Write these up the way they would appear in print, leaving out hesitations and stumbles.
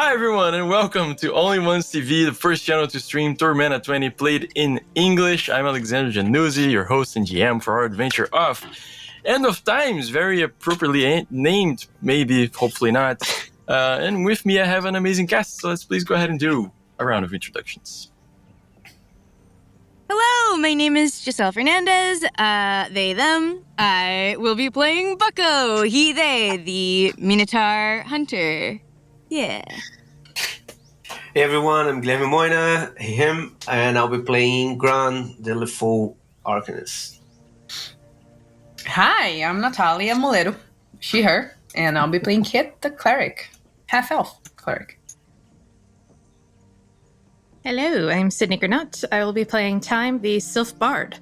Hi everyone, and welcome to Only Ones TV, the first channel to stream Tormenta 20 played in English. I'm Alexander Januzzi, your host and GM for our adventure of End of Times, very appropriately named, maybe, hopefully not. And with me I have an amazing cast, so let's please go ahead and do a round of introductions. Hello, my name is Giselle Fernandez, they, them. I will be playing Bucko, he, they, the Minotaur Hunter. Yeah. Hey everyone, I'm Glenn Moina, him, and I'll be playing Gran the Lefou Arcanist. Hi, I'm Natalia Molero, she, her, and I'll be playing Kit the Cleric, half-elf cleric. Hello, I'm Sydney Granat. I will be playing Time, the Sylph Bard.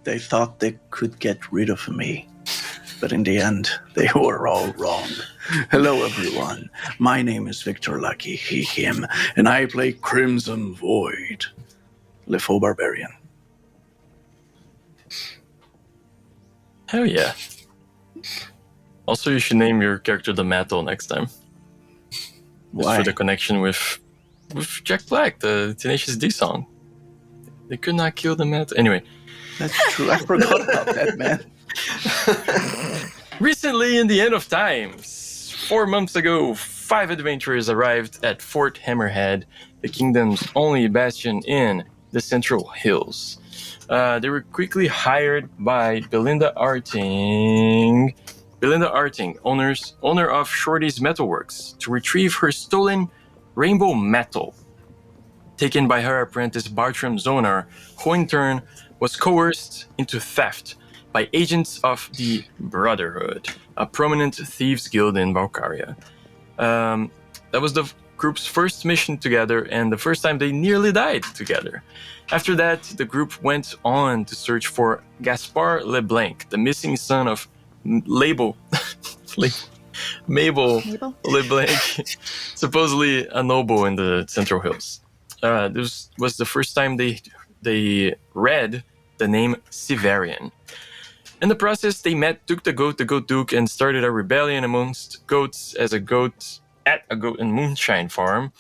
They thought they could get rid of me, but in the end, they were all wrong. Hello, everyone. My name is Victor Lucky, he, him, and I play Crimson Void, Lefou Barbarian. Hell yeah. Also, you should name your character the Metal next time. Why? Just for the connection with Jack Black, the Tenacious D song. They could not kill the Metal. Anyway. That's true. I forgot about that, man. Recently, in the End of Times, 4 months ago, 5 adventurers arrived at Fort Hammerhead, the kingdom's only bastion in the Central Hills. They were quickly hired by Belinda Arting, owner of Shorty's Metalworks, to retrieve her stolen rainbow metal, taken by her apprentice Bartram Zonar, who in turn was coerced into theft by agents of the Brotherhood, a prominent thieves guild in Valkyria. That was the group's first mission together, and the first time they nearly died together. After that, the group went on to search for Gaspard LeBlanc, the missing son of Mabel LeBlanc, supposedly a noble in the Central Hills. This was the first time they read the name Severian. In the process, they met Duke the Goat Duke, and started a rebellion amongst goats at a goat and moonshine farm.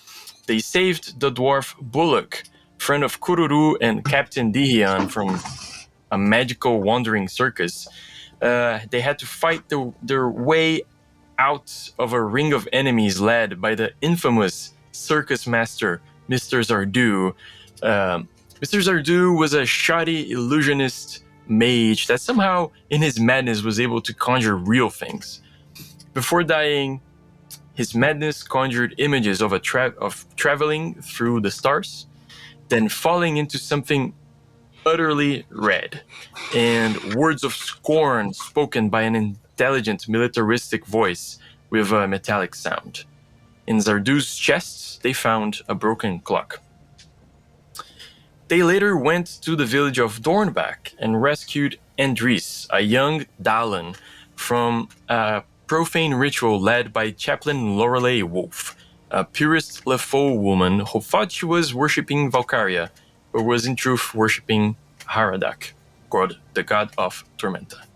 They saved the dwarf Bullock, friend of Kururu and Captain Dihian from a magical wandering circus. They had to fight their way out of a ring of enemies led by the infamous circus master, Mr. Zardu. Mr. Zardu was a shoddy illusionist mage that somehow, in his madness, was able to conjure real things. Before dying, his madness conjured images of traveling through the stars, then falling into something utterly red, and words of scorn spoken by an intelligent, militaristic voice with a metallic sound. In Zardu's chest, they found a broken clock. They later went to the village of Dornbach and rescued Andries, a young Dallin, from a profane ritual led by Chaplain Lorelei Wolf, a purist Lefou woman who thought she was worshipping Valkyria, but was in truth worshipping Haradak, the god of Tormenta.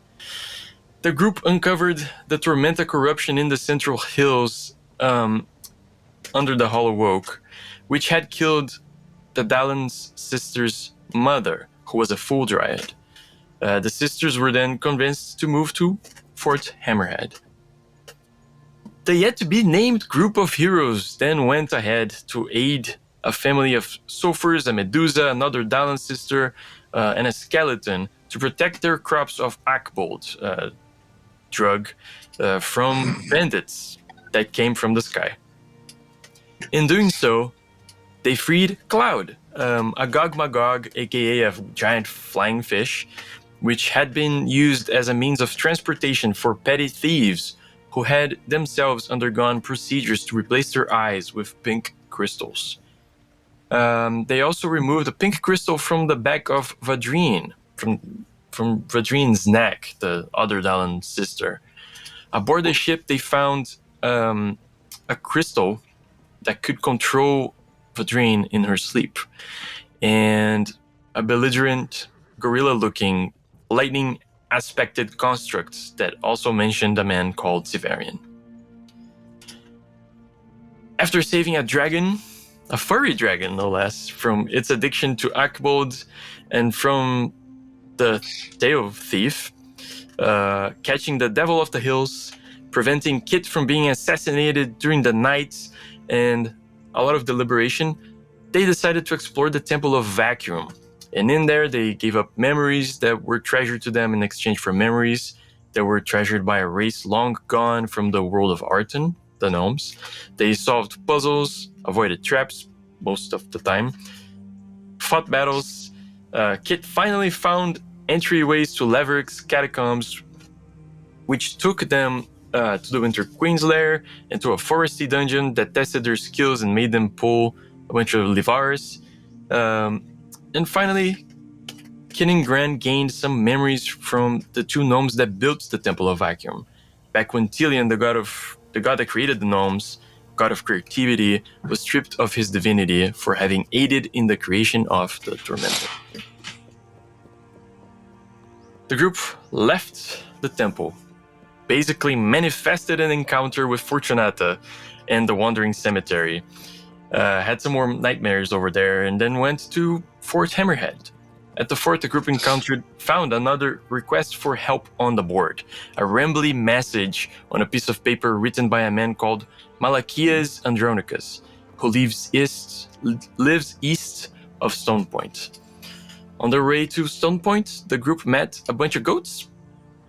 The group uncovered the Tormenta corruption in the Central Hills under the Hollow Oak, which had killed the Dallin's sister's mother, who was a full dryad. The sisters were then convinced to move to Fort Hammerhead. The yet-to-be-named group of heroes then went ahead to aid a family of Sophers, a Medusa, another Dallin sister, and a skeleton to protect their crops of Akbold, drug, from bandits that came from the sky. In doing so, they freed Cloud, a Gog-Magog, aka a giant flying fish, which had been used as a means of transportation for petty thieves who had themselves undergone procedures to replace their eyes with pink crystals. They also removed a pink crystal from the back of Vadrine, from Vadrine's neck, the other Dallin sister. Aboard the ship, they found a crystal that could control Vadrine in her sleep, and a belligerent, gorilla-looking, lightning-aspected construct that also mentioned a man called Severian. After saving a dragon, a furry dragon no less, from its addiction to archbold and from the tail thief, catching the devil of the hills, preventing Kit from being assassinated during the night, and a lot of deliberation, they decided to explore the Temple of Vacuum. And in there, they gave up memories that were treasured to them in exchange for memories that were treasured by a race long gone from the world of Arton, the gnomes. They solved puzzles, avoided traps most of the time, fought battles. Kit finally found entryways to Laverick's catacombs, which took them to the Winter Queen's lair and to a foresty dungeon that tested their skills and made them pull a bunch of Livars. And finally, Kit and Gran gained some memories from the two gnomes that built the Temple of Vacuum. Back when Tilian, the god that created the gnomes, god of creativity, was stripped of his divinity for having aided in the creation of the Tormenta. The group left the temple, basically manifested an encounter with Fortunata and the Wandering Cemetery, had some more nightmares over there, and then went to Fort Hammerhead. At the fort, the group found another request for help on the board, a rambly message on a piece of paper written by a man called Malachias Andronicus, who lives east of Stone Point. On their way to Stone Point, the group met a bunch of goats,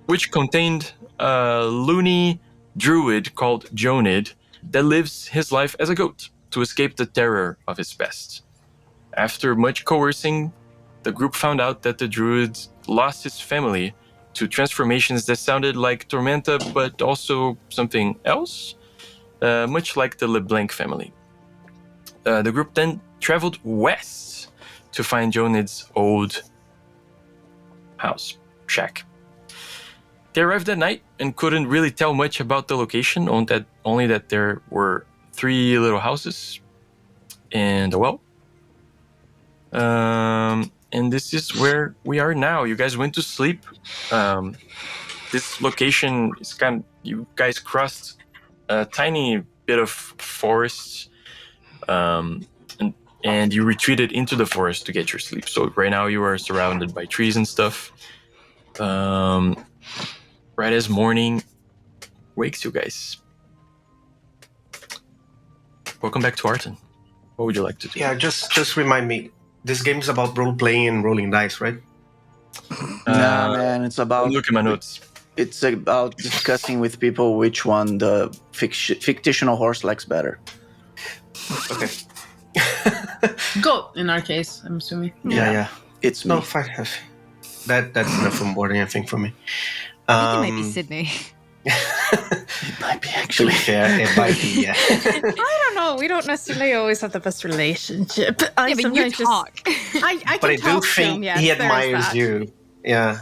which contained a loony druid called Jonid that lives his life as a goat to escape the terror of his past. After much coercing, the group found out that the druid lost his family to transformations that sounded like Tormenta, but also something else, much like the LeBlanc family. The group then traveled west to find Jonid's old house, shack. They arrived at night and couldn't really tell much about the location, only that there were 3 little houses and a well. And this is where we are now. You guys went to sleep. This location is you guys crossed a tiny bit of forest, and you retreated into the forest to get your sleep. So right now you are surrounded by trees and stuff. Right as morning wakes you guys. Welcome back to Arton. What would you like to do? Yeah, just remind me. This game is about role playing and rolling dice, right? Nah, man, it's about. Look at my notes. It's about discussing with people which one the fictional horse likes better. Okay. Goat, in our case, I'm assuming. Yeah. It's me. No, fine. That's enough from boarding, I think, for me. I think it might be Sydney. It might be To actually. be fair, it might be, yeah. I don't know. We don't necessarily always have the best relationship. I Yeah, but you sometimes just- talk. I can But I do talk to think him, yes, he there's admires that. you. Yeah.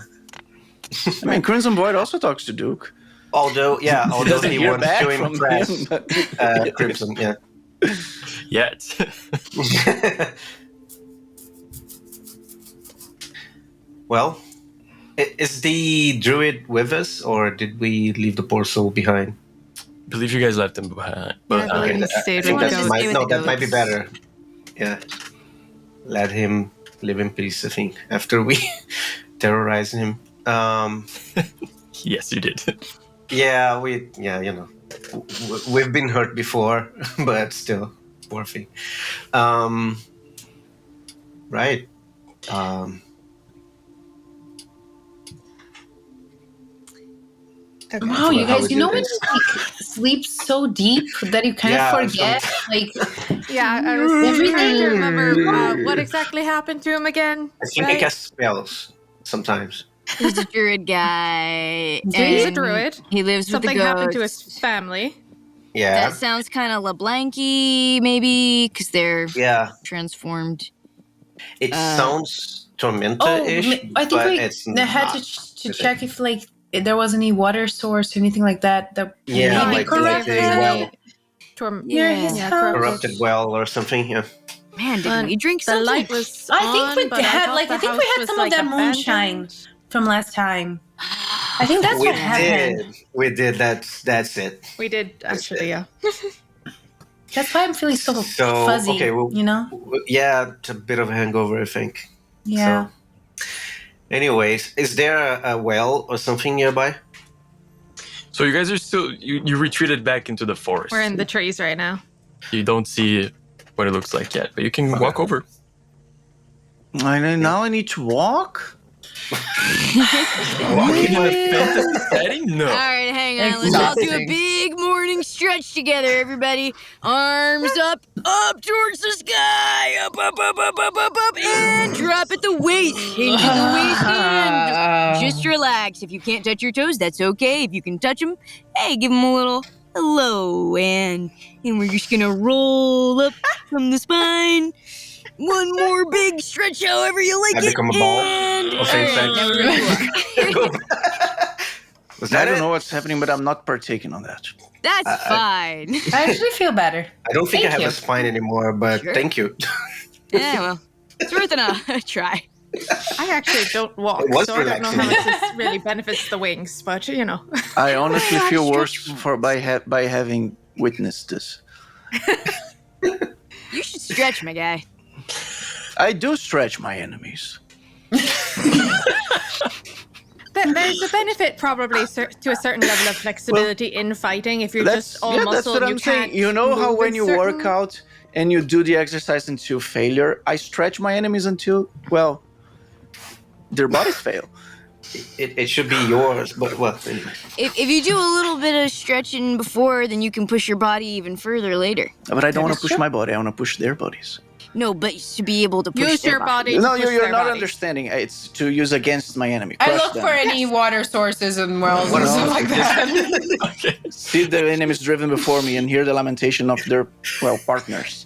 I mean, Crimson Void also talks to Duke. Although Doesn't he hear wants back to from impress him, but- Crimson, yeah. Yet. Well, is the druid with us, or did we leave the poor soul behind? I believe you guys left him behind. Yeah, I believe Okay, he I stayed think with that the goats. might be better. Yeah. Let him live in peace, I think, after we terrorize him. Yes, you did. Yeah, we've been hurt before, but still, poor thing. Right. Wow, you How guys, we you know do when this. you sleep so deep that you kind of forget, like, Yeah, I was Everything. trying to remember what exactly happened to him again. I think I cast spells sometimes. He's a druid guy. He's a and druid. He lives Something with the goats. happened to his family. Yeah. That sounds kind of LeBlanc-y, maybe, because they're Yeah. transformed. It sounds Tormenta-ish, I think but we it's had not. to check if like there was any water source or anything like that. Yeah, maybe like corrupted. a well, Near his Yeah, house. corrupted well or something. Yeah. Man, did And we drink The something? light was I think on, we but had thought like the I think we house had was, some like, of that moonshine abandoned. from last time. I think that's we what happened. did. We did. That's it. We did actually, yeah. That's why I'm feeling so fuzzy. Okay, well, you know? yeah, it's a bit of a hangover, I think. Yeah. So, anyways, is there a well or something nearby? So you guys are still you retreated back into the forest. We're in the trees right now. You don't see what it looks like yet, but you can walk over. Now I need to walk? Walking in a fantasy setting? No. All right, hang on. Let's all do a Exhausting. big morning stretch together, everybody. Arms up towards the sky, up, and drop at the waist, into the waist, and just relax. If you can't touch your toes, that's okay. If you can touch them, hey, give them a little hello, and we're just gonna roll up from the spine. One more big stretch, however you like I it. become a ball and of face all right, now we're gonna walk. Was I that don't it? know what's happening, but I'm not partaking on that. That's fine. I actually feel better. I don't think I have Thank you. a spine anymore, but Sure. thank you. Yeah, well, it's worth a try. I actually don't walk, It was so I don't know how relaxing. much this really benefits the wings, but you know. I honestly Yeah, feel worse stretch. by having witnessed this. You should stretch, my guy. I do stretch my enemies. There's a benefit probably to a certain level of flexibility in fighting. If you're just all that's muscle, what you I'm saying. can't You know how move when in you certain- work out and you do the exercise until failure, I stretch my enemies until, well, their bodies fail. It should be yours, but well, anyway. If you do a little bit of stretching before, then you can push your body even further later. But I don't want is to push true. my body. I want to push their bodies. No, but to be able to push Use their your body. No, to push you're their not body. understanding. It's to use against my enemy. I Crush look them. for any water sources and wells and No. stuff like that. Okay. See the enemies driven before me and hear the lamentation of their, well, partners.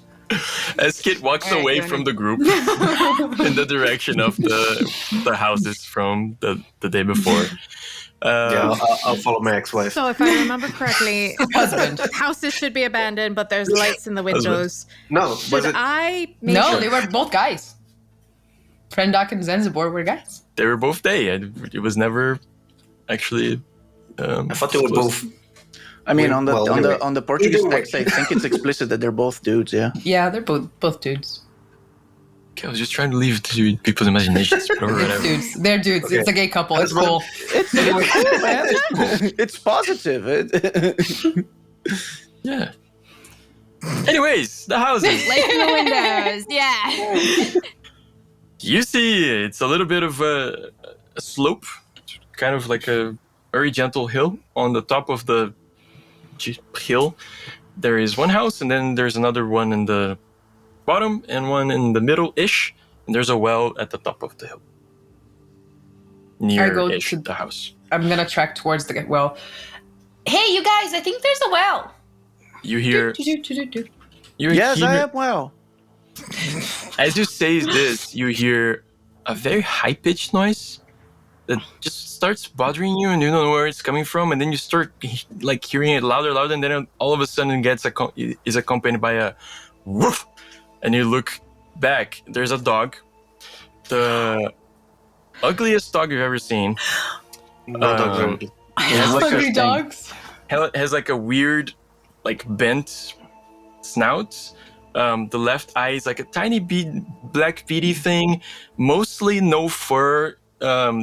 As Kit walks All right, away Jonid. from the group in the direction of the houses from the day before. Yeah, I'll follow my ex-wife. So if I remember correctly, Husband. houses should be abandoned, but there's lights in the windows. No, was Should it? I? No, they were both guys. Frendoc and Zanzibar were guys. They were both day. It was never actually. I thought they were both. I mean, on the Well, on anyway. the on the Portuguese Either way. text, I think it's explicit that they're both dudes. Yeah. Yeah, they're both dudes. Okay, I was just trying to leave to people's imaginations. But It's whatever. dudes. They're dudes. Okay. It's a gay couple. It's That's cool. It's cool, man. It's positive. Yeah. Anyways, the houses. Lights in the windows. Yeah. You see, it's a little bit of a slope, kind of like a very gentle hill. On the top of the hill, there is one house, and then there's another one in the bottom, and one in the middle-ish, and there's a well at the top of the hill. Near-ish to- the house. I'm gonna trek towards the well. Hey, you guys! I think there's a well. You hear... You Yes, hear, I am well. As you say this, you hear a very high-pitched noise that just starts bothering you, and you don't know where it's coming from, and then you start like hearing it louder, and then all of a sudden is accompanied by a woof, and you look back. There's a dog, the ugliest dog you've ever seen. No dogs are ugly. It has like Hungry a, dogs. has like a weird, like bent snout. The left eye is like a tiny black beady thing, mostly no fur,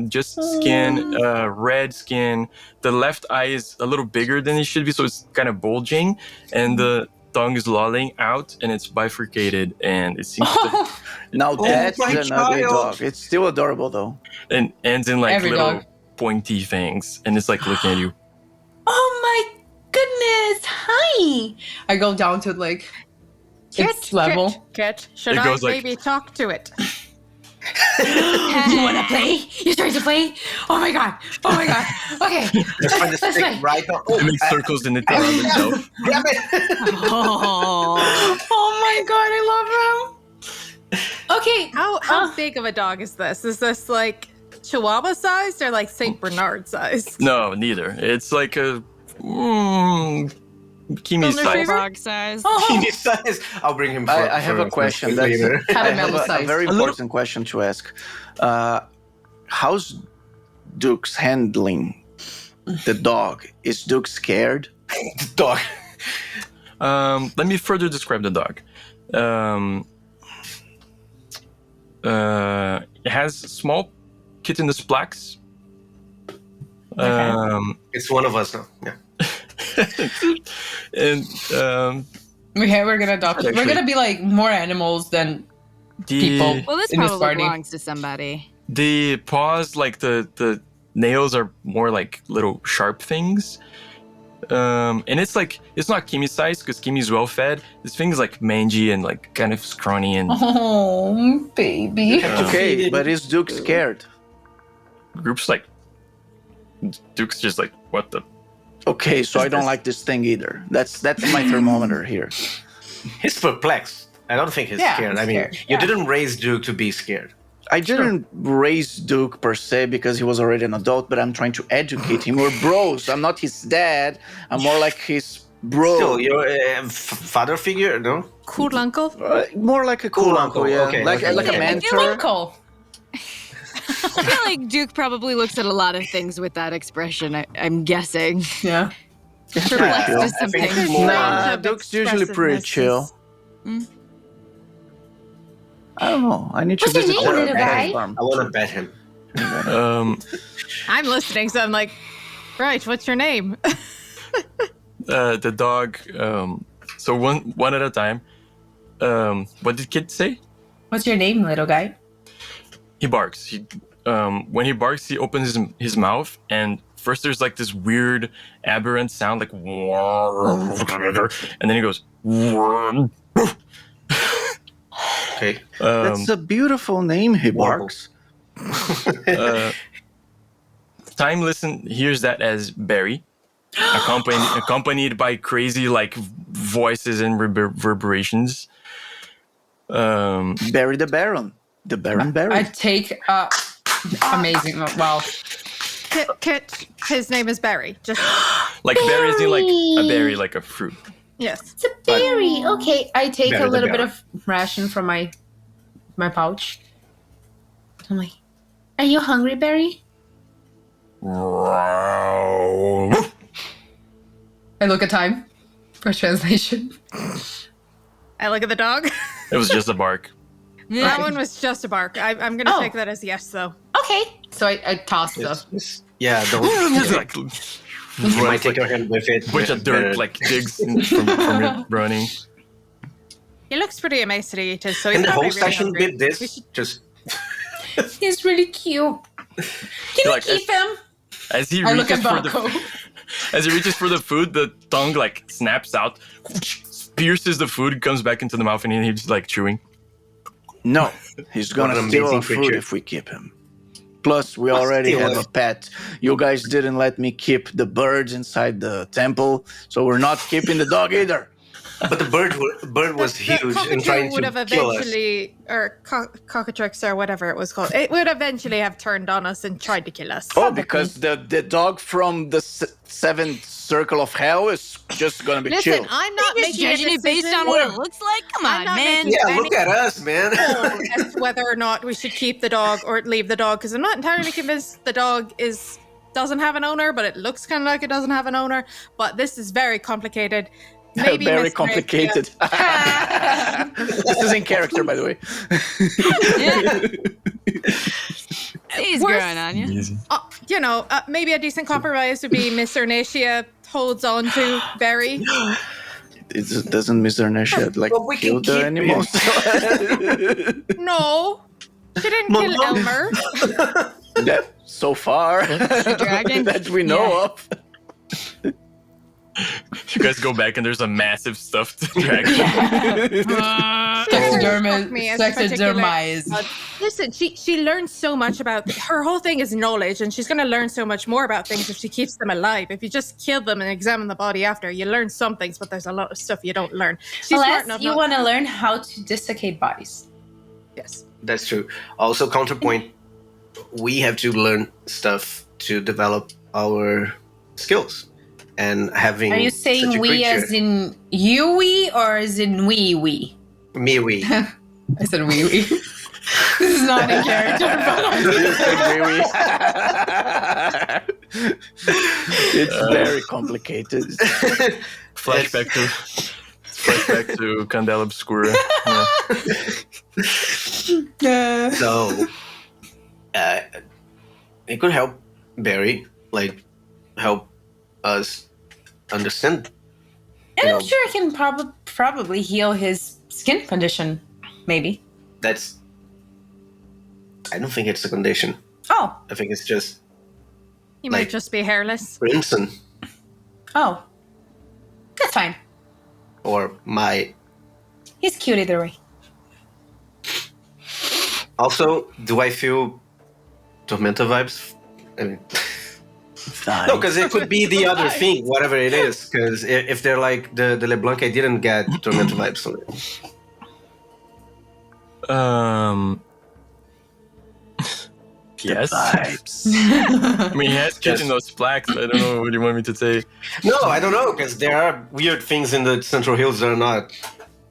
just skin, red skin. The left eye is a little bigger than it should be, so it's kind of bulging, and the tongue is lolling out, and it's bifurcated, and it seems to, Now that's my an ugly child. dog. It's still adorable though. and ends in like Every little dog. pointy things, and it's like looking at you. Oh my goodness! Hi. I go down to like its level. Kit, should It I goes like- maybe talk to it? You wanna play? You're trying to play? Oh my god! Oh my god! Okay. Let's find the Let's stick play. right now. It makes circles in it around itself. Grab it! Oh. Oh my god! I love him. Okay. How big of a dog is this? Is this like Chihuahua sized or like Saint Bernard sized? No, neither. It's like a Kimi Golden size. retriever? Dog size. Teeny size. I'll bring him. I have a question. That's, later. I have a Caramel-sized. very A little- important question to ask. How's Duke's handling the dog? Is Duke scared? Dog. Let me further describe the dog. It has small chitinous plaques. It's one of us now. Yeah. And We're gonna adopt. We're gonna be like more animals than people. Well, this in this probably party. belongs to somebody. the paws, like the nails, are more like little sharp things. And it's not Kimi's size because Kimi's well fed. This thing is like mangy and like kind of scrawny and Oh, baby. Okay, but is Duke scared? Group's like Duke's just like, what the? Okay, so I don't like this thing either. That's my thermometer here. He's perplexed. I don't think he's Yeah, scared. he's I mean, scared. you Yeah. didn't raise Duke to be scared. I didn't raise Duke per se because he was already an adult, but I'm trying to educate him. We're bros. I'm not his dad. I'm more like his bro. Still, you're a father figure, no? Cool uncle. More like a cool uncle, yeah. Okay, like okay. like a Yeah, mentor. Uncle. I feel like Duke probably looks at a lot of things with that expression. I'm guessing. Yeah. Perplexed chill. is something. I think it's more- Nah, Duke's usually pretty chill. I don't know. I need to What's your visit name, the little guy? farm. I want to bet him. I'm listening, so I'm like, right, what's your name? The dog. So one at a time. What did Kid say? What's your name, little guy? He barks. When he barks, he opens his mouth, and first there's like this weird aberrant sound, like, and then he goes. Okay. That's a beautiful name, he barks. Time hears that as Barry, accompanied by crazy like voices and reverberations. Barry the Baron. The Baron Barry. I take amazing. Wow. Kit, his name is Barry. Just Like berry is in like a berry, like a fruit. yes. It's a berry. Okay. I take Barry a the little bit Baron. of ration from my pouch. I'm like, Are you hungry, Barry? I look at time for translation. I look at the dog. It was just a bark. That one was just a bark. I'm gonna Oh. take that as yes, though. Okay. So I toss stuff. Yeah, don't. Like, You might take your hand with it. bunch of dirt like digs from it running. He looks pretty emaciated, so he's Can the probably whole really session hungry. be this? We should- Just He's really cute. Can we Like, keep him? As he I look reaches at for Baco. the food, the tongue like snaps out, pierces the food, comes back into the mouth, and he's just like chewing. No, he's What gonna an steal amazing our food creature. if we keep him. Plus, we already steal have it. a pet. You guys didn't let me keep the birds inside the temple, so we're not keeping the dog either. but the bird was huge and cockatoo trying would to have kill us. eventually, or cockatrix or whatever it was called. It would eventually have turned on us and tried to kill us. Oh, because the dog from the seventh circle of hell is just gonna be Listen, chill. I'm not Just making a judging it based decision on what it looks like? Come I'm on, not man. making- Yeah, look at us, man. as to whether or not we should keep the dog or leave the dog, because I'm not entirely convinced the dog doesn't have an owner, but it looks kind of like it doesn't have an owner. But this is very complicated. Maybe Very Miss Grace- complicated. This is in character, by the way. He's Worse- growing on you. Maybe a decent compromise would be Miss Ernatia holds on to Barry. Doesn't Mr. Nesha like But we kill can the keep animals? No, she didn't Well, kill no. Elmer. That, so far, dragon? that we know of. You guys go back, and there's a massive stuffed dragon. Fuck me as a particular- Taxidermize. Listen, she learns so much about her whole thing is knowledge, and she's going to learn so much more about things if she keeps them alive. If you just kill them and examine the body after, you learn some things, but there's a lot of stuff you don't learn. She's smart Unless enough you not- want to learn how to dissecate bodies. Yes. That's true. Also, counterpoint, we have to learn stuff to develop our skills. And having Are you such saying a we creature, as in you-we or as in we? me, we. I said we. This is not in character. It's very complicated. Flashback to Flashback to Candela Obscura. Yeah. So, it could help Barry, like, help us understand. And I'm sure I can probably heal his skin condition, maybe. I don't think it's a condition. Oh. I think it's just He like- might just be hairless. crimson Oh. That's fine. or my. He's cute either way. Also, do I feel Tormenta vibes? I mean, Fine. no, because it could be the other thing, whatever it is. Because if they're like the LeBlanc, I didn't get Tormenta vibes from it. Yes. Vibes. I mean, he has kids in those plaques. I don't know what you want me to say. No, I don't know, because there are weird things in the Central Hills that are not.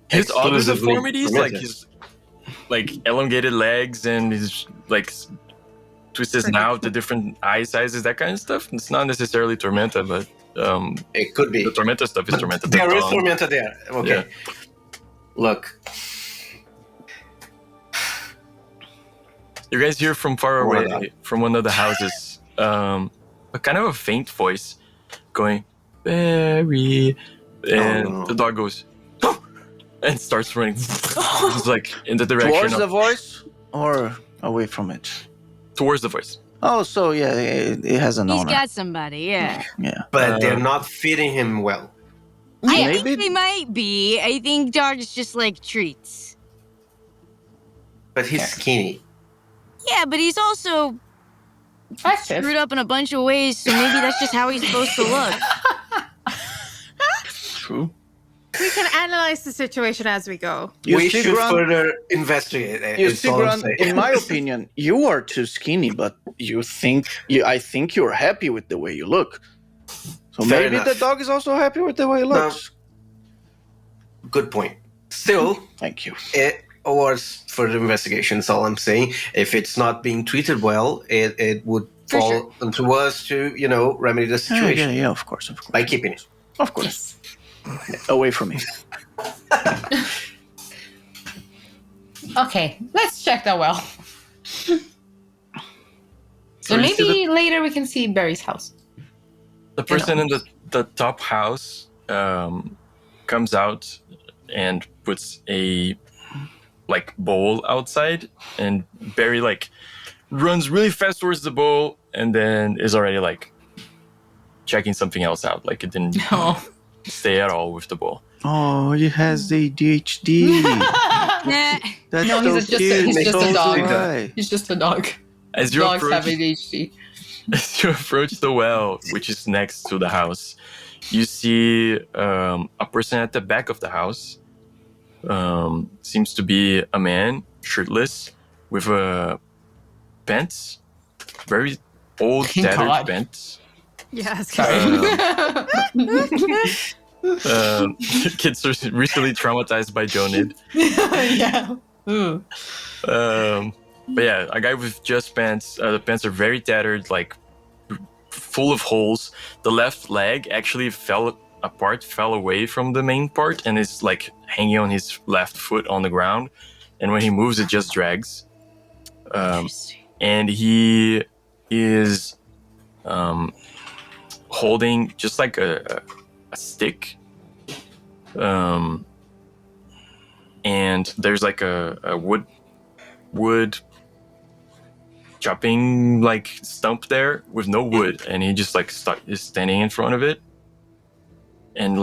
His other exclusively deformities, like Tormenta. his elongated legs and his twists his snout, the different eye sizes, that kind of stuff. It's not necessarily Tormenta, but It could be. the Tormenta stuff is Tormenta. There is Tormenta there. Okay. Yeah. Look. You guys hear from far Oh my away, God. from one of the houses, a kind of a faint voice going, Barry. And no. the dog goes, and starts running. It's like in the direction Towards of, the voice or away from it? towards the voice. Oh, so yeah, it has an He's owner. got somebody, yeah. Yeah. But they're not feeding him well. I Maybe- think they might be. I think dogs just like treats. But he's skinny. Yeah, but he's also Festive. screwed up in a bunch of ways, so maybe that's just how he's supposed to look. True. We can analyze the situation as we go. You We see, should Grant, further investigate it. you is see, all I'm Grant, saying. in my opinion, you are too skinny, but I think you're happy with the way you look. So Fair maybe enough. the dog is also happy with the way he No. looks. Good point. Still, Thank you. it was further investigation, is all I'm saying. If it's not being treated well, it would For fall sure. onto us to, remedy the situation Yeah, of course. by keeping it. Of course. Away from me. Okay, let's check that well. So you see maybe later we can see Barry's house. The person in the top house comes out and puts a bowl outside, and Barry runs really fast towards the bowl, and then is already checking something else out. It didn't Oh. stay at all with the bowl. Oh, he has ADHD. Nah. That's No, so he's just cute. a dog. Right. He's just a dog. As you Dogs approach, have ADHD. as you approach the well, which is next to the house, you see a person at the back of the house. Seems to be a man, shirtless, with pants, very old, Thank tattered God. pants. Yes. Kids are recently traumatized by Jonid. Yeah. Ooh. But yeah, a guy with just pants. The pants are very tattered, full of holes. The left leg actually fell away from the main part, and is hanging on his left foot on the ground. And when he moves, it just drags. And he is holding just a stick. And there's a wood chopping stump there with no wood, and he just is standing in front of it and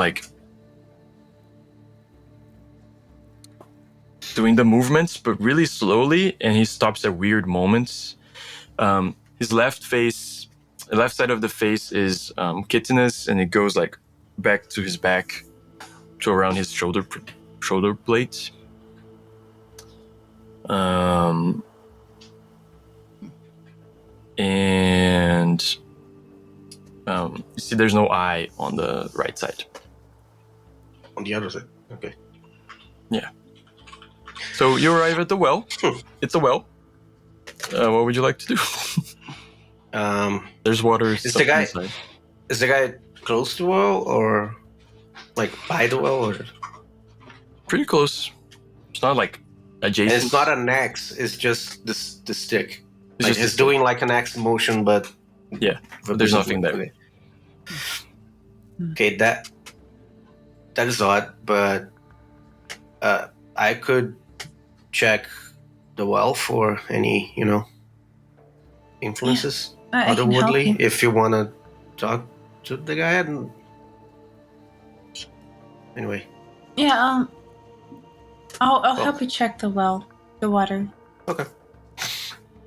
doing the movements, but really slowly, and he stops at weird moments. His left side of the face is chitinous, and it goes back to his back to around his shoulder blades. And you see there's no eye on the right side. On the other side. Okay. Yeah. So you arrive at the well. It's a well. What would you like to do? There's water. Is the guy- inside. Is the guy close to the well or by the well? Or pretty close. It's not like adjacent. And it's not an axe. It's just the stick. It's just It's doing like an axe motion, but Yeah, but there's nothing there. Okay, that is odd, but I could check the well for any, influences I can help otherworldly you. if you want to talk to the guy. And anyway, Yeah, I'll help you check the well, the water. okay.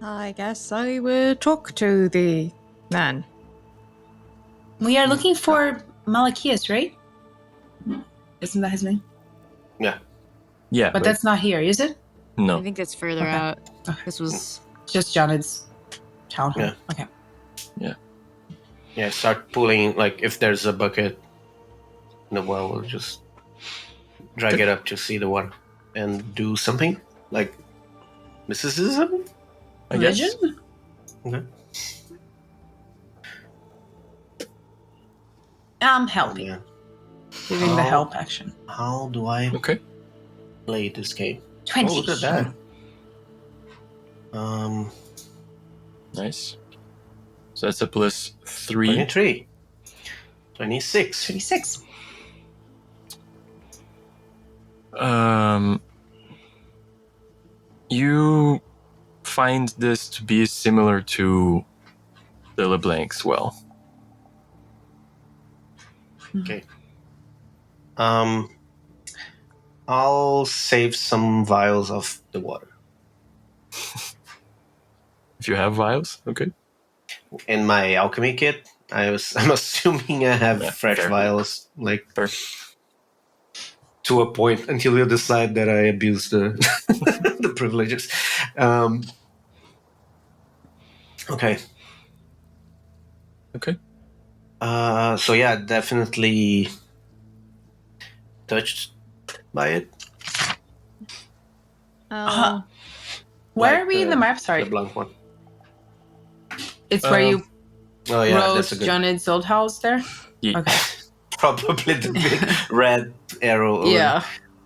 I guess I would talk to the man. We are looking for Malachias, right? Isn't that his name? Yeah, But that's not here, is it? I no. think that's further Okay. out. Okay. This was Just Jonid's town hall. Yeah. Okay. Yeah, start pulling, like, if there's a bucket in the well, we'll just drag it up to see the water and do something, like mysticism? I guess. Religion? Okay. I'm helping. Yeah. Giving the How- help action. How do I Okay. play this game? 20. Oh, look at that. Nice. So that's a +3. 23. 26. 26. You find this to be similar to the LeBlanc's well. Okay. I'll save some vials of the water. If you have vials, okay. In my alchemy kit, I'm assuming I have Yeah, fresh fair. vials, like Fair. to a point until you decide that I abuse the the privileges. Okay. Okay. So yeah, definitely touched by it. Uh, Where Like are we in the map? Sorry. The blank one. It's where you Oh yeah, wrote that's a good. Jonid's old house there? Yeah. Okay. Probably the big red arrow. over- Yeah.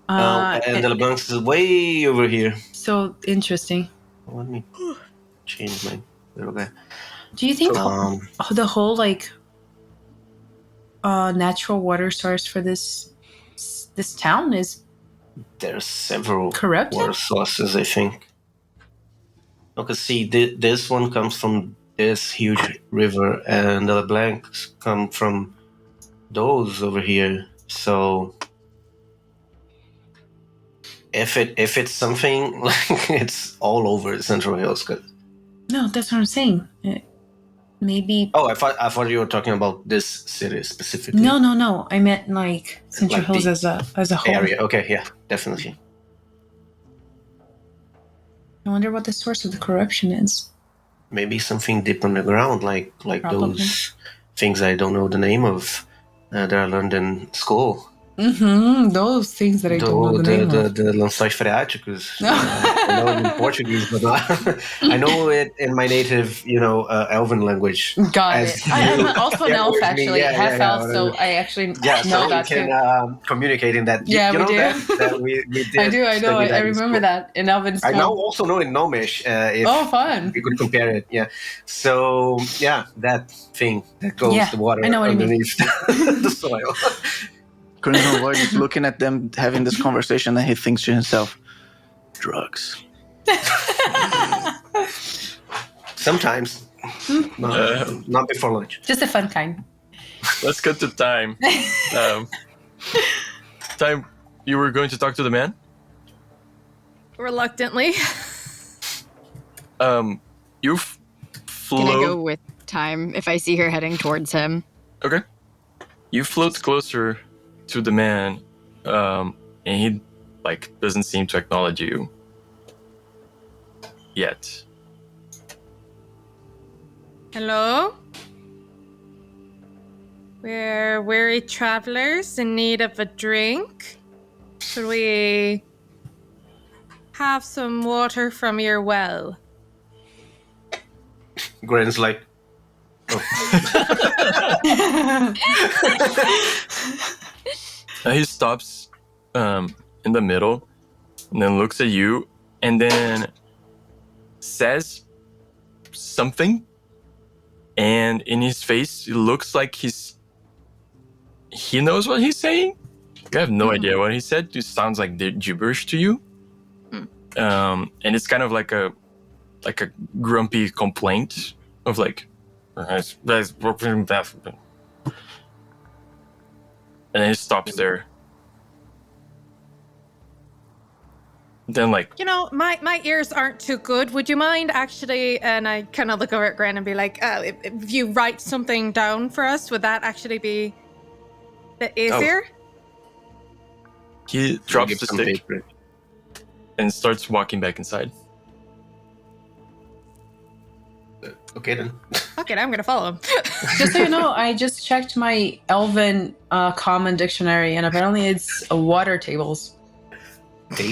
and the LeBlanc is way over here. So interesting. Let me change my little guy. Do you think the whole natural water source for this town is There's several corrupted? water sources, I think. Okay, see, this one comes from this huge river, and the LeBlancs come from those over here. So, if it's something like it's all over the Central Hills. No, that's what I'm saying. Maybe. Oh, I thought you were talking about this city specifically. No. I meant like Central Like Hills the as a whole. Area. Okay, yeah, definitely. I wonder what the source of the corruption is. Maybe something deep underground, like Probably. those things I don't know the name of that I learned in school. Mm-hmm. Those things that I don't know the name of. The lençóis freáticos. I know it in Portuguese, but I know it in my native, Elven language. Got As it. I'm also an yeah, elf, with me, actually. yeah, Half yeah, elf, so I actually Yeah, know so that we too. can communicate in that. Yeah, we do. That we did. I do. I know. study I in remember school. that in Elven. I now also know in Gnomish. If Oh, fun. we could compare it, yeah. So yeah, that thing that goes Yeah, the water I know what you mean. underneath the soil. Crimson Void is looking at them having this conversation, and he thinks to himself, drugs. Sometimes, not before lunch. Just a fun kind. Let's cut to time. Time, you were going to talk to the man? Reluctantly. You Can I go float. with time if I see her heading towards him? Okay. You float closer to the man, and he doesn't seem to acknowledge you yet. Hello? We're weary travelers in need of a drink. Should we have some water from your well? Gren's like, He stops in in the middle, and then looks at you, and then says something, and in his face, it looks like he knows what he's saying. You have no idea what he said. It sounds like gibberish to you. And it's kind of like a grumpy complaint of like, and then it stops there. Then like, my ears aren't too good. Would you mind actually? And I kind of look over at Gren and be like, if you write something down for us, would that actually be a bit easier? He drops the stick and starts walking back inside. Okay then. Okay, I'm gonna follow him. Just so you know, I just checked my Elven common dictionary, and apparently it's water tables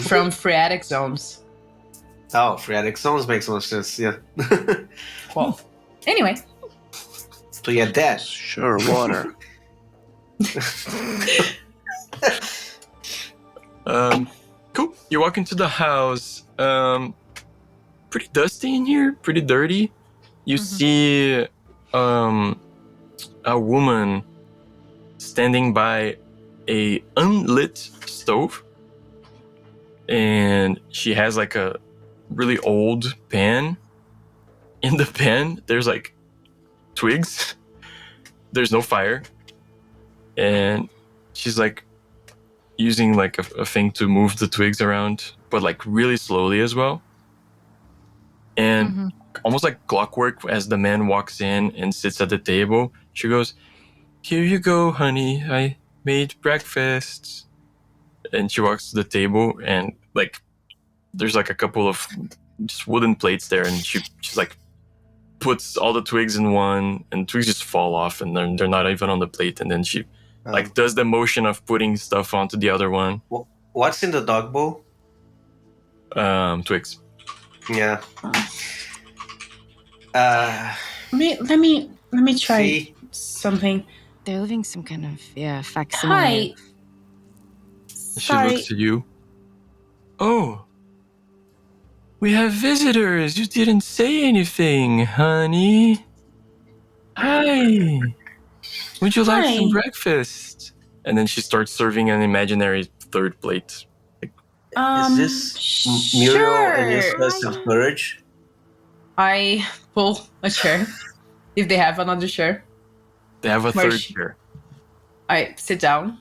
from phreatic zones. Oh, phreatic zones makes more sense. Yeah. Well, anyway. So yeah, that. Sure, water. Cool. You walk into the house. Pretty dusty in here. Pretty dirty. You see a woman standing by a unlit stove, and she has like a really old pan. In the pan, there's like twigs. There's no fire, and she's like using like a thing to move the twigs around, but like really slowly as well. And almost like clockwork, as the man walks in and sits at the table, she goes, "Here you go, honey. I made breakfast." And she walks to the table, and like there's like a couple of just wooden plates there, and she's like puts all the twigs in one, and twigs just fall off, and they're not even on the plate. And then she like does the motion of putting stuff onto the other one. What's in the dog bowl? Twigs. Yeah. Let me try something. They're living some kind of facsimile. Hi. She Sorry. looks at you. "Oh, we have visitors. You didn't say anything, honey. Hi. Would you like some Hi. breakfast?" And then she starts serving an imaginary third plate. Is this Muriel and Eustace of Courage? I pull a chair. If they have another chair, They have a Where third she- chair. I sit down.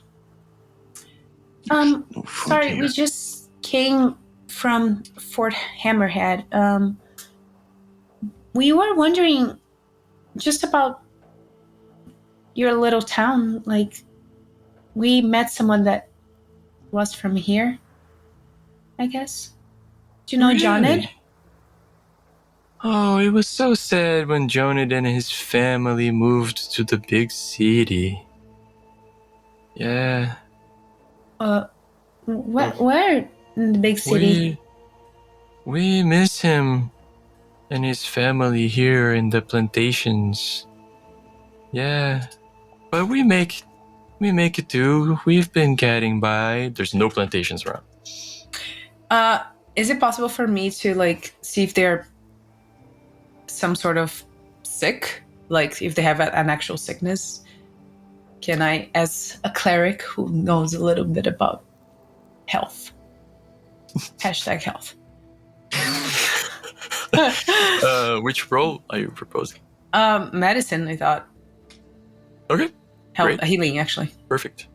Sorry, we just came from Fort Hammerhead. We were wondering just about your little town. Like, we met someone that was from here, I guess. Do you know Jonid? Really? Oh, it was so sad when Jonid and his family moved to the big city. Yeah. Where in the big city? We miss him and his family here in the plantations. Yeah. But we make it do. We've been getting by. There's no plantations around. Is it possible for me to like see if they're some sort of sick? Like if they have an actual sickness? Can I, as a cleric who knows a little bit about health, #health. Which role are you proposing? Medicine, I thought. Okay, great. Healing, actually. Perfect.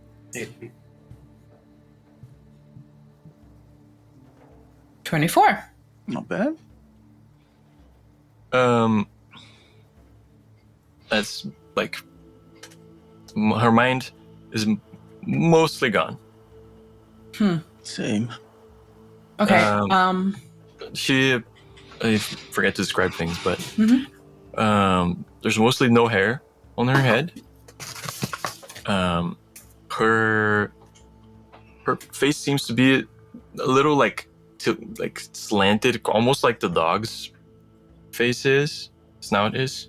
24. Not bad. That's like her mind is mostly gone. Same. Okay. She, I forget to describe things, but Mhm. There's mostly no hair on her head. Her face seems to be a little like slanted, almost like the dog's face is, snout is.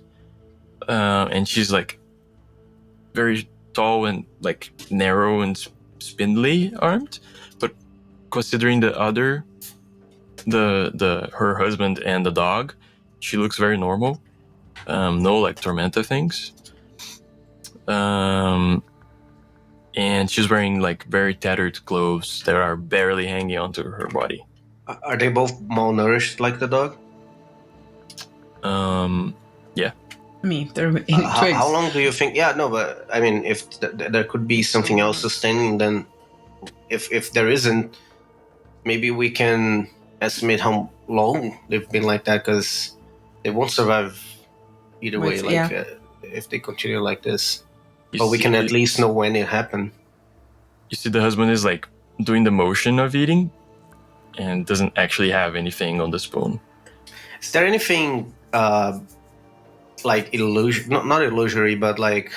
And she's like very tall and like narrow and spindly armed, but considering the other, her husband and the dog, she looks very normal. No like Tormenta things. And she's wearing like very tattered clothes that are barely hanging onto her body. Are they both malnourished like the dog? Yeah. I mean, they're in twigs. How long do you think? Yeah, no, but I mean, if there could be something else sustaining, then if there isn't, maybe we can estimate how long they've been like that, because they won't survive either way. If they continue like this, but we can at least know when it happened. You see, the husband is like doing the motion of eating, and doesn't actually have anything on the spoon. Is there anything like illusion, not illusory, but like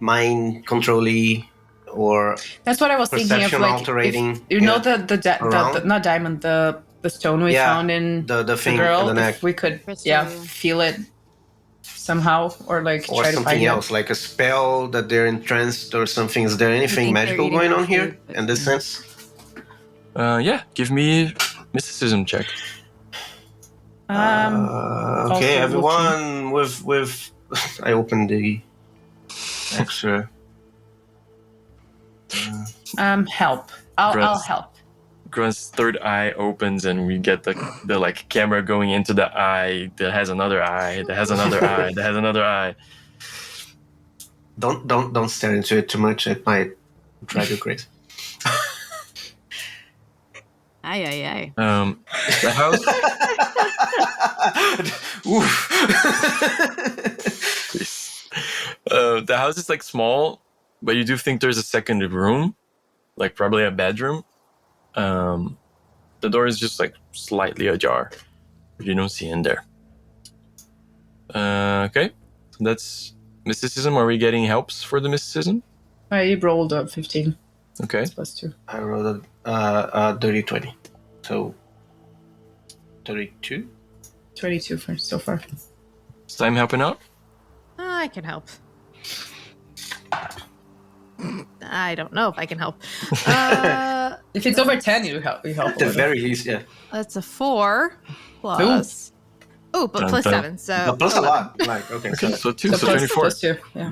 mind controlly or that's what I was thinking of. perception Like, altering? you know, the not diamond, the stone we found in the thing girl. in the neck. If we could, Crystal. feel it somehow, or like Or try to something find else, like a spell that they're entranced or something. Is there anything think they're magical eating going our on here food, but- in this sense? Yeah, give me mysticism check. Okay, also everyone with I opened the extra. Help. I'll Gross. help. Grunt's third eye opens, and we get the like camera going into the eye that has another eye, that has another eye, that has another eye. Don't stare into it too much. It might drive you crazy. Aye. The house. The house is like small, but you do think there's a second room, like probably a bedroom. The door is just like slightly ajar. You don't see in there. Okay, so that's mysticism. Are we getting helps for the mysticism? I rolled a 15. Okay. That's +2. I rolled a dirty 20, so 32. 22 for so far. Is time helping out? I can help. I don't know if I can help. If it's over 10, you help. At the very least, yeah. That's a 4 plus. Oh, but Dun, plus dun. 7. So But plus a 11. lot. Like, okay, Okay, so so two, So so plus 24. +2. Yeah.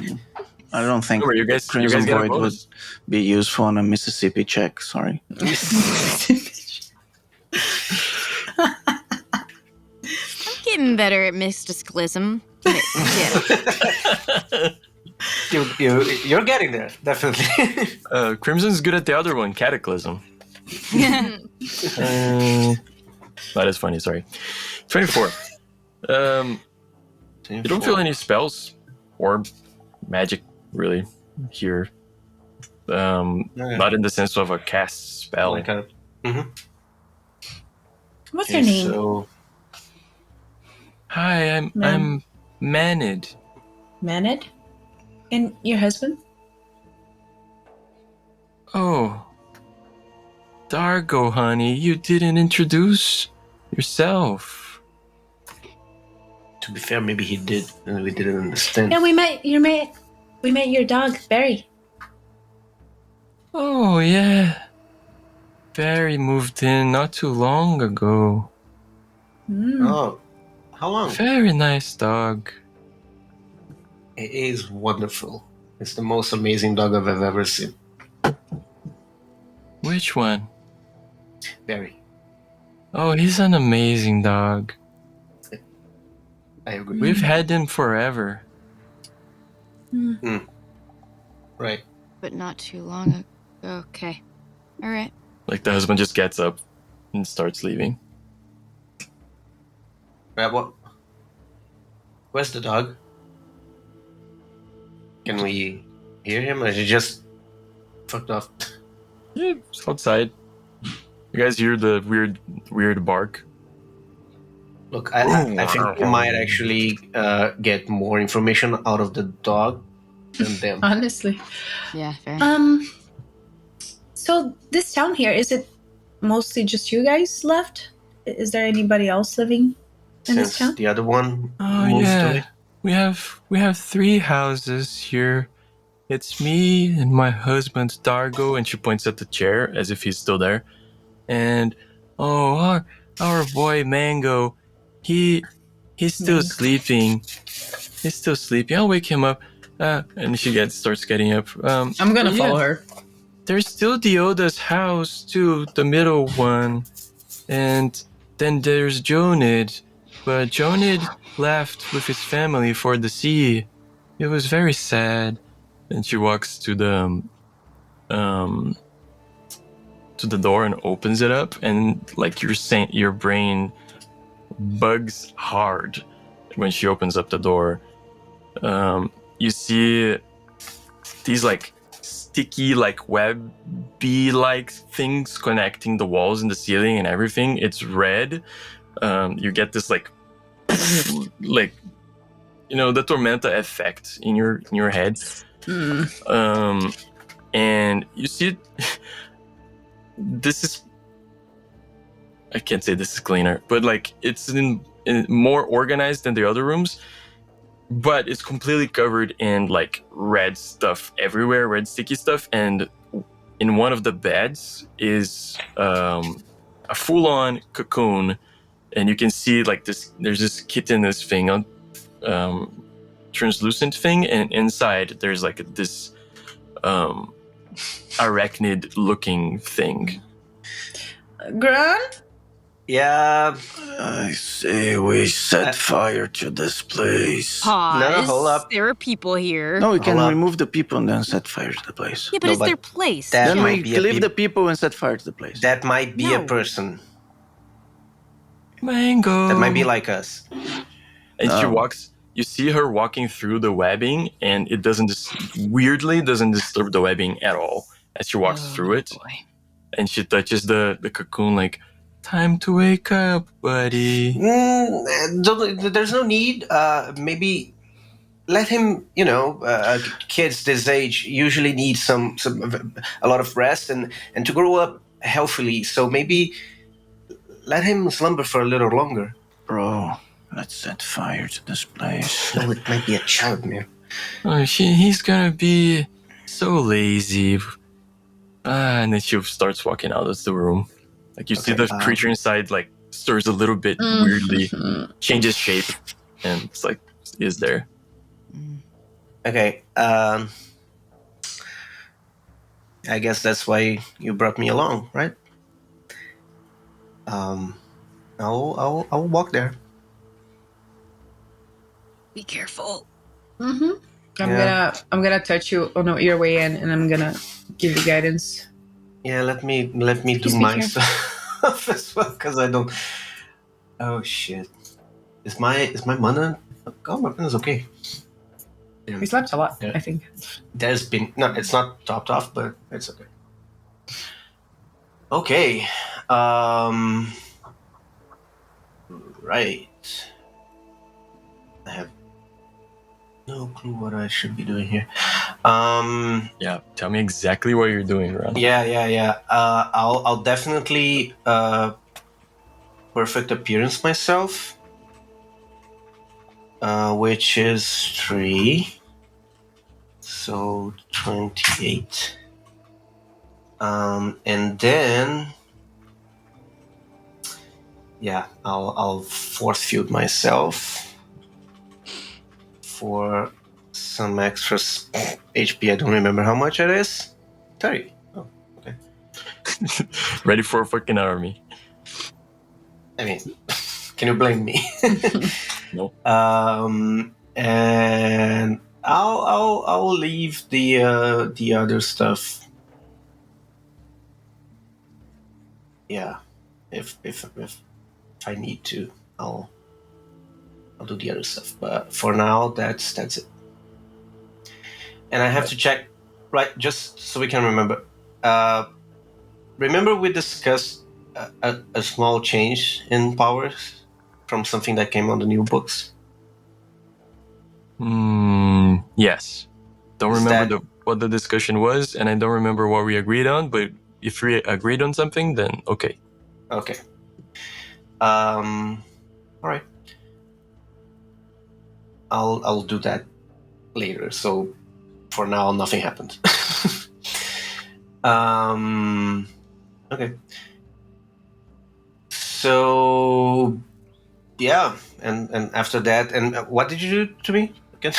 I don't think Don't worry, you guys Crimson get a Void would bonus. be useful on a Mississippi check. Sorry. I'm getting better at mysticism. Yeah. you're getting there, definitely. Crimson's good at the other one, Cataclysm. That is funny, sorry. 24. You don't feel any spells or magic, really, here. Not in the sense of a cast spell. Like a, What's your name? So, Hi, I'm Manid. Manid? And your husband? Oh. Dargo, honey, you didn't introduce yourself. to be fair, maybe he did, and we didn't understand. Yeah, we met your dog, Barry. Oh, yeah. Barry moved in not too long ago. Oh, how long? Very nice dog. It is wonderful. It's the most amazing dog I've ever seen. Which one? Barry, Oh, he's an amazing dog. I agree. We've had him forever. Right. But not too long ago. Okay. All right. Like the husband just gets up and starts leaving. Right, what? Where's the dog? Can we hear him, or is he just fucked off? Yeah, it's outside. You guys hear the weird bark? Look, I think we might actually get more information out of the dog than them. Honestly. Yeah, fair. So this town here, is it mostly just you guys left? Is there anybody else living in this Since town? the other one Oh moved yeah. away. We have 3 houses here. it's me and my husband Dargo, and she points at the chair as if he's still there. And our boy Mango, he's still sleeping. He's still sleeping. I'll wake him up. And she starts getting up. I'm gonna follow her. There's still Dioda's house too, the middle one, and then there's Jonid. But Jonid left with his family for the sea. It was very sad. And she walks to the door and opens it up, and like your brain bugs hard when she opens up the door. You see these like sticky, like webby like things connecting the walls and the ceiling and everything. It's red. You get this like the Tormenta effect in your head. And you see this is, I can't say this is cleaner, but like it's in more organized than the other rooms, but it's completely covered in like red stuff everywhere, red sticky stuff. And in one of the beds is a full-on cocoon, and you can see like there's this chitinous thing on translucent thing, and inside there's like this arachnid looking thing. Grant? Yeah. I say we set fire to this place. Pause. No, hold up. There are people here. No, we can Hold up. remove the people and then set fire to the place. Yeah, but No, it's but their place. that Then might we be a leave peop- the people and set fire to the place. That might be a No. person. Mango. That might be like us. And she Oh. walks. You see her walking through the webbing, and it doesn't disturb the webbing at all as she walks through it. Boy. And she touches the cocoon like, time to wake up, buddy. There's no need. Maybe let him. Kids this age usually need a lot of rest and to grow up healthily. So maybe let him slumber for a little longer. Bro, let's set fire to this place. No, it might be a child, man. Oh, he's gonna be so lazy. And then she starts walking out of the room. Like you see Okay, the creature inside like stirs a little bit weirdly, changes shape, and it's like is there. Okay. I guess that's why you brought me along, right? I'll walk there. Be careful. I'm gonna touch you on your way in, and I'm gonna give you guidance. Yeah, let me do Just be my careful. stuff as well, because I don't. Oh shit! Is my mana? Oh, my mana's okay. We slept a lot, Yeah. I think. There's been no. It's not topped off, but it's okay. Okay. Right. I have no clue what I should be doing here. Yeah, tell me exactly what you're doing, Ron. Yeah. I'll definitely perfect appearance myself, which is 3, so 28. And then, yeah, I'll force field myself for some extra HP. I don't remember how much it is. 30. Oh, okay. Ready for a fucking army. I mean, can you blame me? No. And I'll leave the other stuff. Yeah, if I need to, I'll do the other stuff. But for now, that's it. And I have to check, right? Just so we can remember. Remember we discussed a small change in powers from something that came on the new books. Yes. Don't Is remember that- what the discussion was, and I don't remember what we agreed on, but if we agreed on something, then okay. Okay. All right. I'll do that later. So for now, nothing happened. Okay. So, yeah, and after that, and what did you do to me again?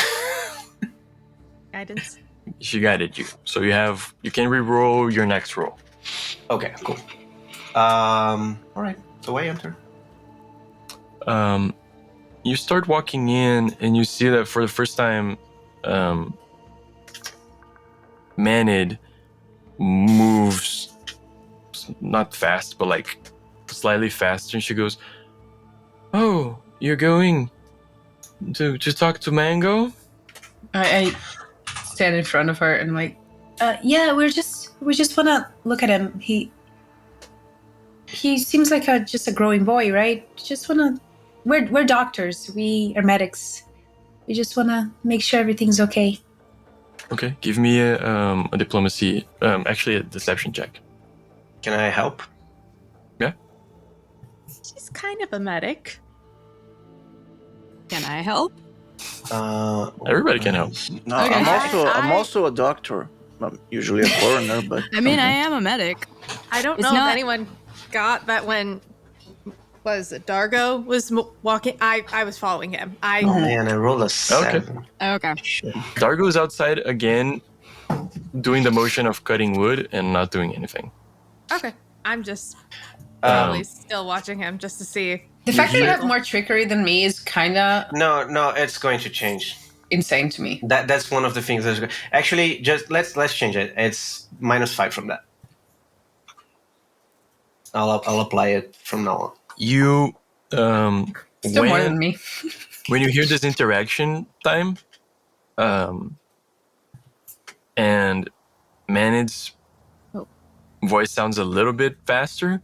Guidance. She guided you, so you can re-roll your next roll. Okay, cool. All right. So I enter. You start walking in, and you see that for the first time, Manid moves not fast, but like slightly faster, and she goes, "Oh, you're going to talk to Mango?" I stand in front of her and like, Yeah, we just wanna look at him. He seems like just a growing boy, right? Just wanna. We're doctors. We are medics. We just wanna make sure everything's okay. Okay, give me a diplomacy, actually a deception check. Can I help? Yeah. She's kind of a medic. Can I help? Everybody can help. No, Okay. I'm also a doctor. I'm usually a coroner, but I mean, I am a medic. I don't It's know not- if anyone got that when Dargo was walking. I was following him. Oh man, I rolled a 7. Okay. Shit. Dargo's outside again, doing the motion of cutting wood and not doing anything. Okay. I'm just Um, probably still watching him just to see. the fact that you hear- have more trickery than me is kind of no, it's going to change. insane to me. That's one of the things that's actually just let's change it. It's -5 from that. I'll apply it from now on. You, Still more than me. when you hear this interaction time, and Manid's voice sounds a little bit faster.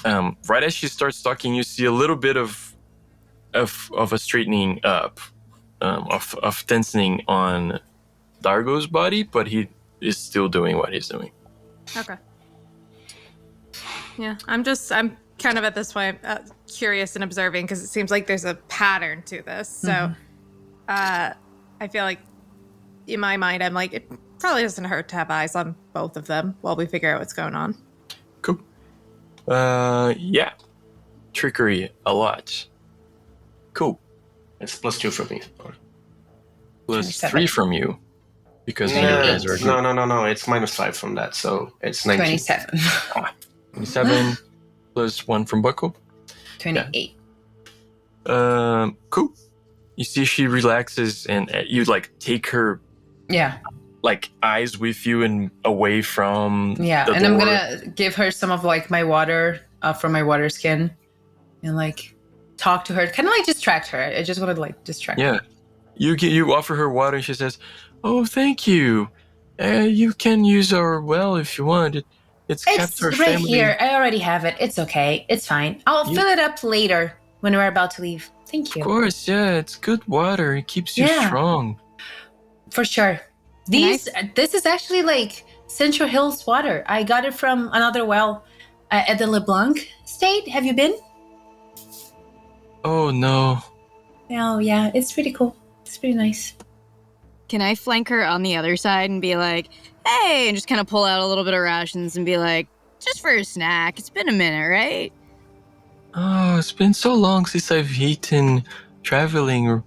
Right as she starts talking, you see a little bit of a straightening up, of tensioning on Dargo's body, but he is still doing what he's doing. Okay. Yeah, I'm kind of at this point curious and observing because it seems like there's a pattern to this. So I feel like in my mind, I'm like, it probably doesn't hurt to have eyes on both of them while we figure out what's going on. Cool. Yeah. Trickery a lot. Cool. It's +2 for me. Plus 27. 3 from you. Because you No, guys are no. It's -5 from that, so it's 19. 27. 27 plus 1 from Buckle. 28. Cool. You see she relaxes and you like take her Yeah. like eyes with you and away from Yeah. the And I'm door. going to give her some of like my water from my water skin and like talk to her, kind of like distract her. I just want to like distract her. Yeah. You offer her water and she says, "Oh, thank you. You can use our well if you want. It's kept It's our right family." here. I already have it. It's okay. It's fine. I'll You- fill it up later when we're about to leave. Thank Of you. course, yeah. It's good water. It keeps you Yeah. strong. For sure. This is actually like Central Hills water. I got it from another well at the LeBlanc estate. Have you been? Oh no. Oh yeah, it's pretty cool. It's pretty nice. Can I flank her on the other side and be like, hey, and just kind of pull out a little bit of rations and be like, just for a snack. It's been a minute, right? Oh, it's been so long since I've eaten traveling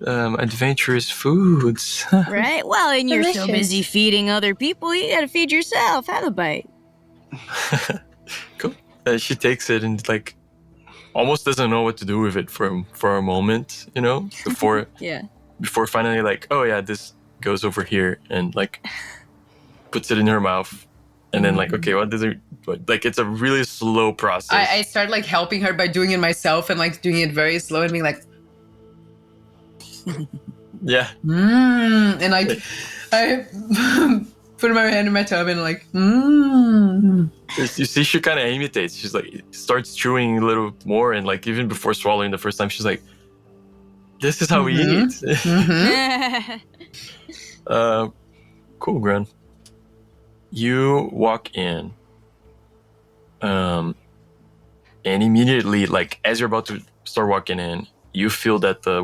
adventurous foods. Right? Well, and you're so Delicious. busy feeding other people, you gotta feed yourself. Have a bite. Cool. She takes it and like almost doesn't know what to do with it for a moment, you know, Yeah. before finally like, oh yeah, this goes over here and like puts it in her mouth, and then like, okay, what does it? Like it's a really slow process. I start like helping her by doing it myself and like doing it very slow and being like, Yeah. and like I put my hand in my tub and like, You see, she kind of imitates. She's like, starts chewing a little more, and like even before swallowing the first time, she's like, "This is how we eat." Cool, Grun. You walk in, and immediately, like as you're about to start walking in, you feel that the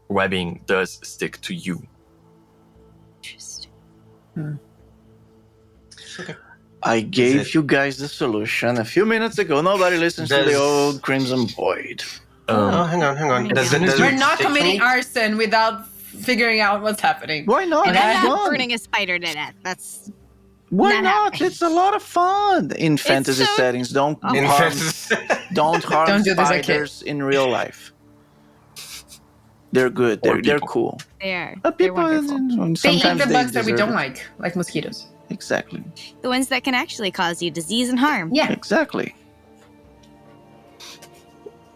webbing does stick to you. I gave you guys the solution a few minutes ago. Nobody listens to the old Crimson Void. Hang on. Does it We're not take committing me? arson without figuring out what's happening. Why not? And It's I'm not fun. burning a spider to death. That's Why not not? happening. It's a lot of fun in fantasy so- settings. Don't In harm, fact, don't harm Don't do this, I can't. spiders in real life. They're good. Or They're people. cool. they are. But They're people, wonderful. They eat sometimes the bugs that we deserve don't it. like mosquitoes. Exactly. The ones that can actually cause you disease and harm. Yeah. Exactly.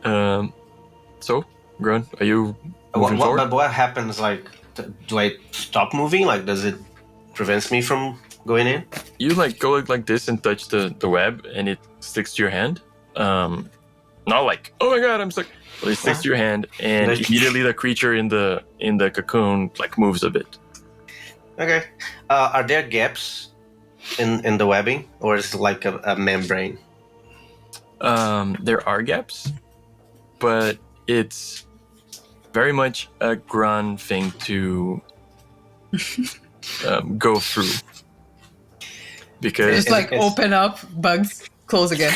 So, Grun, are you moving forward? but what happens? Like, do I stop moving? Like, does it prevents me from going in? You like go like this and touch the web, and it sticks to your hand. Not like, oh my god, I'm stuck. But it sticks to your hand, and Like- immediately the creature in the cocoon like moves a bit. Okay. Are there gaps in the webbing, or is it like a membrane? There are gaps, but it's very much a Grun thing to go through. Because Just like it's- open up, bugs, close again.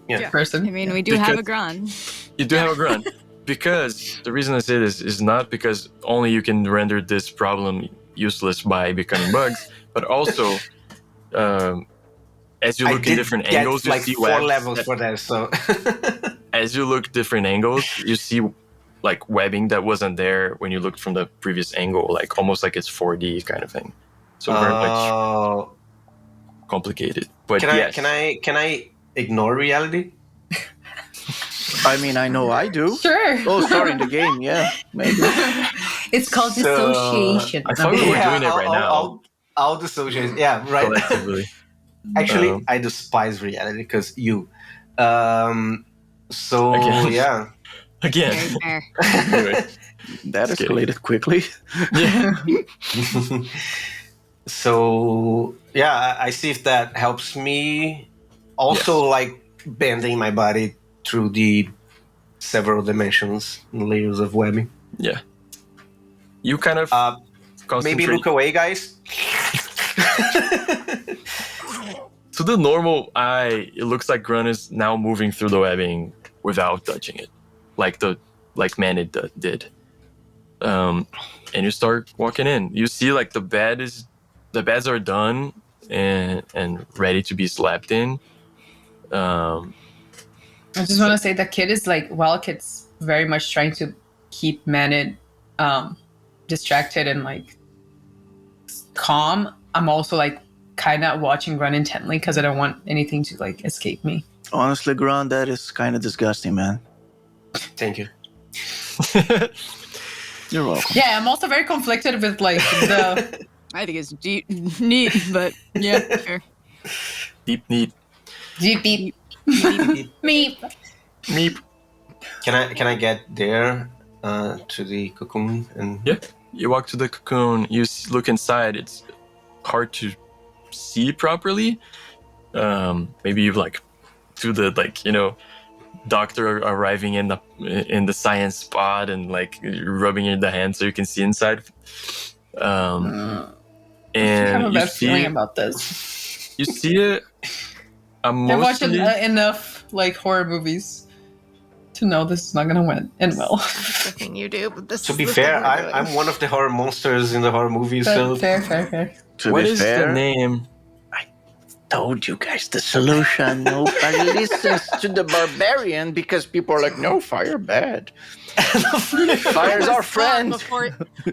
Yeah. Person. I mean, we do have a Because- Gron. you do have a Grun. Because the reason I say this is not because only you can render this problem useless by becoming bugs, but also as you I look in did different get angles, you like see 4 webs. levels for that. So As you look different angles, you see like webbing that wasn't there when you looked from the previous angle, like almost like it's 4D kind of thing. So very much complicated. But yes, can I ignore reality? I mean, I know I do. Sure. Oh, sorry, in the game, yeah, maybe. It's called So, dissociation. I thought we were doing it right now. I'll dissociate. Yeah, right. collectively. Actually, Um, I despise reality because you. So Again. yeah. Again. Very fair. Anyway, That Just kidding. escalated quickly. yeah. So yeah, I see if that helps me. Also, like bending my body through the several dimensions and layers of webbing. Yeah. You kind of concentrate. Maybe look away, guys. To the normal eye, it looks like Grun is now moving through the webbing without touching it, like Manid did. And you start walking in. You see like the beds are done and ready to be slept in. I just want to say that Kid is like, while Kid's very much trying to keep Manid distracted and like calm, I'm also like kind of watching Run intently because I don't want anything to like escape me. Honestly, Grant, that is kind of disgusting, man. Thank you. You're welcome. Yeah, I'm also very conflicted with like the I think it's deep, neat, but yeah, sure. Deep need. beep beep meep. Meep. Can I get there to the cocoon and Yeah. You walk to the cocoon. You look inside. It's hard to see properly. Maybe you like do the doctor arriving in the science spot and like rubbing in the hand so you can see inside. I have a And you bad feeling see about this. you see a I've watched mostly enough like horror movies to know this is not gonna end well. The thing you do, but this To is be the fair, thing we're doing. I'm one of the horror monsters in the horror movies, so Fair. To what be is fair, the name? told you guys the solution. Nobody listens to the barbarian because people are like, no, fire bad. Fire's our friend.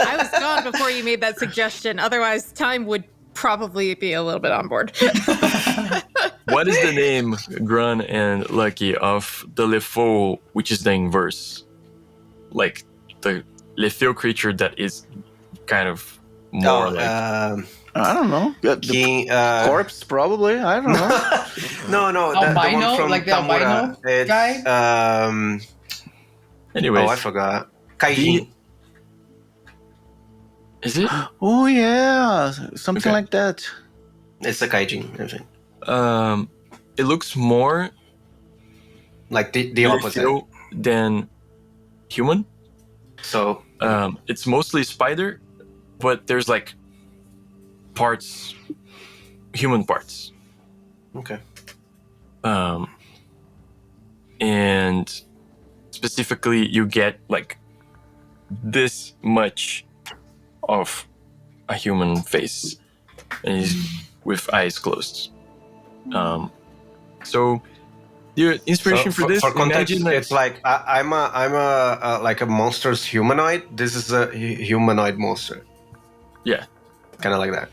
I was gone before you made that suggestion. Otherwise, time would probably be a little bit on board. What is the name, Grun and Lucky, of the Lefaux, which is the inverse? Like the Lefaux creature that is kind of more like. I don't know. The King, corpse, probably. I don't know. no, the Albino? one from Like the Tamura. albino It's, guy? Anyways, I forgot. Kaijin. is it? Oh, yeah. Something Okay. like that. It's a Kaijin, I think. It looks more Like the opposite. Lefaux than human. So It's mostly spider, but there's like parts, human parts. Okay. And specifically, you get like this much of a human face, and he's with eyes closed. So the inspiration So for this, for context, imagine like, it's like I'm a like a monster's humanoid. This is a humanoid monster. yeah. Kind of like that.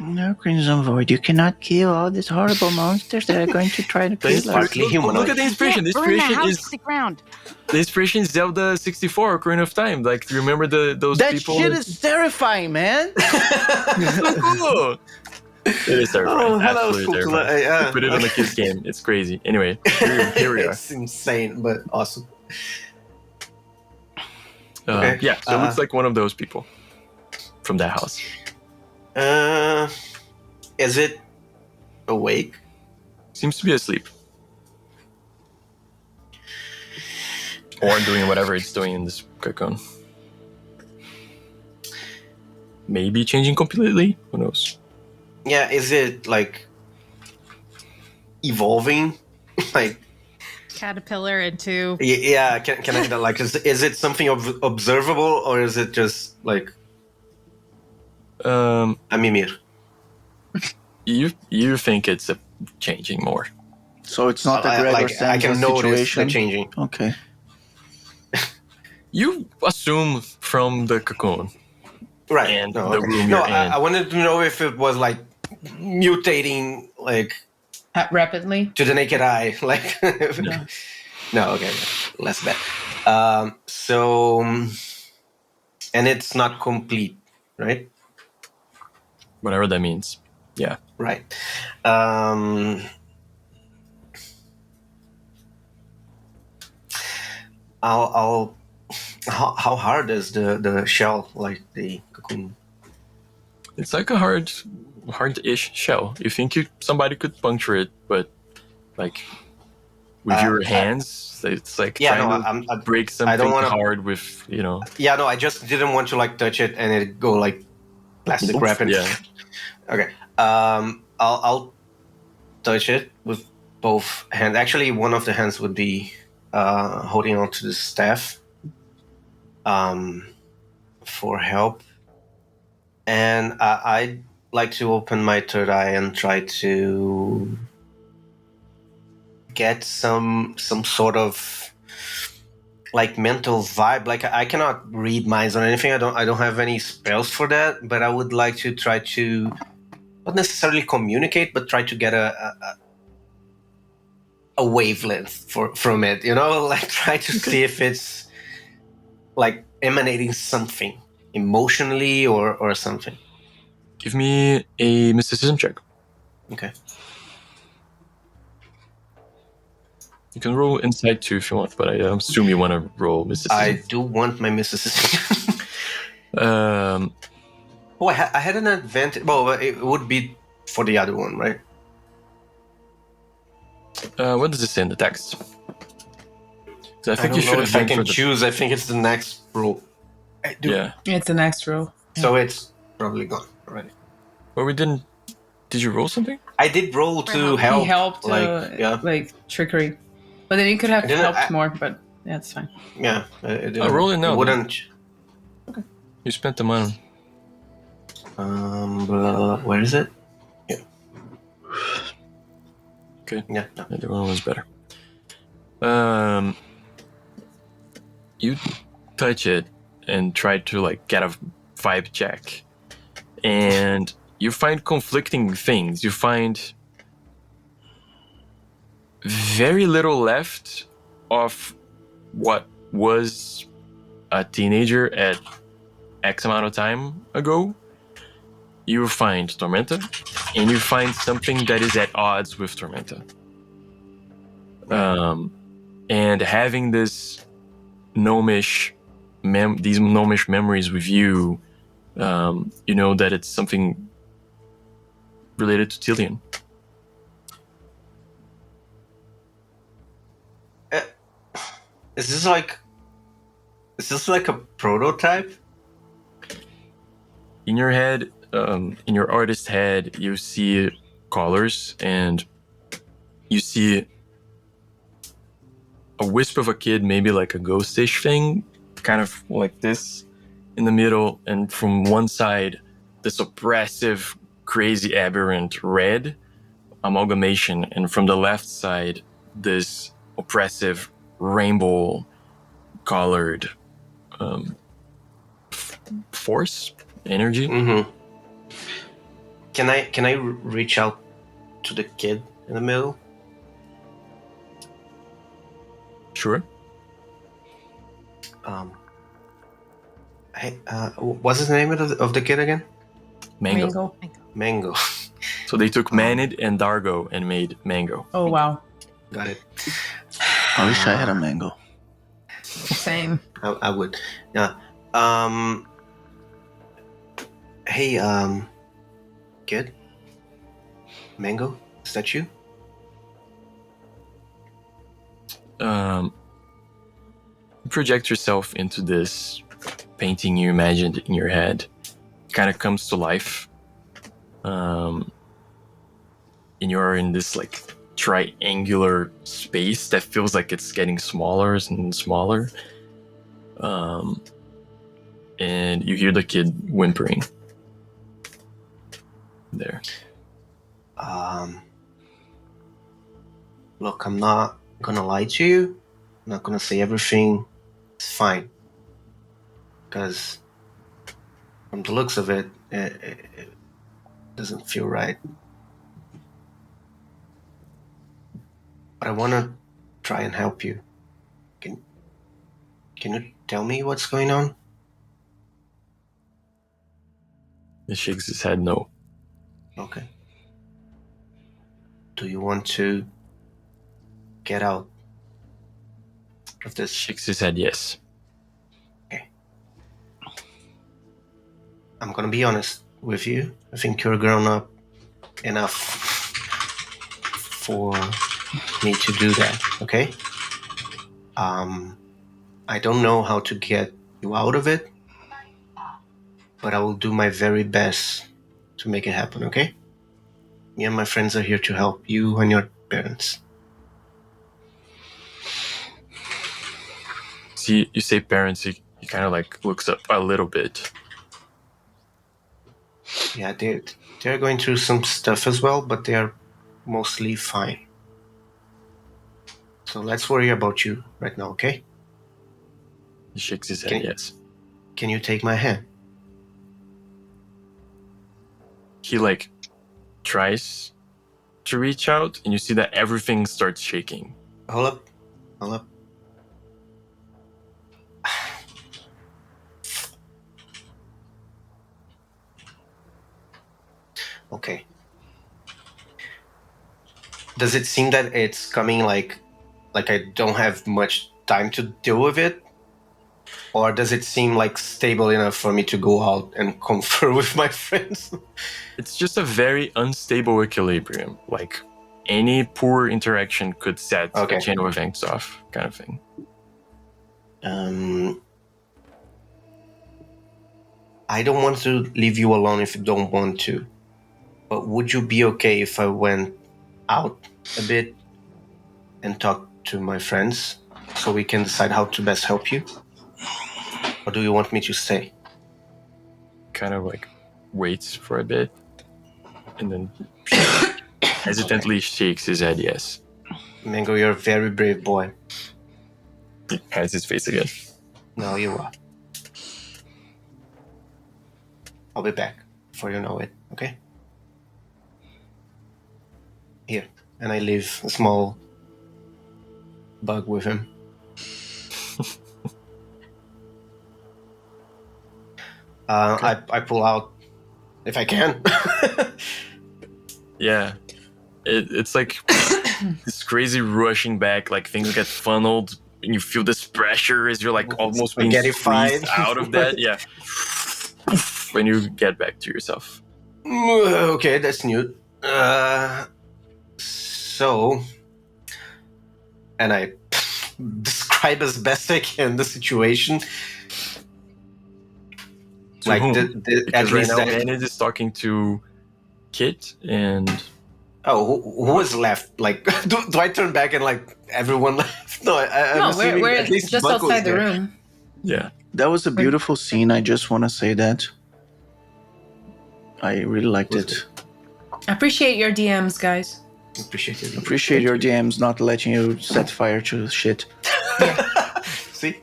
No, Crimson Void, you cannot kill all these horrible monsters that are going to try to The kill us. partly look, humanoid. look at the inspiration. The Yeah, burn the inspiration house is to the ground. the inspiration is Zelda 64, Ocarina of Time. Like, do you remember those That people? shit is terrifying, man. so cool. It is terrifying. Oh, hello, Absolutely Sculptura. terrifying. Yeah. Put it on a kid's game. It's crazy. Anyway, here we are. It's insane, but awesome. Yeah, Okay. so it looks like one of those people from that house. Is it awake? Seems to be asleep. Or doing whatever it's doing in this cocoon. Maybe changing completely. Who knows? Yeah. Is it like evolving? Like Caterpillar into yeah. Can I like? Is it something observable or is it just like a mimir? You think it's changing more? So it's not a Gregor I Samsa can notice the situation. changing. Okay. You assume from the cocoon. Right. And no, the okay. room No, you're in. I wanted to know if it was like mutating like Rapidly. to the naked eye. Like no, okay, less bad. So and it's not complete, right? Whatever that means. Yeah. Right. I'll how hard is the shell, like the cocoon? It's like a hard-ish shell. You think somebody could puncture it, but like with your hands, it's like trying to break something hard with, you know. Yeah, no, I just didn't want to like touch it and it go like plastic wrap and Yeah. Okay. I'll touch it with both hands. Actually, one of the hands would be holding on to the staff for help. And I'd like to open my third eye and try to get some sort of like mental vibe. Like I cannot read minds or anything. I don't have any spells for that. But I would like to try to not necessarily communicate, but try to get a wavelength from it. You know, like try to see if it's like emanating something emotionally or something. Give me a mysticism check. Okay. You can roll insight too if you want, but I assume you want to roll mysticism. I do want my mysticism. Um, I had an advantage. Well, it would be for the other one, right? what does it say in the text? 'Cause I think don't you should know have if I been can for the choose. I think it's the next roll. I do. yeah. It's the next row. So it's probably gone already. Well, we didn't. Did you roll something? I did roll to help. He helped, like like trickery. But then you could have I didn't- helped more, but yeah, it's fine. yeah. It didn't, roll it now, It wouldn't. You spent the money. Where is it? Okay. Yeah. No. The other one was better. You touch it and try to like get a vibe check, and you find conflicting things. You find very little left of what was a teenager at X amount of time ago. You find Tormenta, and you find something that is at odds with Tormenta. And having this gnomish, these gnomish memories with you, you know that it's something related to Tillian. Is this like a prototype? In your head, in your artist head, you see colors, and you see a wisp of a kid, maybe like a ghostish thing, kind of like this in the middle, and from one side, this oppressive, crazy, aberrant red amalgamation, and from the left side, this oppressive, rainbow-colored force, energy. Mm-hmm. Can I reach out to the kid in the middle? Sure. Hey, what's the name of the kid again? Mango. Mango. So they took Manid and Dargo and made Mango. Oh wow. Got it. I wish I had a mango. Same. I would. Yeah. Hey, kid. Mango, is that you? Project yourself into this painting you imagined in your head. Kind of comes to life. And you're in this like triangular space that feels like it's getting smaller and smaller. And you hear the kid whimpering there. Look, I'm not gonna lie to you. I'm not gonna say everything is fine. Because from the looks of it, it doesn't feel right. But I wanna try and help you. Can you tell me what's going on? He shakes his head no. Okay. Do you want to get out of this? Shakes his head yes. Okay. I'm gonna be honest with you. I think you're grown up enough for me to do that, okay? I don't know how to get you out of it, but I will do my very best to make it happen, okay? Me and my friends are here to help you and your parents. See, you say parents, he kind of like looks up a little bit. Yeah, they're going through some stuff as well, but they are mostly fine. So let's worry about you right now, okay? He shakes his head yes. Can you take my hand? He like tries to reach out, and you see that everything starts shaking. Hold up. Okay. Does it seem that it's coming like I don't have much time to deal with it? Or does it seem like stable enough for me to go out and confer with my friends? It's just a very unstable equilibrium. Like any poor interaction could set a chain of events off, kind of thing. I don't want to leave you alone if you don't want to. But would you be okay if I went out a bit and talked to my friends so we can decide how to best help you? Or do you want me to stay? Kind of like waits for a bit and then hesitantly shakes his head yes. Mango, you're a very brave boy. He hides his face again. No, you are. I'll be back before you know it, okay? Here. And I leave a small bug with him. I pull out if I can. Yeah. It's like this crazy rushing back, like things get funneled and you feel this pressure as you're like almost being squeezed out of that. Yeah. When you get back to yourself. Okay, that's new. So, and I describe as best I can the situation. To Like whom? at Because right least now, that. Manid is talking to Kit and Oh, who was left? Like, do I turn back and like everyone left? No, I'm No, assuming we're at least just Buckle is outside the there. room. yeah. That was a beautiful scene. I just want to say that. I really liked Was it. Appreciate your DMs, guys. Appreciate it. Appreciate your DMs not letting you set fire to shit. See?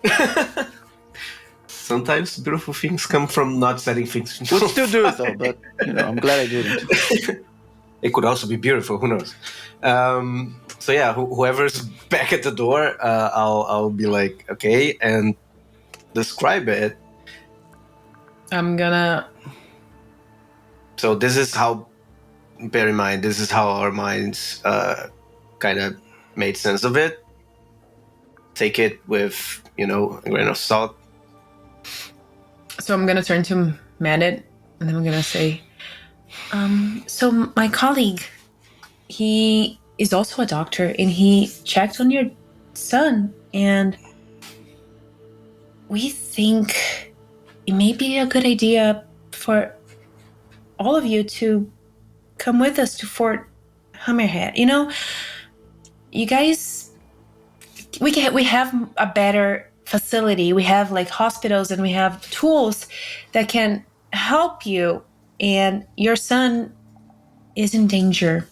Sometimes beautiful things come from not setting things. Would still do it though, but I'm glad I didn't. It could also be beautiful. Who knows? So yeah, whoever's back at the door, I'll be like, okay, and describe it. I'm gonna. So this is how. Bear in mind, this is how our minds kind of made sense of it. Take it with a grain of salt. So I'm gonna turn to Manit, and then I'm gonna say, so my colleague, he is also a doctor, and he checked on your son, and we think it may be a good idea for all of you to come with us to Fort Hammerhead. You guys, we have a better facility. We have like hospitals, and we have tools that can help you. And your son is in danger.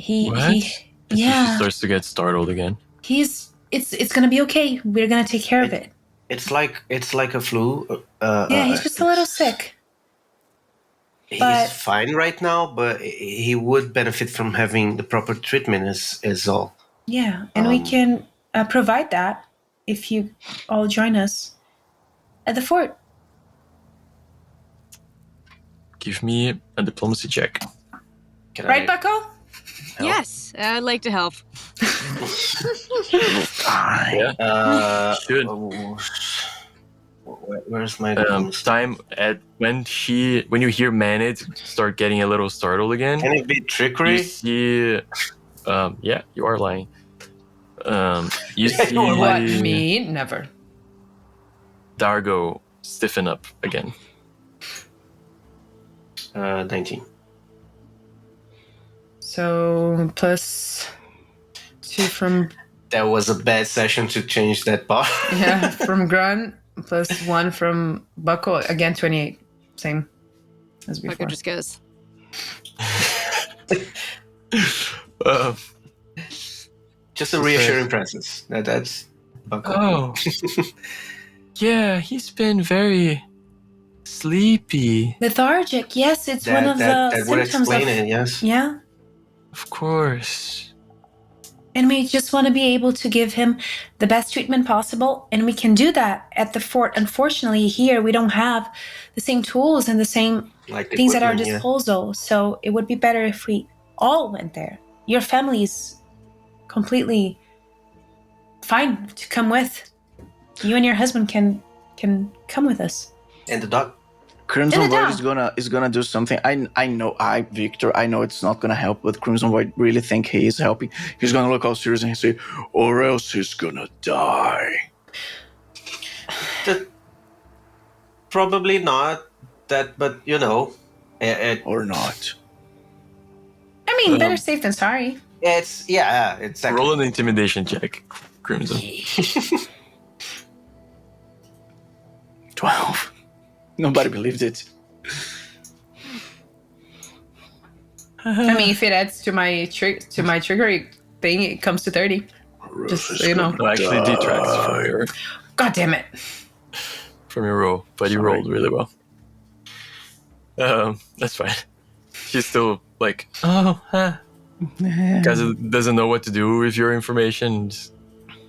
What? She starts to get startled again. It's gonna be okay. We're gonna take care of it. It's like a flu. Yeah, he's just a little sick. He's fine right now, but he would benefit from having the proper treatment. Is all. Yeah, and we can provide that if you all join us at the fort. Give me a diplomacy check. Right, Bucko? Yes, I'd like to help. Yeah. Should. Where's my time at when you hear Manid start getting a little startled again? Can it be trickery? You see, yeah, you are lying. You see What me? Never. Dargo stiffen up again. 19. So plus 2 from That was a bad session to change that part. from Grun, plus 1 from Bucko. Again, 28. Same as before. Bucko just goes. Just a reassuring presence. That's Bucko. Oh, yeah, he's been very sleepy. Lethargic. Yes, it's one of the that would symptoms explain of it. Yes. Yeah. Of course. And we just want to be able to give him the best treatment possible. And we can do that at the fort. Unfortunately, here we don't have the same tools and the same things at our disposal. Yeah. So it would be better if we all went there. Your family's completely fine to come with. You and your husband can come with us. And the dog. Crimson Void is gonna do something. Victor, I know it's not gonna help, but Crimson Void really think he is helping. He's gonna look all serious and say, or else he's gonna die. Probably not that, but or not. I mean, better safe than sorry. It's exactly. Roll an intimidation check, Crimson. 12. Nobody believed it. I mean, if it adds to my trigger thing, it comes to 30. Just so you know. No, actually detracts from your. God damn it! From your roll, but you rolled really well. That's fine. She's still like, because doesn't know what to do with your information. Just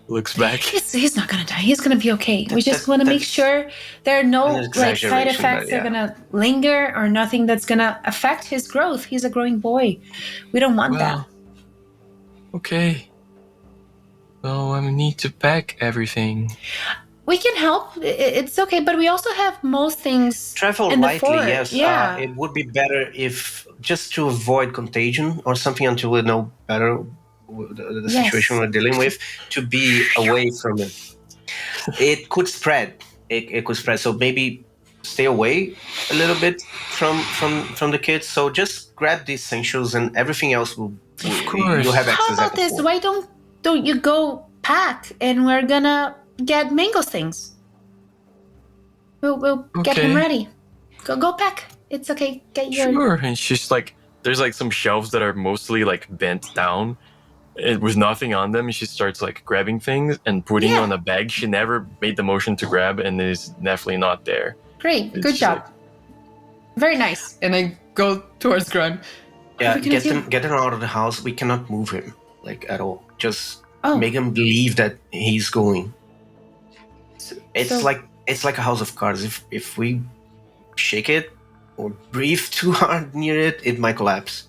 looks back. He's not gonna die. He's gonna be okay. We just want to make sure there are no side effects that are gonna linger or nothing that's gonna affect his growth. He's a growing boy. We don't want that. Okay. Well, I need to pack everything. We can help. It's okay, but we also have most things. Travel in the lightly, fort. yes. Yeah. It would be better if just to avoid contagion or something until we know better the situation we're dealing with, to be away from it. It could spread. It could spread. So maybe stay away a little bit from the kids. So just grab the essentials, and everything else will. Of course. You'll have How access. about this? Why don't you go pack, and we're gonna get Mango's things. We'll get him Okay. ready. Go pack. It's okay. Get your. Sure. And she's like, there's like some shelves that are mostly like bent down with nothing on them. And she starts like grabbing things and putting it Yeah. on a bag she never made the motion to grab, and is definitely not there. Great. It's Good just job. like- Very nice. And I go towards Grun. Yeah, What are we gonna get him out of the house. We cannot move him like at all. Just Oh, make him believe that he's going. It's so- like a house of cards. If we shake it or breathe too hard near it, it might collapse.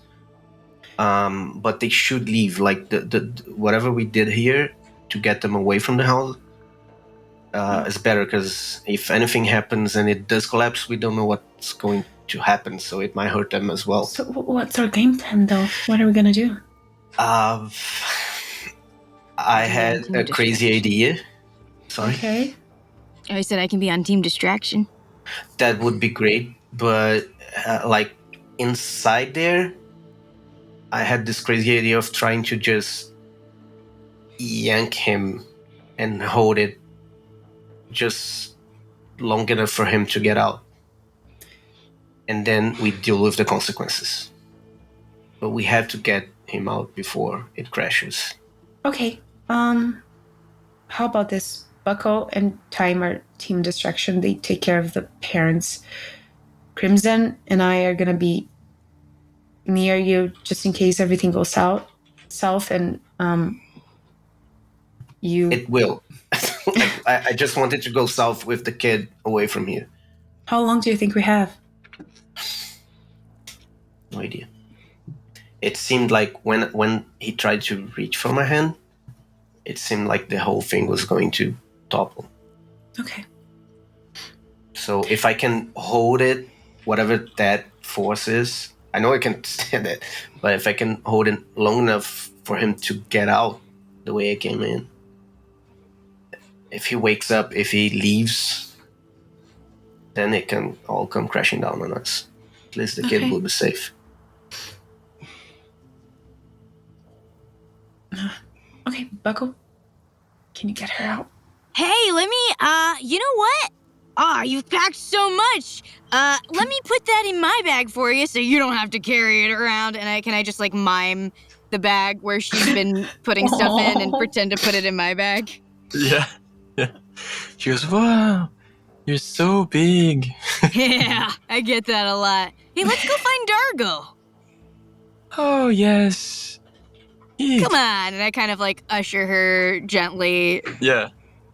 But they should leave. Like the whatever we did here to get them away from the house is better, because if anything happens and it does collapse, we don't know what's going to happen. So it might hurt them as well. So what's our game plan, though? What are we gonna do? I had a crazy idea. Sorry. Okay. I said I can be on team distraction. That would be great, but like inside there, I had this crazy idea of trying to just yank him and hold it just long enough for him to get out. And then we deal with the consequences. But we have to get him out before it crashes. Okay. How about this? Bucko and Time are team distraction. They take care of the parents. Crimson and I are gonna be near you just in case everything goes south, and you. It will. I just wanted to go south with the kid away from here. How long do you think we have? No idea. It seemed like when he tried to reach for my hand, it seemed like the whole thing was going to topple. Okay. So if I can hold it, whatever that force is, I know I can stand it, but if I can hold it long enough for him to get out the way I came in, if he wakes up, if he leaves, then it can all come crashing down on us. At least the kid Okay. will be safe. Okay, Bucko. Can you get her out? Hey, let me, you know what? You've packed so much. Let me put that in my bag for you so you don't have to carry it around. And can I just like mime the bag where she's been putting stuff in and pretend to put it in my bag? Yeah. Yeah. She goes, wow, you're so big. Yeah, I get that a lot. Hey, let's go find Dargo. Oh, yes. Come on. And I kind of like usher her gently Yeah.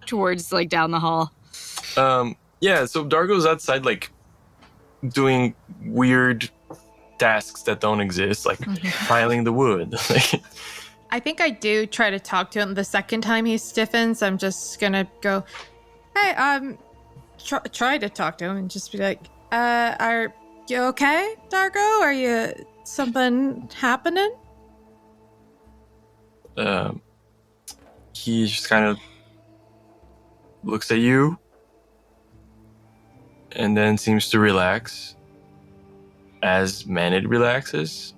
towards like down the hall. Yeah, so Dargo's outside, like, doing weird tasks that don't exist, like piling the wood. I think I do try to talk to him the second time he stiffens. I'm just gonna go, hey, try to talk to him and just be like, are you okay, Dargo? Are you, something happening? He just kind of looks at you and then seems to relax as Manid relaxes,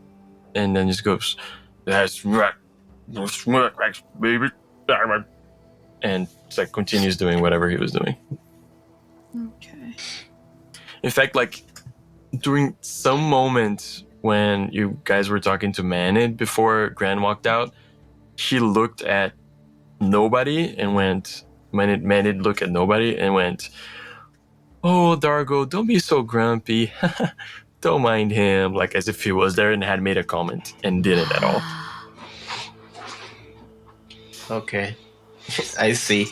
and then just goes, "That's right, baby," and it's like continues doing whatever he was doing. Okay. In fact, like during some moment when you guys were talking to Manid before Gran walked out, she looked at nobody and went, Manid looked at nobody and went, "Oh, Dargo, don't be so grumpy. Don't mind him," like as if he was there and had made a comment and didn't at all. Okay. I see.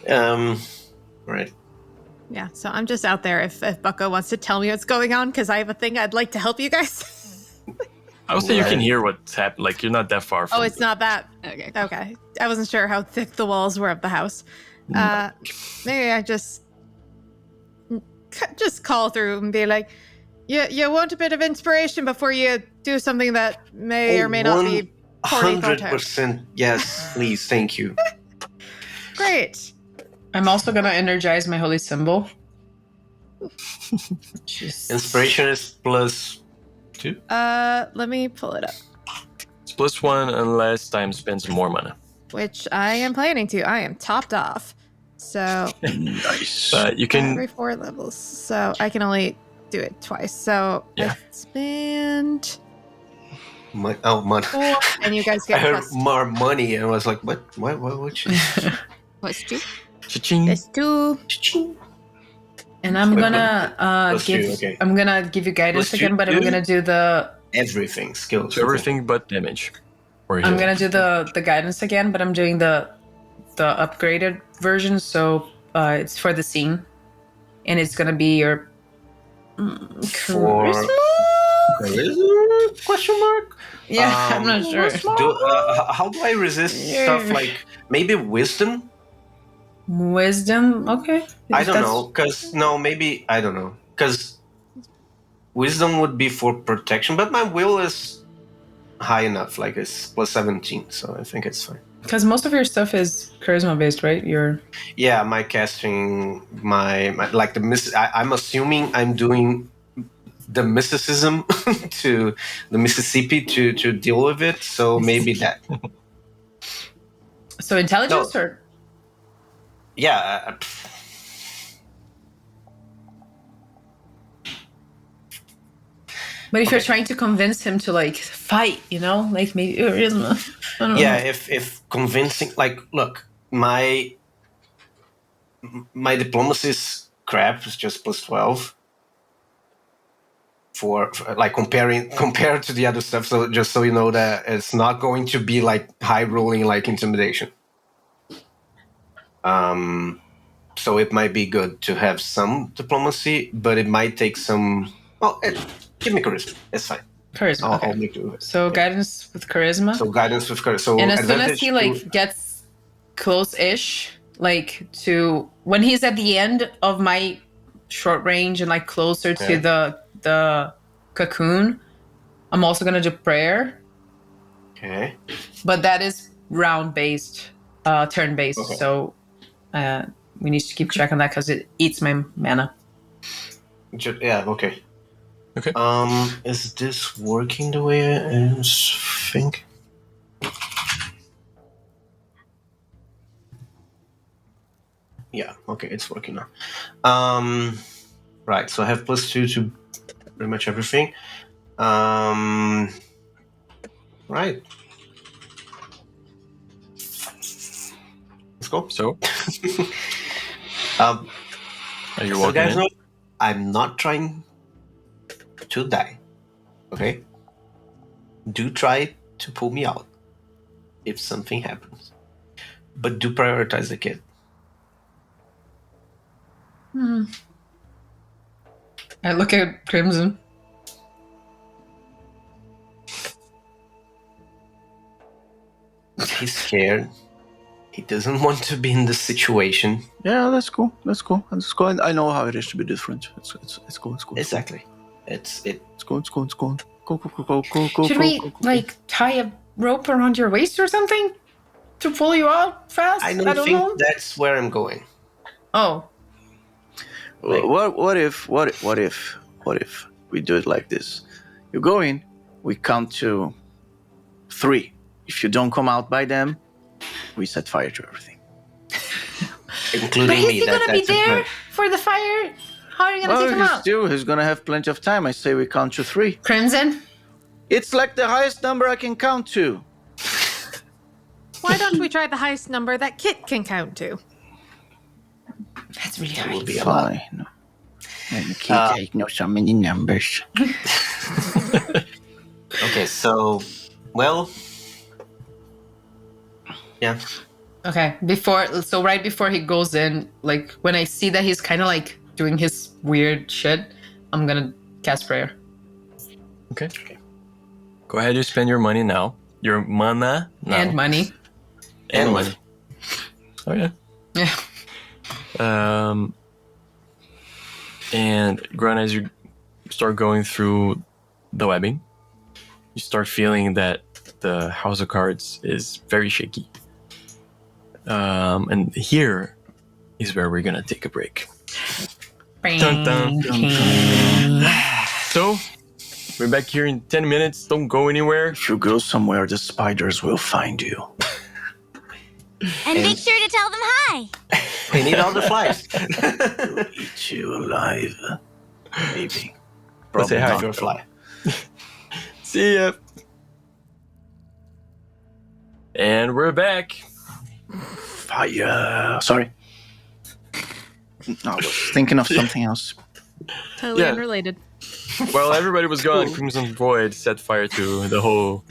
Right. Yeah, so I'm just out there if Bucko wants to tell me what's going on, because I have a thing I'd like to help you guys. I would say you can Right. hear what's happening. Like you're not that far from. Oh, it's not that. Okay. Okay. I wasn't sure how thick the walls were of the house. Maybe I just call through and be like, you want a bit of inspiration before you do something that may or may not be poorly thought out. 100% yes, please, thank you. Great. I'm also gonna energize my holy symbol. Inspiration is +2. Let me pull it up. It's +1 unless time spends more mana. Which I am planning to. I am topped off. So Nice. You can. every 4 levels. So I can only do it twice. So Yeah. I spend Money. 4, and you guys I get heard plus more money, and I was like, what? What? +2. Cha-ching. Plus 2. And I'm Wait, gonna plus give. two, okay. I'm gonna give you guidance Plus two, again, but I'm two? gonna do the. Everything, skills. So everything but damage. Or I'm healing. gonna do the guidance again, but I'm doing the upgraded version. So it's for the scene, and it's gonna be your For charisma? Question mark? Yeah, I'm not sure. How do I resist stuff like maybe wisdom? Wisdom, okay. I don't know, because I don't know, because wisdom would be for protection, but my will is high enough, like it's +17, so I think it's fine. Because most of your stuff is charisma based, right? Yeah, my casting, my like I'm assuming I'm doing the mysticism to the Mississippi to deal with it, so maybe that. So intelligence or Yeah. but if you're trying to convince him to like fight, like maybe charisma. I don't know. Yeah, if convincing, like, look, my diplomacy is crap. It's just +12 for like compared to the other stuff. So just so you know that it's not going to be like high rolling like intimidation. So it might be good to have some diplomacy, but it might take some. Well, give me charisma. It's fine. Charisma. I'll Okay. make do it. So guidance with charisma. So guidance with charisma. So and as soon as advantage he to- like gets close-ish, like to when he's at the end of my short range and like closer to the cocoon, I'm also gonna do prayer, Okay. but that is round based, turn based. Okay. So we need to keep track on that because it eats my mana. Yeah. Okay. Okay. Is this working the way I think? Yeah. Okay, it's working now. Right. So I have +2 to pretty much everything. Right. Let's go. So, Um, are you so walking guys in? know I'm not trying to die. Okay. Do try to pull me out if something happens, but do prioritize the kid. I look at Crimson. He's scared. He doesn't want to be in this situation. Yeah, that's cool. That's cool. That's cool. I know how it is to be different. It's cool. It's cool. Exactly. It's It's cool. Go. Should we go. like tie a rope around your waist or something to pull you out fast? I don't think know. that's where I'm going. Oh, What if we do it like this? You go in, we count to 3. If you don't come out by them, we set fire to everything. Including but is me. he gonna be That's a there plan. for the fire? How are you gonna take him out? He's gonna have plenty of time. I say we count to 3. Crimson. It's like the highest number I can count to. Why don't we try the highest number that Kit can count to? That's really That high. will be a lot. Fine. And can't know so many numbers. Okay, so, well, yeah. Okay, right before he goes in, like when I see that he's kind of like doing his weird shit, I'm gonna cast prayer. Okay. Go ahead, you spend your money now. Your mana now. And money. And money. Oh, yeah. Yeah. And Gran, as you start going through the webbing, you start feeling that the House of Cards is very shaky. And here is where we're gonna take a break. Dun, dun. So, we're back here in 10 minutes. Don't go anywhere. If you go somewhere, the spiders will find you. And make sure to tell them hi. We need all the flies. They'll eat you alive. Maybe. Let's say hi. If you're a fly. See ya. And we're back. Fire. Sorry. I was thinking of something else. Totally Yeah. unrelated. While everybody was gone, Crimson Void set fire to the whole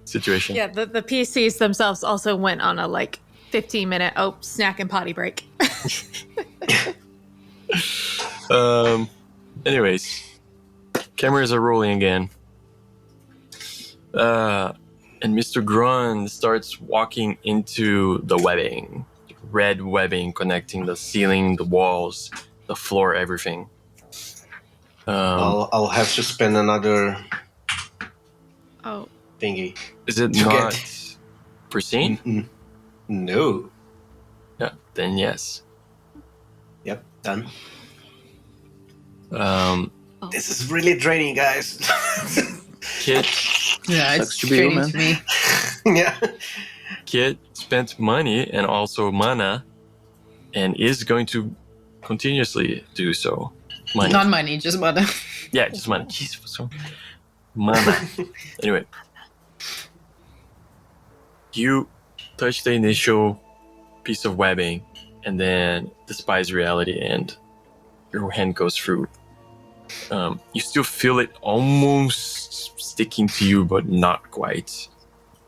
situation. Yeah, the PCs themselves also went on a 15-minute snack and potty break. Anyways, cameras are rolling again. And Mr. Grun starts walking into the webbing. Red webbing connecting the ceiling, the walls, the floor, everything. I'll have to spend another Oh. thingy. Is it to not get- pristine? No. Yeah, then yes. Yep, done. Kit, This is really draining, guys. Yeah, Sucks it's to be you, draining man. to me. Yeah. Kit spent money and also mana and is going to continuously do so. Money. Not money, just money. Yeah, just money. Jeez, so mana. Anyway, you touch the initial piece of webbing, and then despise reality, and your hand goes through. You still feel it almost sticking to you, but not quite.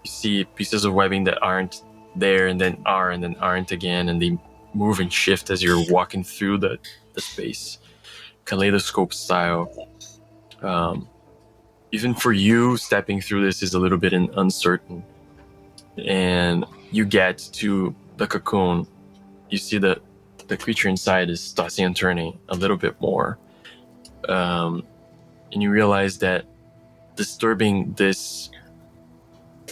You see pieces of webbing that aren't there, and then are, and then aren't again, and they move and shift as you're walking through the space. Kaleidoscope style. Even for you, stepping through this is a little bit uncertain. And you get to the cocoon. You see the creature inside is tossing and turning a little bit more. And you realize that disturbing this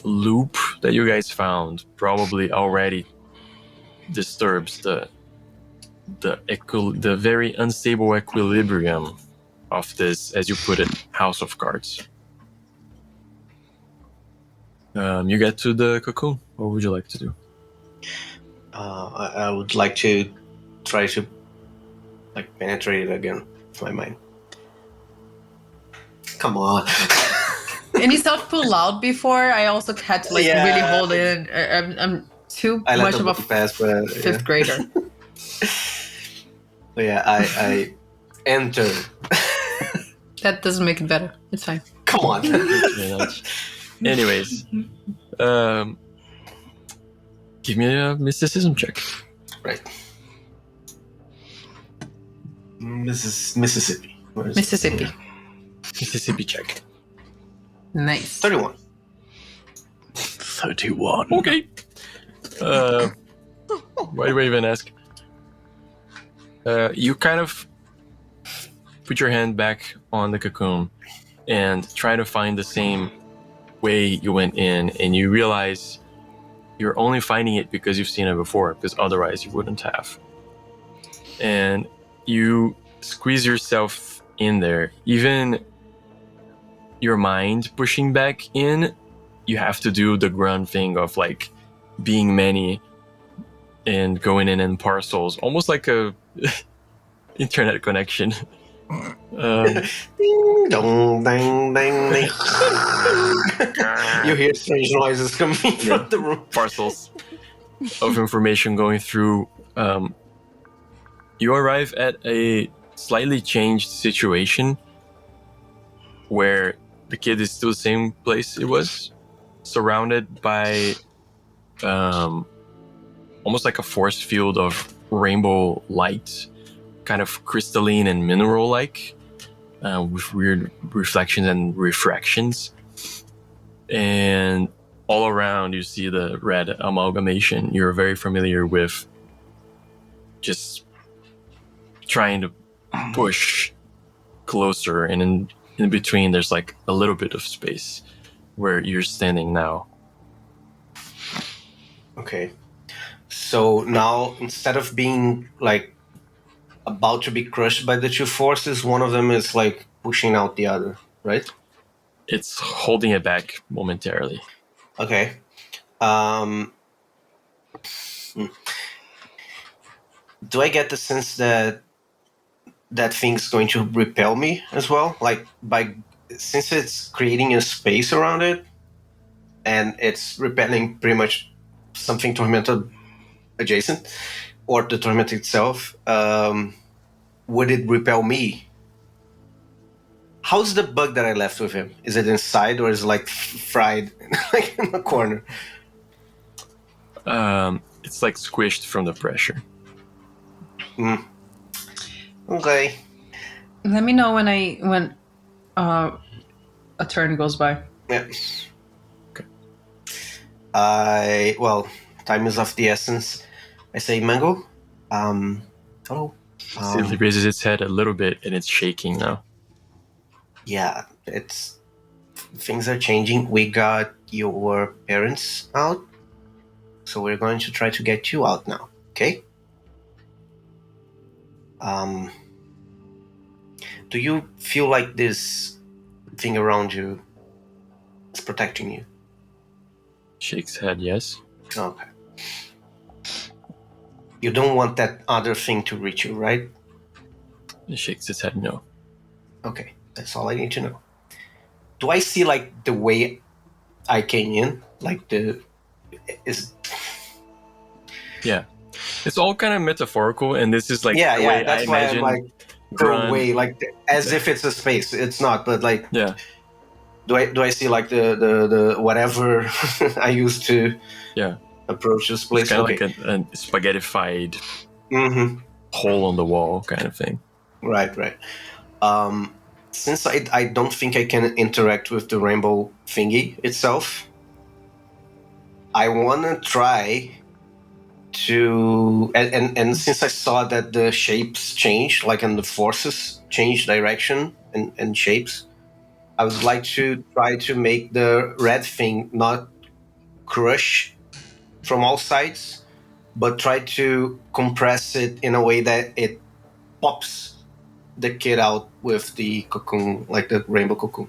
loop that you guys found probably already disturbs the very unstable equilibrium of this, as you put it, house of cards. You get to the cocoon. What would you like to do? I would like to try to penetrate it again with my mind. Come on. And it's not too loud before. I also had to Yeah. really hold it. I'm too I let much the of a book pass, but fifth grader. But yeah, I enter. That doesn't make it better. It's fine. Come on. Very much. Anyways, give me a mysticism check. Right. Mississippi. Where is it? Mississippi. Mississippi check. Nice. 31. 31. Okay. Why do I even ask? You kind of put your hand back on the cocoon and try to find the same way you went in, and you realize you're only finding it because you've seen it before, because otherwise you wouldn't have. And you squeeze yourself in there. Even your mind pushing back in, you have to do the grunt thing of being many and going in parcels, almost like a internet connection. Ding dong, ding, ding, ding. You hear strange noises coming from the room. Parcels of information going through. You arrive at a slightly changed situation where the kid is still the same place it was, surrounded by almost like a force field of rainbow light, kind of crystalline and mineral-like, with weird reflections and refractions. And all around you see the red amalgamation you're very familiar with, just trying to push closer, and in between there's a little bit of space where you're standing now. Okay. So now, instead of being a about to be crushed by the two forces. One of them is like pushing out the other, right? It's holding it back momentarily. Okay. Do I get the sense that that thing's going to repel me as well? Like, since it's creating a space around it, and it's repelling pretty much something Tormenta adjacent, or the Tormenta itself, would it repel me? How's the bug that I left with him? Is it inside, or is it like fried like in the corner? It's like squished from the pressure. Okay. Let me know when a turn goes by. Yeah. Okay. Time is of the essence. I say, Mango. Hello. It raises its head a little bit, and it's shaking now. Yeah, things are changing. We got your parents out, so we're going to try to get you out now. Okay. Do you feel like this thing around you is protecting you? Shakes head, yes. Okay. You don't want that other thing to reach you, right? It shakes its head, no. Okay, that's all I need to know. Do I see like the way I came in? Like Yeah. It's all kind of metaphorical, and this is like yeah, the way that's I why imagine I'm like the way, like as if it's a space. It's not, but like yeah. Do I see like the whatever I used to approach this place? It's kind of like a spaghettified hole on the wall kind of thing. Right. Since I don't think I can interact with the rainbow thingy itself, I want to try to... And since I saw that the shapes change, like and the forces change direction and shapes, I would like to try to make the red thing not crush from all sides, but try to compress it in a way that it pops the kid out with the cocoon, like the rainbow cocoon.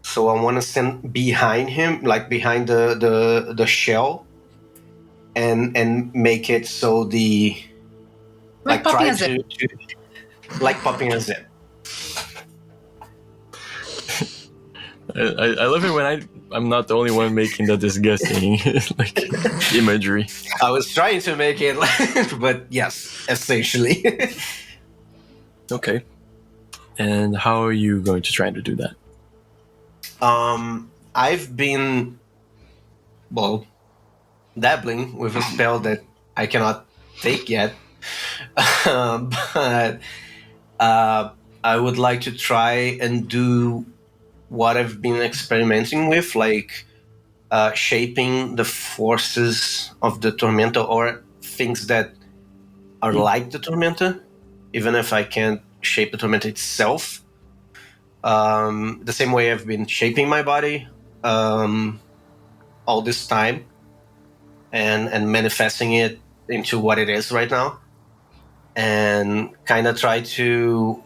So I want to stand behind him, like behind the shell, and make it so the Like popping a zip. like popping a zip. I love it when I'm not the only one making the disgusting like imagery. I was trying to make it, but yes, essentially. Okay. And how are you going to try to do that? I've been, dabbling with a spell that I cannot take yet. But I would like to try and do what I've been experimenting with, like shaping the forces of the Tormenta or things that are like the Tormenta, even if I can't shape the Tormenta itself. The same way I've been shaping my body all this time and manifesting it into what it is right now, and kind of try to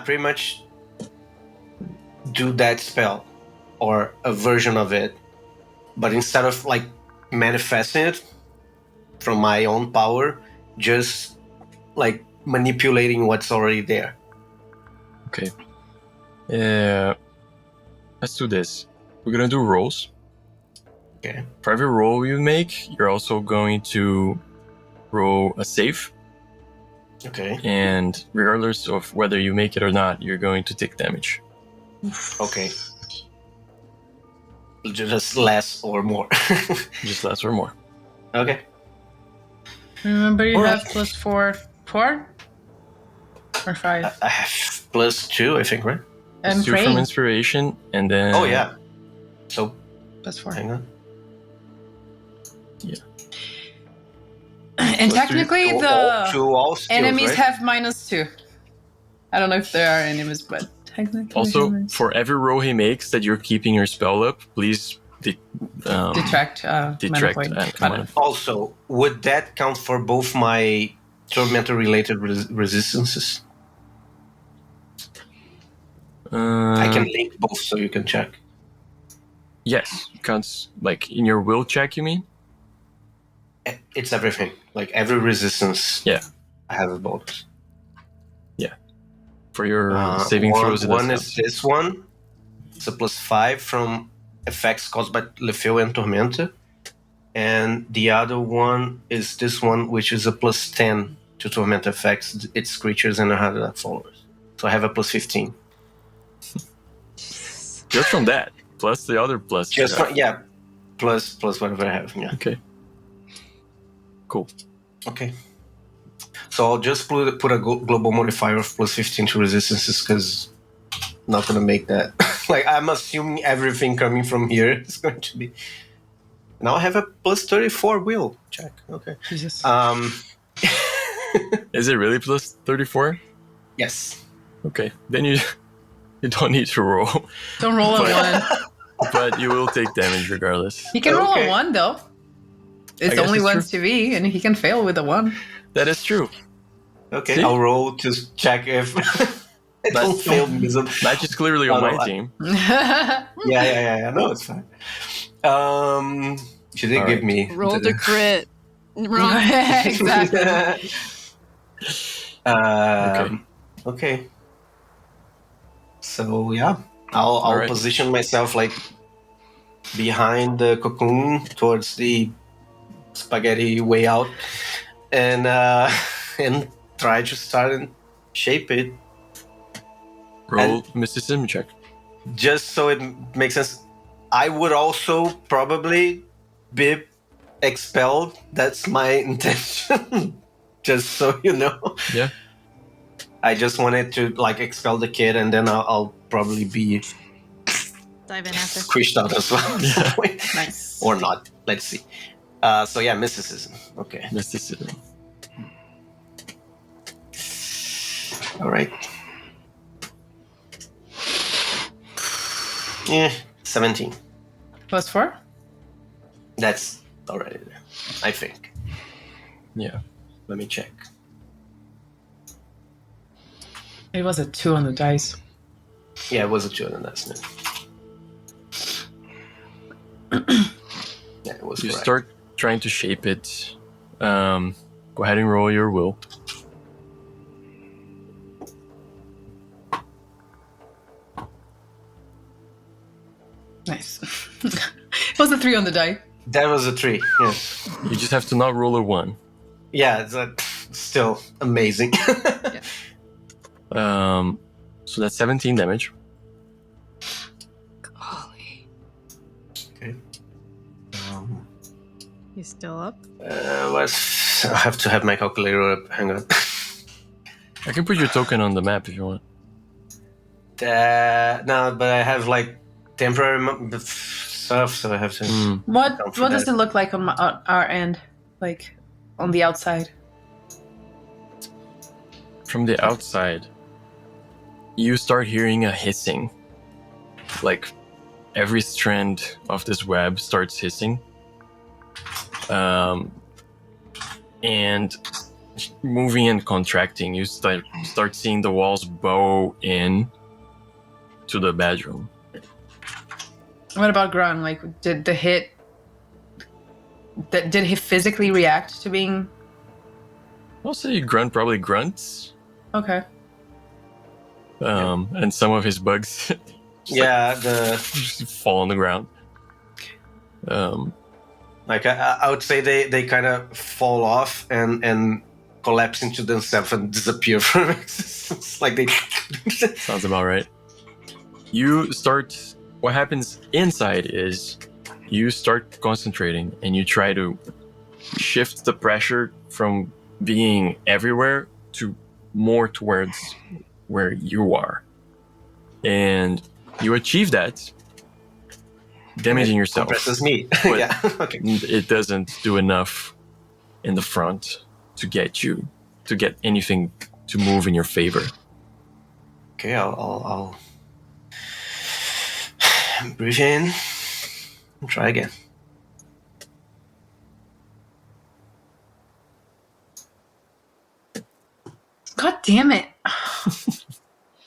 pretty much do that spell or a version of it, but instead of like manifesting it from my own power, just like manipulating what's already there. Okay. Let's do this. We're gonna do rolls. Okay. For every roll you make, you're also going to roll a save. Okay. And regardless of whether you make it or not, you're going to take damage. Okay. Just less or more. Just less or more. Okay. Remember, you All have right. plus 4 or 5. I have +2, I think, right? And 2 from praying. inspiration, and then... Oh, yeah. So, Plus 4. hang on. Yeah. And technically, the To all skills, enemies right? have -2. I don't know if there are enemies, but technically. Also, humans. for every roll he makes that you're keeping your spell up, please Detract. detract mana point. and mana. Also, would that count for both my Tormenta-related resistances? I can link both, so you can check. Yes, counts like in your will check. You mean? It's everything. Like every resistance. Yeah. I have a bonus. For your saving throws, it does one is count. this one. It's a +5 from effects caused by Lefeu and Tormenta. And the other one is this one, which is a +10 to Tormenta effects, its creatures and 100 followers. So I have a +15. Just from that, plus the other plus. Just plus whatever I have. Yeah. Okay. Cool. Okay. So I'll just put a global modifier of +15 to resistances because not gonna make that. Like I'm assuming everything coming from here is going to be. Now I have a +34 will check. Okay. Jesus. Is it really plus 34? Yes. Okay, then you don't need to roll, Don't roll a one. but you will take damage regardless. He can roll Okay. a one though. It's guess only it's one CV, and he can fail with a one. That is true. Okay. See? I'll roll to check if I don't fail miserably. Match is clearly on Oh, my no, team. Yeah. No, it's fine. She did All give right. me Rolled a crit. Wrong. Exactly. Okay. So yeah, I'll right. position myself like behind the cocoon towards the spaghetti way out, and try to start and shape it Roll mysticism check. just so it makes sense. I would also probably be expelled. That's my intention. Just so you know. Yeah. I just wanted to like expel the kid, and then I'll probably be Dive in after. squished out as well. at some point. Nice. Or not. Let's see. So yeah, mysticism. Okay. Mysticism. All right. Yeah, 17. +4? That's already there, I think. Yeah. Let me check. It was a 2 on the dice. Yeah, it was a 2 and that's it. Yeah, it was You correct. start trying to shape it. Go ahead and roll your will. Nice. It was a 3 on the die. That was a 3. Yeah, You just have to not roll a 1. yeah, it's still amazing. So that's 17 damage. Golly. Okay. He's still up. I have to have my calculator up. Hang on. I can put your token on the map if you want. No, but I have like temporary stuff, so I have to. What Don't What does forget. it look like on our end? Like, on the outside? From the outside, you start hearing a hissing. Like every strand of this web starts hissing. And moving and contracting, you start seeing the walls bow in to the bedroom. What about Grun? Like, did the hit... Did he physically react to being... I'll say Grunt probably grunts. Okay. And some of his bugs Yeah, just fall on the ground. like I would say they kind of fall off and collapse into themselves and disappear from existence. Like they. Sounds about right. You start. What happens inside is you start concentrating and you try to shift the pressure from being everywhere to more towards where you are. And you achieve that, damaging yourself. Compresses me. But Yeah. Okay. it doesn't do enough in the front to get anything to move in your favor. Okay. I'll breathe in Try again. God damn it.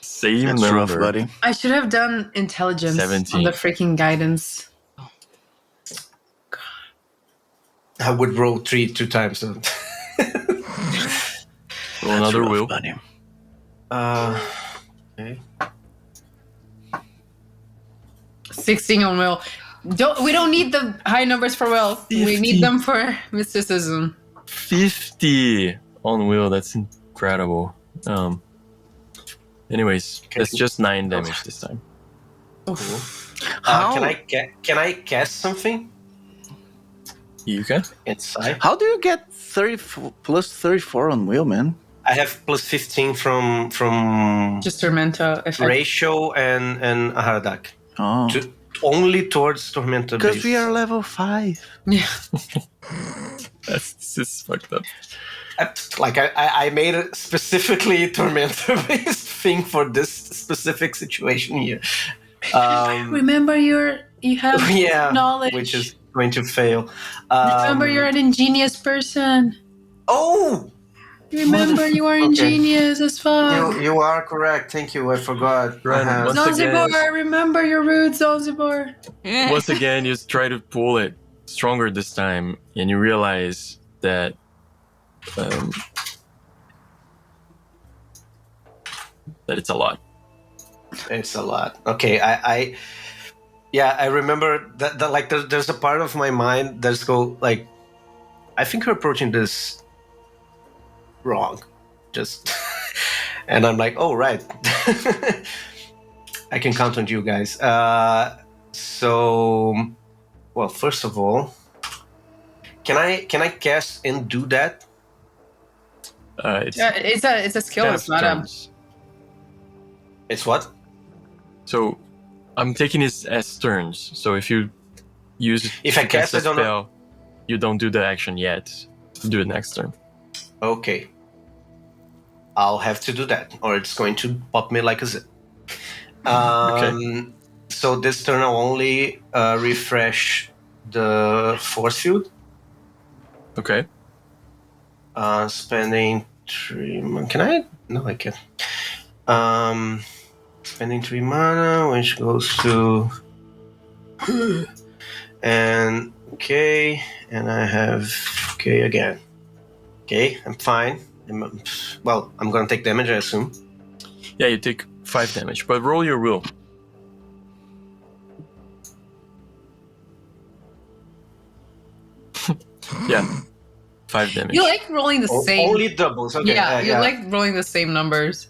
Same That's number. rough, buddy. I should have done intelligence 17. on the freaking guidance. I would roll 3 2 times. So. Roll That's another rough, will. buddy. Okay. 16 on will. We don't need the high numbers for will. We 50. need them for mysticism. 50 on will. That's incredible. Anyways, that's just 9 damage this time. How? Can I cast something You can? inside? How do you get 34 plus 34 on will, man? I have plus 15 from Just Tormenta effect. Ratio and Haradak. Oh, Only towards Tormenta because base. we are level 5. Yeah. This is fucked up. I made a specifically Tormenta-based thing for this specific situation here. Remember, you have Yeah, knowledge. which is going to fail. Remember, you're an ingenious person. Oh! Remember, you are Okay. ingenious as fuck. You are correct. Thank you. I forgot. Run, Uh-huh. once Zanzibar, again. remember your roots, Zanzibar. Once again, you try to pull it stronger this time, and you realize that that it's a lot. It's a lot. Okay, I remember that like there's a part of my mind that's go like, I think you're approaching this wrong, just, and I'm like, oh right, I can count on you guys. So, well, first of all, can I cast and do that? It's It's a skill. kind It's of not a. turns. It's what? So I'm taking it as turns. So if you use If I to cast, a I don't know. spell, you don't do the action yet. Do it next turn. Okay. I'll have to do that, or it's going to pop me like a zip. So this turn I'll only refresh the force field, Okay. spending 3 mana. Can I? No, I can't. Spending 3 mana, which goes to... and okay, and I have okay again. Okay, I'm fine. Well, I'm gonna take damage, I assume. Yeah, you take 5 damage, but roll your will. Yeah, 5 damage. You like rolling the same. Only doubles. Okay. Yeah, you like rolling the same numbers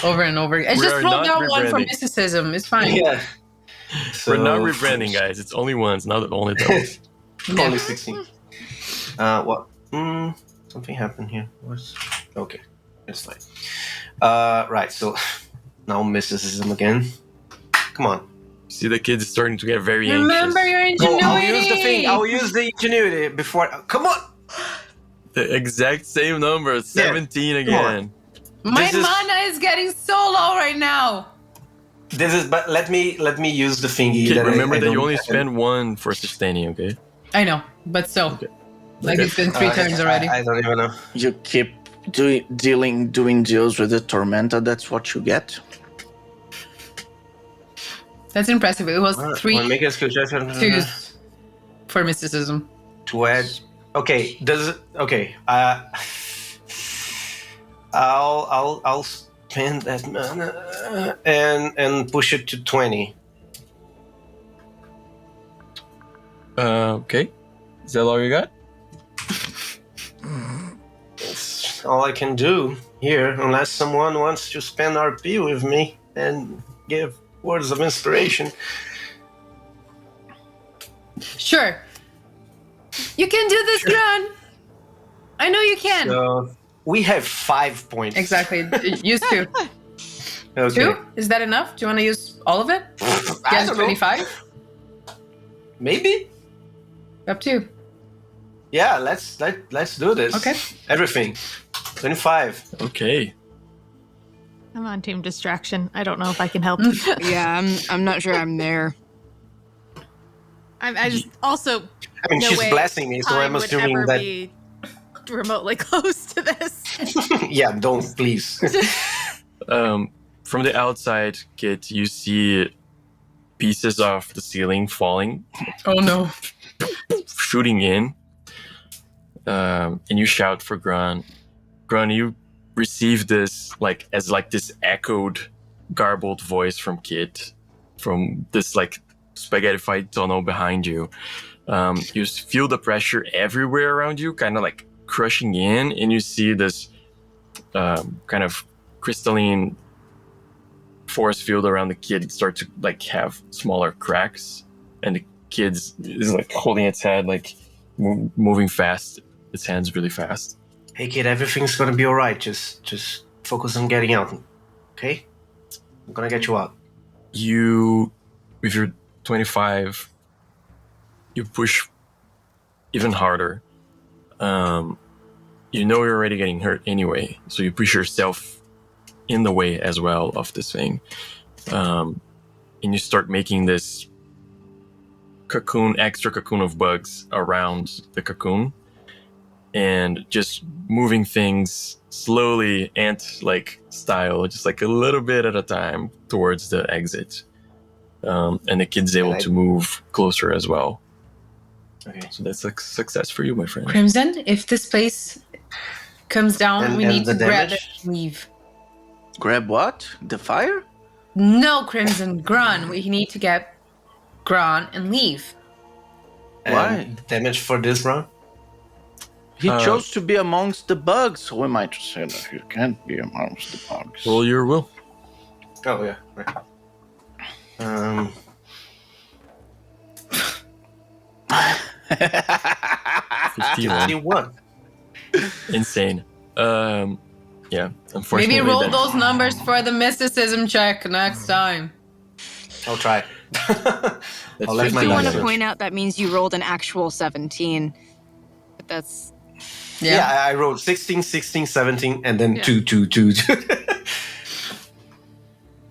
over and over again. We Just are roll not down one for rebranding. mysticism. It's fine. Yeah. We're not So- rebranding, guys. It's only ones, not only doubles. Yeah. Only 16. What? Something happened here. What's... Okay, it's fine. Right, so now mysticism again. Come on. See, the kid is starting to get very anxious. Remember your ingenuity. I'll use the thing. I'll use the ingenuity before... Come on! The exact same number, 17 again. My This is- mana is getting so low right now. This is... But let me use the thingy. Okay, that remember I that you don't only have. spend 1 for sustaining, okay? I know, but still. Okay. Like Okay. it's been 3 turns already. I don't even know. You keep doing deals with the Tormenta, that's what you get. That's impressive. It was Wanna 3 make a skill check twos for mysticism. to add. Okay, does it? Okay. I'll spend that mana and push it to 20. Okay. Is that all you got? That's all I can do here, unless someone wants to spend RP with me and give words of inspiration. Sure. You can do this, Gran. I know you can. So we have 5 points. Exactly. Use 2. Okay. 2? Is that enough? Do you want to use all of it? I Yes, don't know. 25? Maybe. Up to. Yeah. Let's do this. Okay. Everything. 25. Okay. I'm on team distraction. I don't know if I can help. Yeah, I'm not sure I'm there. I just also. I mean, no she's way blessing me, so I'm time would assuming ever that. be remotely close to this. Yeah, don't please. From the outside, Kit, you see pieces of the ceiling falling, Oh no. shooting in, and you shout for Grun. Grun, you receive this as this echoed, garbled voice from Kit, from this spaghettified tunnel behind you. You feel the pressure everywhere around you, kind of crushing in, and you see this kind of crystalline force field around the kid start to have smaller cracks, and the kid is holding its head, moving fast, its hands really fast. Hey kid, everything's gonna be alright. Just focus on getting out, okay? I'm gonna get you out. You, with your 25, you push even harder. You know you're already getting hurt anyway, so you push yourself in the way as well of this thing. And you start making this extra cocoon of bugs around the cocoon, and just moving things slowly, ant-like style, just a little bit at a time towards the exit. And the kid's able to move closer as well. Okay. So that's a success for you, my friend. Crimson, if this place comes down, we need to grab damage? it and leave. Grab what? The fire? No, Crimson, Grun. We need to get Grun and leave. Why? Damage for this round? He chose to be amongst the bugs. Who am I to say that he can't be amongst the bugs? Roll your will. Oh yeah, right. 51. Insane. Yeah, unfortunately. Maybe roll that- those numbers for the mysticism check next time. I'll try. I'll let I my I do want luck. to point out that means you rolled an actual 17. But that's Yeah, I rolled 16, 16, 17, and then Yeah. 2, 2, 2, 2.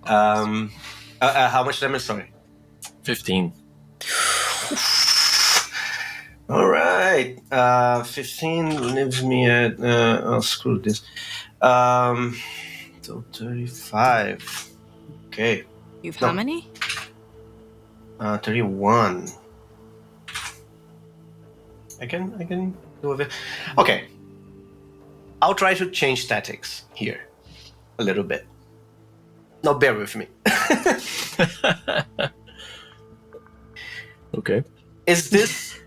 How much damage? Sorry. 15. All right. 15 leaves me at. Oh, screw this. So 35. Okay. you've No. how many? 31. I can do a bit. Okay. I'll try to change tactics here a little bit. Now bear with me. Okay. Is this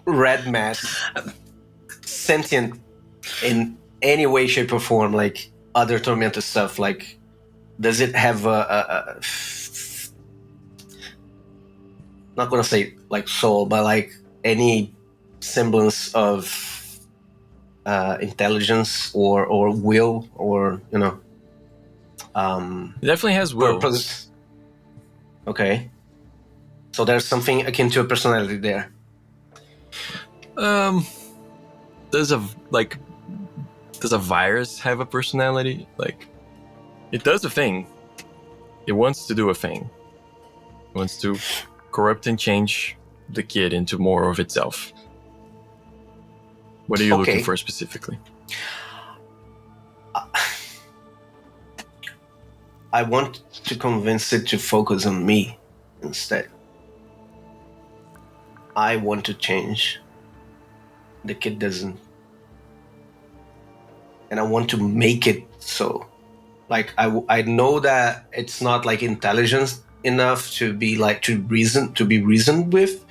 red mass sentient in any way, shape, or form, like other Tormenta stuff? Like, does it have a not gonna say like soul, but like any semblance of intelligence or will, or It definitely has will. purpose? Okay, so there's something akin to a personality there. Does a virus have a personality? It does a thing. It wants to do a thing. It wants to corrupt and change the kid into more of itself. What are you looking Okay. for specifically? I want to convince it to focus on me instead. I want to change. The kid doesn't. And I want to make it so. Like, I know that it's not like intelligence enough to be like to be reasoned with,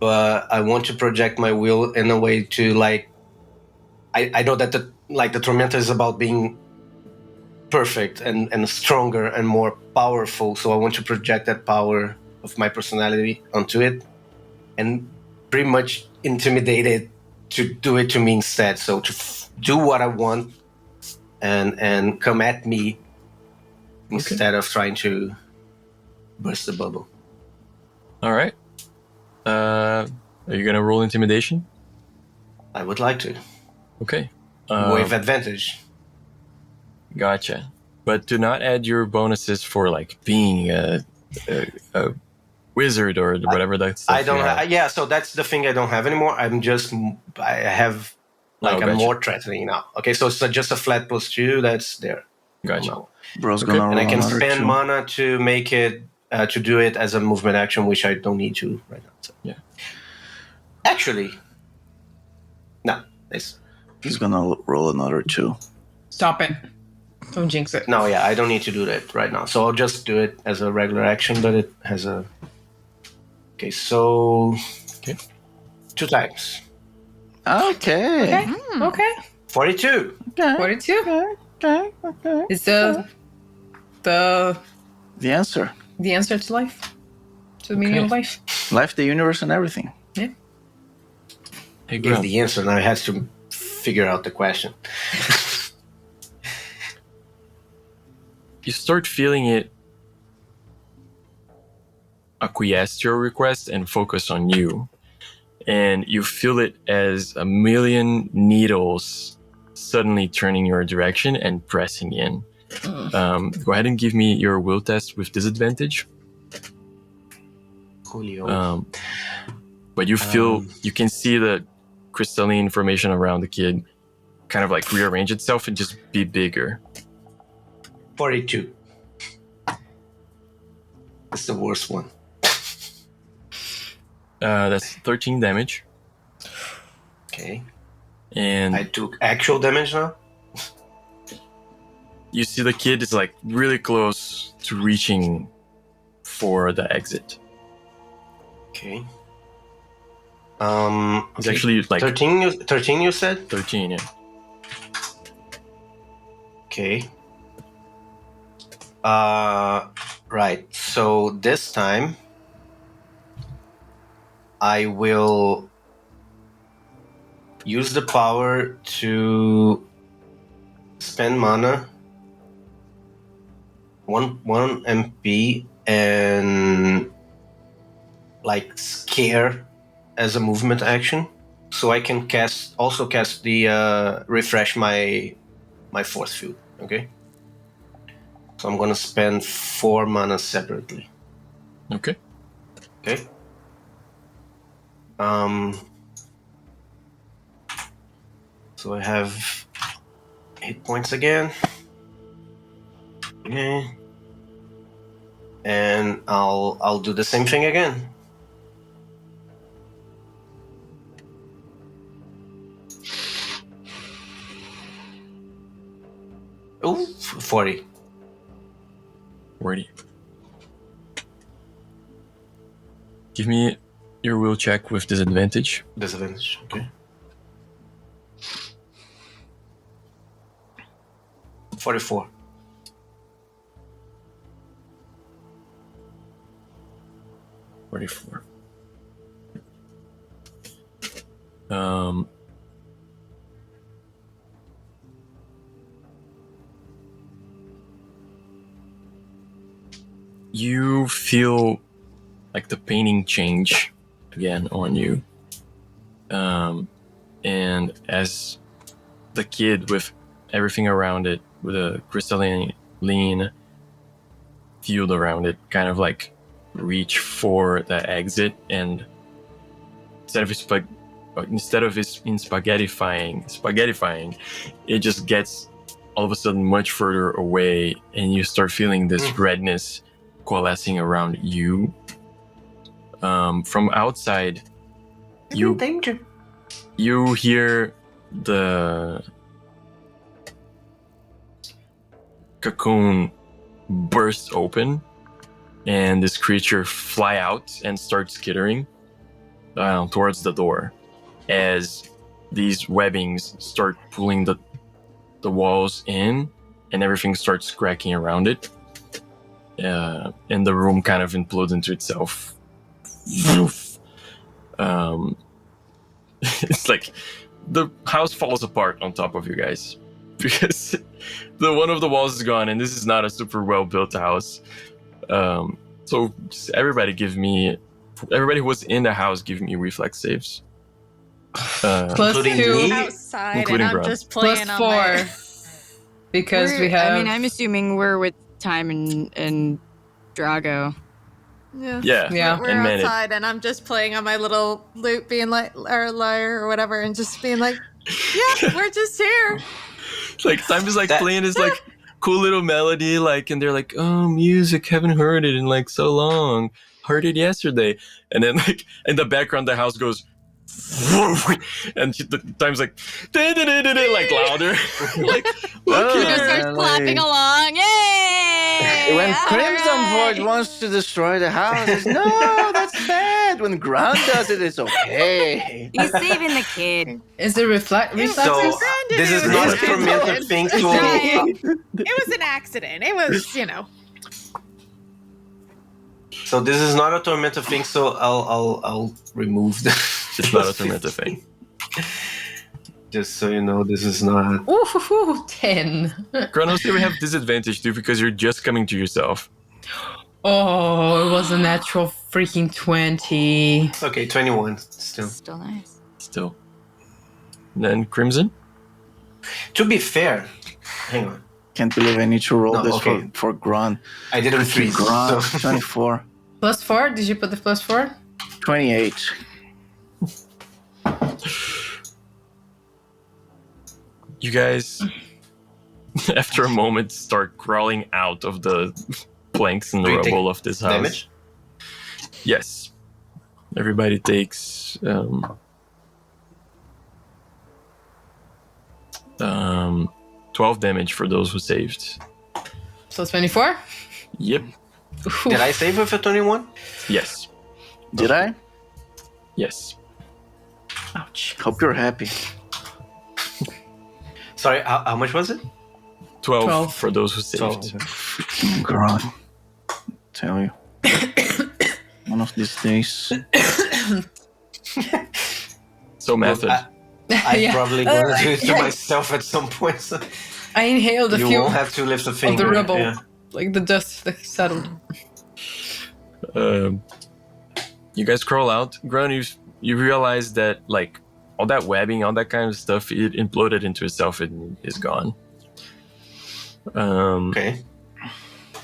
but I want to project my will in a way to like. I know that the Tormenta is about being perfect and stronger and more powerful, so I want to project that power of my personality onto it and pretty much intimidate it to do it to me instead. So to do what I want and come at me instead of trying to burst the bubble. All right. Are you gonna roll intimidation? I would like to. Okay. With advantage. Gotcha. But do not add your bonuses for being a wizard or whatever that stuff. I don't you have. have. Yeah, so that's the thing I don't have anymore. I have like I'm gotcha. more threatening now. Okay, so it's just a flat +2 that's there. Gotcha. No. Bro's Okay. gonna roll And I can another spend 2. mana to make it to do it as a movement action, which I don't need to right now. So. Yeah. Actually, no. He's gonna roll another 2. Stop it. Don't jinx it. No, yeah, I don't need to do that right now. So I'll just do it as a regular action, but it has a. Okay, so. Okay. 2 times. Okay. Okay. 42. 42. Okay. Is the The answer. answer to life? To the meaning of life? Life, the universe, and everything. Hey, Give Graham. the answer, now I have to figure out the question. You start feeling it acquiesce to your request and focus on you. And you feel it as a million needles suddenly turning your direction and pressing in. Go ahead and give me your will test with disadvantage. Julio. But you feel, you can see the crystalline formation around the kid kind of like rearrange itself and just be bigger. 42. That's the worst one. That's 13 damage. Okay. And I took actual damage now. you see the kid is like really close to reaching for the exit. Okay. It's actually like 13. 13. You said. 13, yeah. Okay. Right. So this time, I will use the power to spend mana, one MP, and like scare as a movement action, so I can cast the refresh my force field. Okay. So I'm gonna spend 4 mana separately. Okay. Okay. So I have 8 points again. Okay. And I'll do the same thing again. Oh, 40. 40. Give me your will check with disadvantage. Disadvantage. Okay. 44. $44. You feel like the painting change again on you. And as the kid with everything around it, with a crystalline field around it, kind of like reach for the exit, and instead of spaghettifying, it just gets all of a sudden much further away, and you start feeling this redness coalescing around you. From outside, you hear the cocoon burst open, and this creature fly out and start skittering towards the door as these webbings start pulling the walls in, and everything starts cracking around it. And the room kind of implodes into itself. It's like the house falls apart on top of you guys because the one of the walls is gone, and this is not a super well built house. So just everybody who was in the house, give me reflex saves. Plus including 2. me? Outside, Including and I'm Grub. just playing Plus on 4. my... Because we have. I mean, I'm assuming we're with Time and Drago. Yeah. Yeah. We're and manage. outside, and I'm just playing on my little lute, being like, or lyre or whatever, and just being like, yeah, we're just here. Like time is like That- playing this like cool little melody, like, and they're like, oh, music, haven't heard it in like so long. Heard it yesterday. And then like in the background the house goes and the time's like like louder. Like Oh, He okay. just starts like- clapping along. Yay! When All Crimson right. Void wants to destroy the house, it's, no, that's bad. When Ground does it, it's okay. He's saving the kid. Is it reflective? So this is not a tormented thing. So It was an accident. It was, so this is not a tormented thing. So I'll remove the. It's not a Tormenta thing. Just so you know, this is not. Ooh, 10. Chronos, you have disadvantage too because you're just coming to yourself. Oh, it was a natural freaking 20. Okay, 21 still. Still nice. Still. And then Crimson? To be fair, hang on. Can't believe I need to roll No, this okay. for Grun. I didn't freeze. Grun, So. 24. Plus 4? Did you put the plus 4? 28. You guys, after a moment, start crawling out of the planks and the Do you take rubble of this house. Damage? Yes. Everybody takes 12 damage for those who saved. So 24? Yep. Did I save with a 21? Yes. Did I? Yes. Ouch. Hope you're happy. Sorry, how much was it? 12 for those who saved. 12. Grun. Tell you. One of these days. So method. I'm Yeah. probably gonna do it to myself at some point. So I inhaled a you few won't have to lift a of finger. the rubble. Yeah. Like the dust that settled. You guys crawl out. Grun, you realize that like all that webbing, all that kind of stuff, it imploded into itself and is gone. Okay.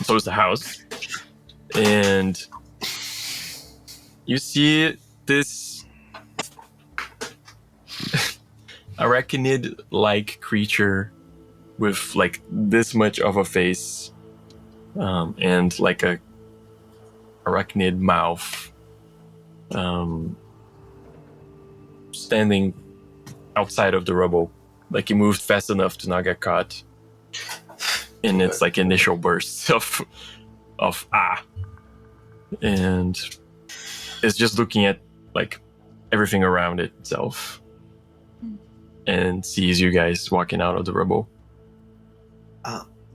So is the house. And you see this arachnid-like creature with like this much of a face and like a arachnid mouth standing outside of the rubble. Like he moved fast enough to not get caught in its like initial bursts of and it's just looking at like everything around itself and sees you guys walking out of the rubble.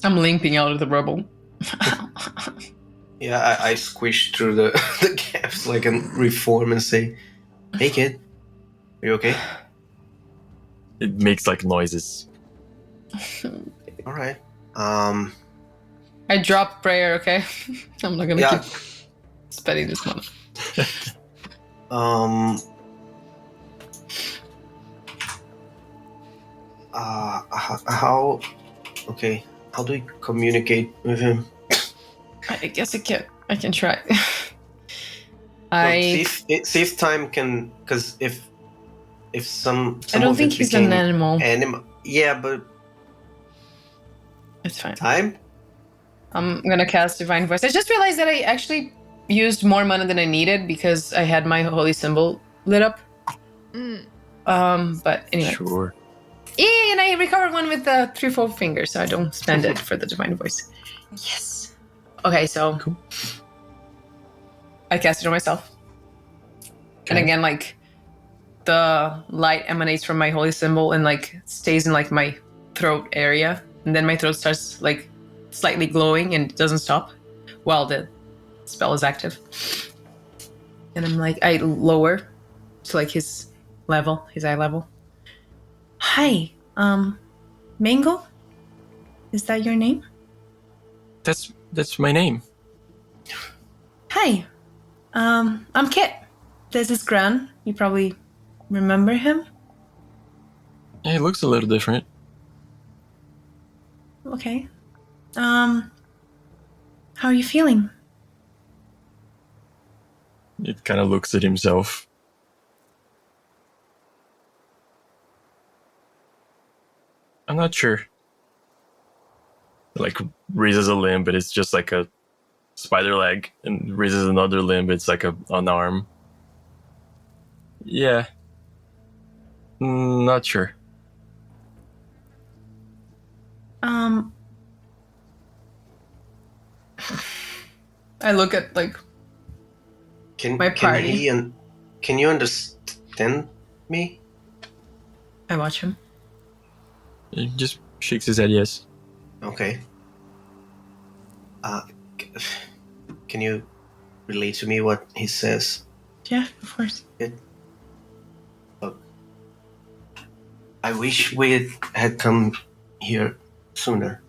I'm limping out of the rubble. Yeah, I squish through the gaps like a reform and say, "Hey kid, are you okay?" It makes like noises. All right. I drop prayer, okay? I'm not gonna Yeah. keep spending this money. How? Okay. How do we communicate with him? I guess I can try. See if time can, because if some I don't of think it he's an became animal. animal. Yeah, but It's fine. time. I'm gonna cast Divine Voice. I just realized that I actually used more mana than I needed because I had my holy symbol lit up. But anyway. Sure. Yeah, and I recovered one with the 3-4 fingers, so I don't spend it for the Divine Voice. Yes. Okay, so Cool. I cast it on myself. And again, like the light emanates from my holy symbol and like stays in like my throat area, and then my throat starts like slightly glowing and doesn't stop while the spell is active. And I'm like, I lower to like his eye level. Hi, Mango? Is that your name? That's my name. Hi, I'm Kit. This is Gran. You probably remember him? Yeah, it looks a little different. Okay. How are you feeling? It kind of looks at himself. I'm not sure. Like raises a limb, but it's just like a spider leg, and raises another limb, it's like an arm. Yeah. Not sure. I look at like my party. Can you understand me? I watch him. He just shakes his head, yes. Okay. Can you relate to me what he says? Yeah, of course. Look, I wish we had come here sooner.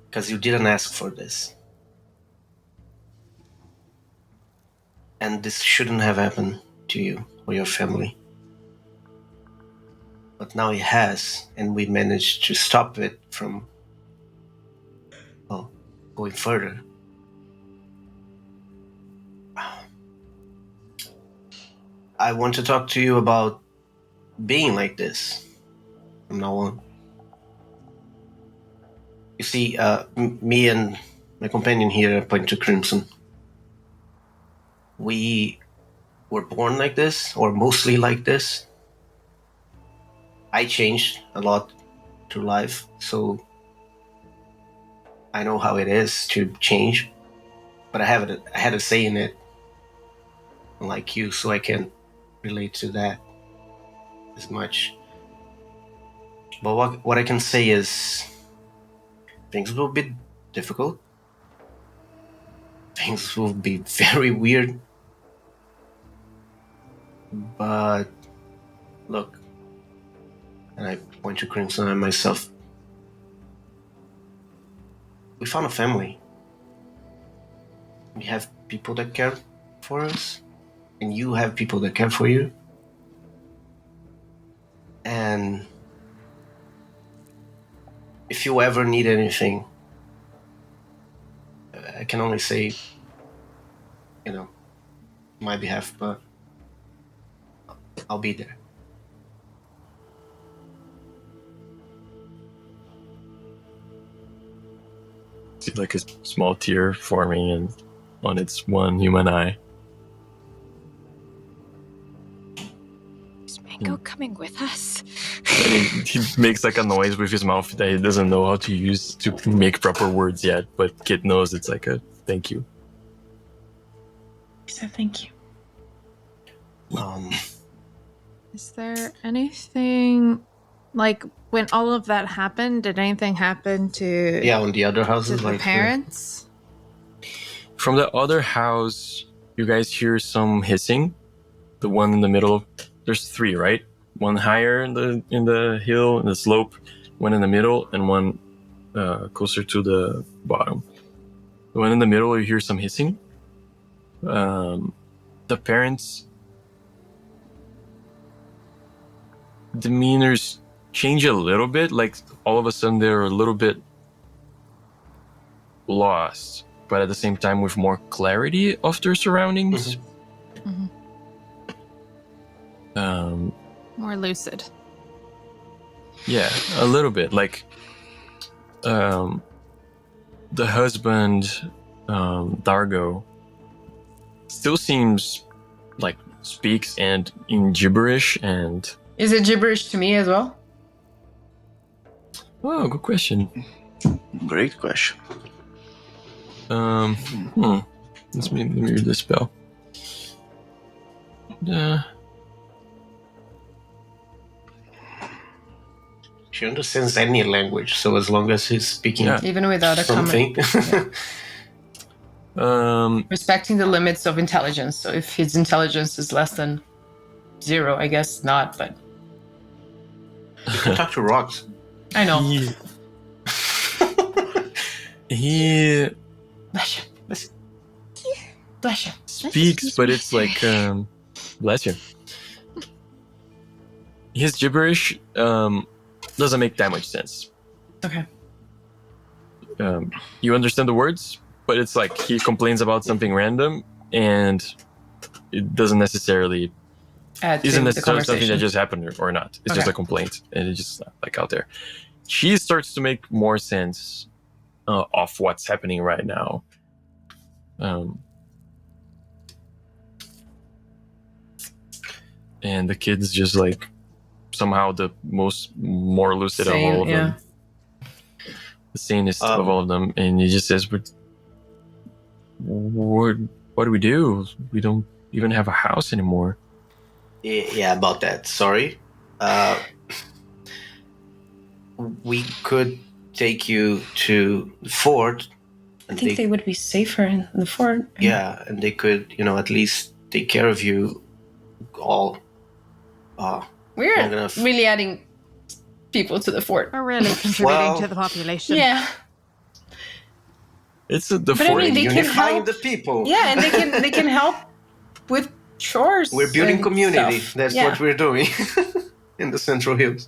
Because you didn't ask for this. And this shouldn't have happened to you or your family. But now it has, and we managed to stop it from, well, going further. I want to talk to you about being like this from now on. You see, me and my companion here, point to Crimson, we were born like this, or mostly like this. I changed a lot through life, so I know how it is to change, but I had a say in it, unlike you, so I can't relate to that as much. But what I can say is things will be difficult. Things will be very weird. But look, and I point to Crimson and myself, we found a family. We have people that care for us, and you have people that care for you. And if you ever need anything, I can only say, my behalf, but I'll be there. See like a small tear forming on its one human eye. Is Mango coming with us? He makes like a noise with his mouth that he doesn't know how to use to make proper words yet, but Kit knows it's like a thank you. He said thank you. Is there anything, like, when all of that happened, did anything happen to... Yeah, on the other to houses, the like parents? From the other house, you guys hear some hissing. The one in the middle, there's three, right? One higher in the hill, in the slope, one in the middle, and one closer to the bottom. The one in the middle, you hear some hissing. The parents' demeanors change a little bit. Like all of a sudden, they're a little bit lost, but at the same time with more clarity of their surroundings. More lucid. Yeah, a little bit. Like, the husband, Dargo, still seems like speaks and in gibberish and... Is it gibberish to me as well? Oh, good question. Great question. Let me read the spell. she understands any language, so as long as he's speaking Even without a something. Respecting the limits of intelligence. So if his intelligence is less than 0, I guess not, but... You can talk to rocks. I know. He Bless you. Bless you. speaks, but it's like, bless you. His gibberish doesn't make that much sense. Okay. You understand the words, but it's like he complains about something random, and it doesn't necessarily isn't necessarily something that just happened or not. It's just a complaint, and it's just like out there. She starts to make more sense of what's happening right now. And the kid's just like somehow the more lucid of all of them. The sanest of all of them. And he just says, "But what do we do? We don't even have a house anymore." Yeah, about that. Sorry. We could take you to the fort. I think they would be safer in the fort. Yeah, and they could, at least take care of you all. We're really adding people to the fort. We're really contributing to the population. Yeah. It's the But fort. I mean, they can Unifying help. the people. Yeah, and they can help with chores. We're building and community. stuff. That's what we're doing in the Central Hills.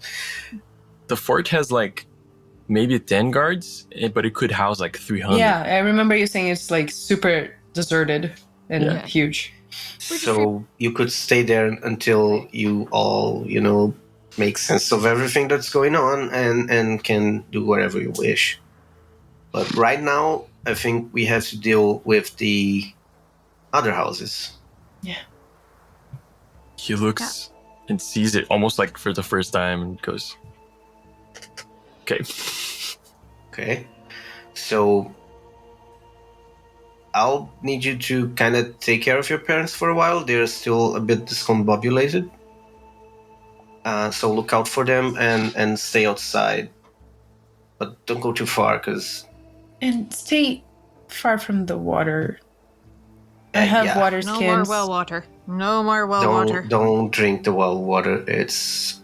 The fort has like maybe 10 guards, but it could house like 300. Yeah, I remember you saying it's like super deserted and huge. So you could stay there until you all, make sense of everything that's going on and can do whatever you wish. But right now, I think we have to deal with the other houses. Yeah. He looks and sees it almost like for the first time and goes, "Okay." Okay. So I'll need you to kind of take care of your parents for a while. They're still a bit discombobulated. So look out for them and stay outside. But don't go too far, because... And stay far from the water. I have water skins. No more well water. No more well water. Don't drink the well water. It's,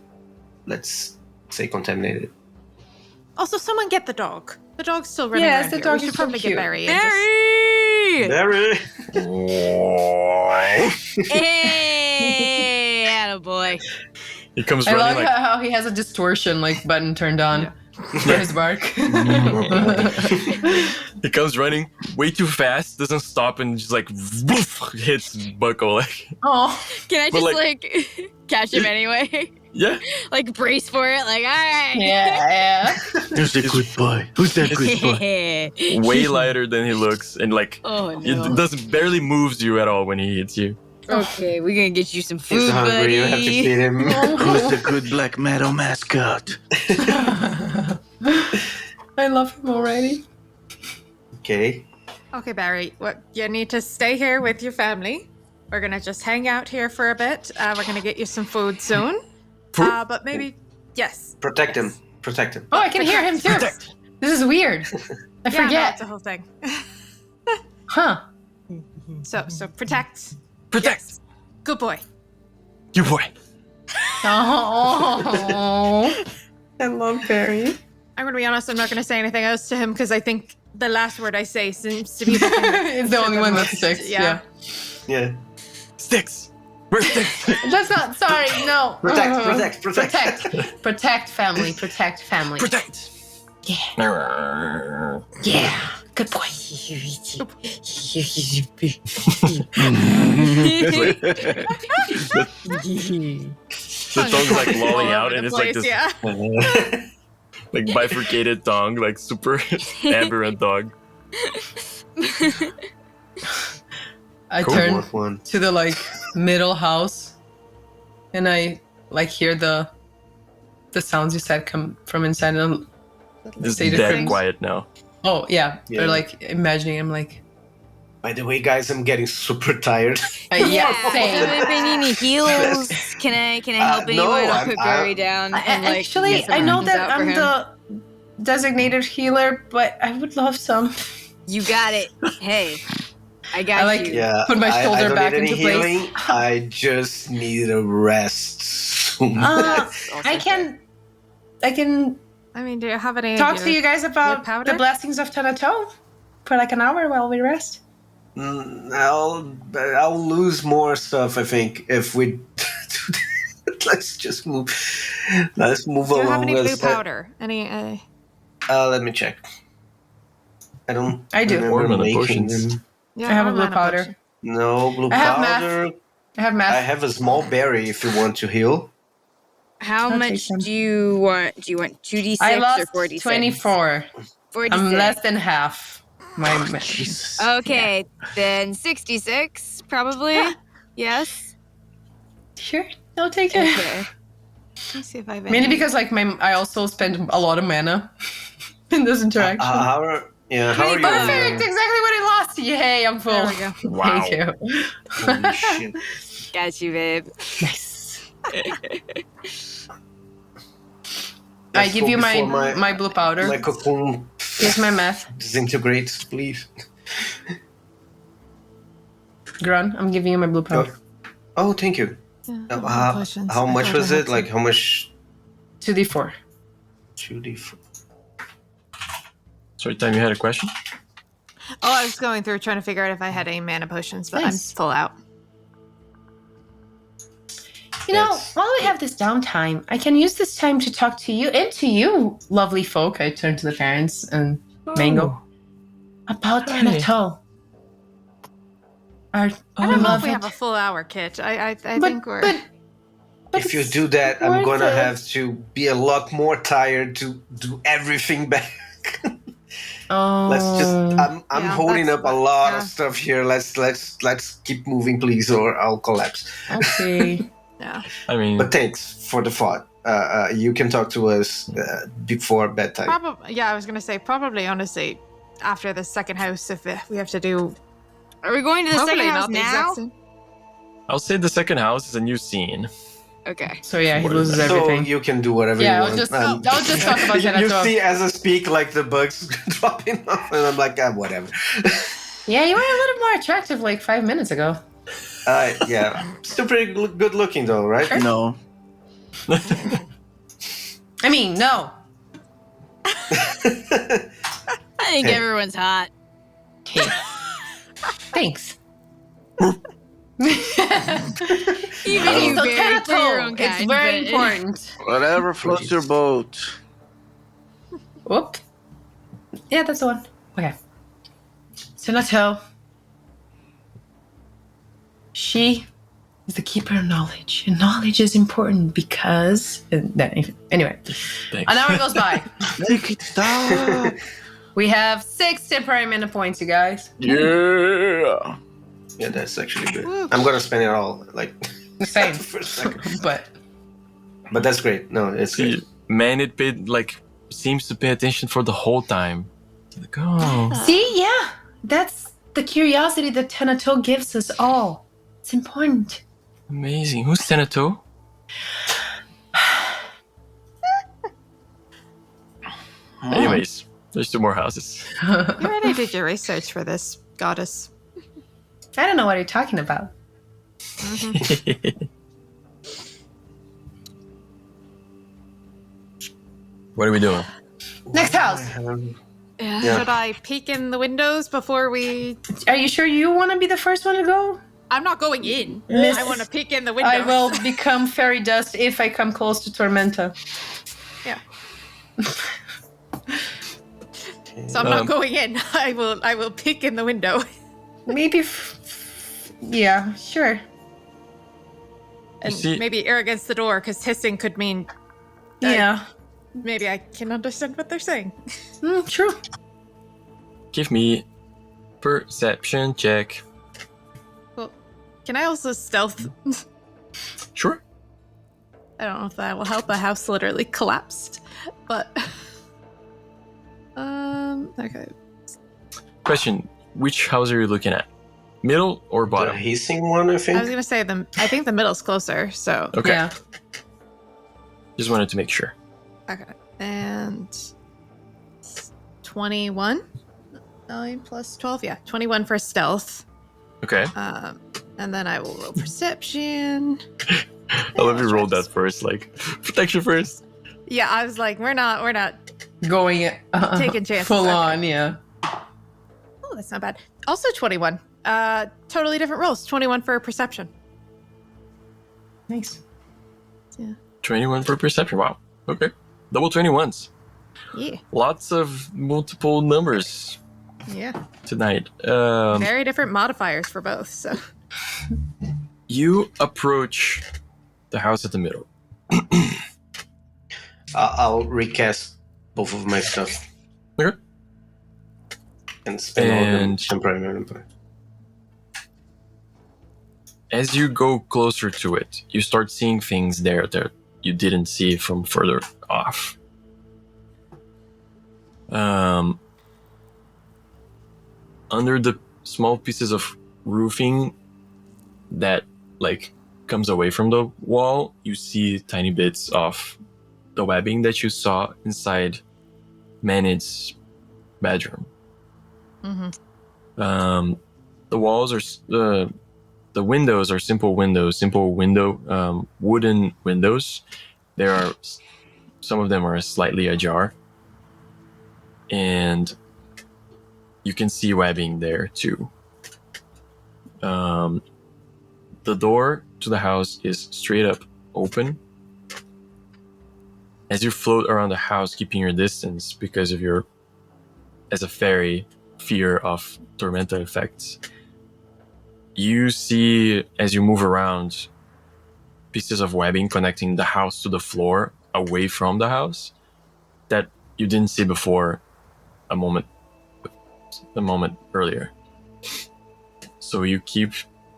let's say, contaminated. Also, someone get the dog. The dog's still running Yes, around the here. dog We is should so probably cute. get Barry. Barry! Hey, attaboy. He comes I running love like, how he has a distortion button turned on for his bark. he comes running way too fast, doesn't stop, and just like woof, hits Bucko. Like, Oh, Can I But, just like- catch him anyway? yeah. Like brace for it? Like, all right. yeah. Who's that good boy? Who's that good boy? Way lighter than he looks, and like Oh no. it doesn't barely moves you at all when he hits you. Okay, we're gonna get you some He's food, hungry. buddy. You have to feed him. Who's the good black metal mascot? I love him already. Okay. Okay, Barry. What you need to stay here with your family. We're gonna just hang out here for a bit. We're gonna get you some food soon. Food? But maybe Protect him. Protect him. Oh, I can hear him too. This is weird. I Yeah, no, forget. it's a whole thing. Huh. So protect. Protect Yes. Good boy. you, boy. Oh. I love Barry. I'm gonna be honest. I'm not gonna say anything else to him because I think the last word I say seems to be the thing It's the only one that sticks. Yeah. Yeah. Sticks. Where's Sticks? That's not. Sorry. No. Protect. Protect family. Protect family. Protect. Yeah. Good boy. The tongue's like lolling out, and it's like this like bifurcated tongue, like super aberrant dog. I Cool. turn Fourth one. to the middle house, and I say the sounds you said come from inside of It's Say the dead things. quiet now. Oh yeah. Yeah. Or imagining I'm By the way, guys, I'm getting super tired. yeah, So same. if I need any heals, can I help no, anyone? I'll I'm- put Barry down. And, Actually, get some I know items out that for I'm him. the designated healer, but I would love some. You got it. Hey, I got I like- you. Yeah. Put my I shoulder don't back need any into place. healing. I just need a rest soon. Also I can I mean, do you have any? talk to you guys about powder? the blessings of Tanato for an hour while we rest. I'll lose more stuff, I think, if we do that. Let's just move. Let's move Do you along. have any blue Let's- powder? Any? let me check. I don't. I do. remember Or mana making potions. them. Yeah, I have or a blue mana powder. potion. No blue I have powder. math. I have math. I have a small berry if you want to heal. How I'll take much some. do you want? Do you want 2d6 I or lost 4d6? 24. 46. I'm less than half. My Jesus. Okay, then 66, probably. Yes. Sure, I'll take it. Okay. Let's see if I have Mainly any. because I also spend a lot of mana in this interaction. How are you? Perfect, exactly what I lost. Yay, I'm full. There we go. Wow. Thank you. Holy shit. Got you, babe. Nice. I Let's give go you before my blue powder. My cocoon Here's my math. disintegrates, please. Grun, I'm giving you my blue powder. Oh, thank you. How much was it? Like how much? 2d4. 2d4. Sorry, Time, you had a question? Oh, I was going through trying to figure out if I had any mana potions, but Nice. I'm full out. You know, Yes. while we have this downtime, I can use this time to talk to you and to you, lovely folk. I turn to the parents and Mango. about Hi. Tanato. Our I don't know if we beloved. have a full hour, Kit. I think we're. But If you it's do that, I'm worth gonna it. have to be a lot more tired to do everything back. Oh, Let's just. I'm Yeah, holding that's up a what- lot yeah. of stuff here. Let's keep moving, please, or I'll collapse. okay. Yeah. I mean, But thanks for the thought. You can talk to us before bedtime. Probably. Yeah, I was gonna say probably. Honestly, after the second house, if we have to do. Are we going to the Hopefully second house not the exact now? same. I'll say the second house is a new scene. Okay. So yeah, he What is loses that? So everything. you can do whatever Yeah, you I'll want. just talk about you Tanato. see as I speak, like the bugs dropping off, and I'm like, whatever. Yeah, you were a little more attractive like 5 minutes ago. Yeah, still pretty good looking though, right? No. I mean, no. I think Hey. everyone's hot. Thanks. Even you, So Barry, for your own Tanato, it's kind, very but- important. Whatever floats your boat. Whoop. Yeah, that's the one. Okay. Tanato. She is the keeper of knowledge. And knowledge is important because... Anyway, Thanks. an hour goes by. Make it stop. We have 6 temporary mana points, you guys. Yeah. Yeah, that's actually good. I'm gonna spend it all, like, Same. for a second. But But that's great. No, it's See, good. man, it paid, like, seems to pay attention for the whole time. Like, oh. See, yeah, that's the curiosity that Tanato gives us all. It's important. Amazing. Who's Senato? Anyways, there's 2 more houses. You already did your research for this goddess. I don't know what you're talking about. What are we doing? next house. Yeah. Yeah. Should I peek in the windows before we? Are you sure you want to be the first one to go? I'm not going in. Miss- I want to peek in the windows. I will become fairy dust if I come close to Tormenta. Yeah. So I'm not Um, going in. I will peek in the window. Maybe. Yeah, sure. And see- maybe air against the door, because hissing could mean Yeah. maybe I can understand what they're saying. True. Give me perception check. Well, can I also stealth? Sure. I don't know if that will help. A house literally collapsed, but okay. Question: which house are you looking at? Middle or The bottom? hissing one, I think. I was gonna say I think the middle's closer. So Okay. Yeah. Just wanted to make sure. okay, and 21. 9 plus 12. Yeah, 21 for stealth. Okay. And then I will roll perception. I love you rolled that first, like protection first. Yeah, I was like, we're not Going taking chances. full Okay. on, yeah. Oh, that's not bad. Also 21. Totally different rolls. 21 for perception. Nice. 21 for perception. Wow. Okay. Double 21s. Yeah. Lots of multiple numbers. Yeah. tonight. Very different modifiers for both. So You approach the house at the middle. I'll recast both of my stuff. Okay. And spend all the And- temporary maneuver. As you go closer to it, you start seeing things there that you didn't see from further off. Under the small pieces of roofing that like comes away from the wall, you see tiny bits of the webbing that you saw inside Manid's bedroom. mm-hmm. The walls are the windows are simple window, wooden windows. There are some of them are slightly ajar, and you can see webbing there too. The door to the house is straight up open. As you float around the house, keeping your distance because of your, as a fairy, fear of Tormenta effects, you see, as you move around, pieces of webbing connecting the house to the floor away from the house that you didn't see before a moment earlier. So you keep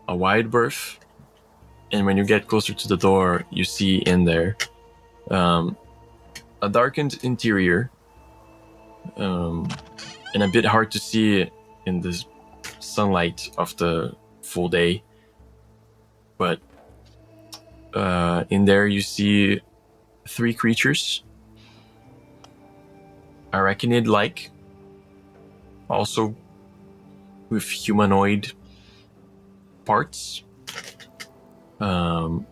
a wide berth, and when you get closer to the door, you see in there a darkened interior, and a bit hard to see in the sunlight of the full day. But in there you see 3 creatures, arachnid-like, also with humanoid parts. And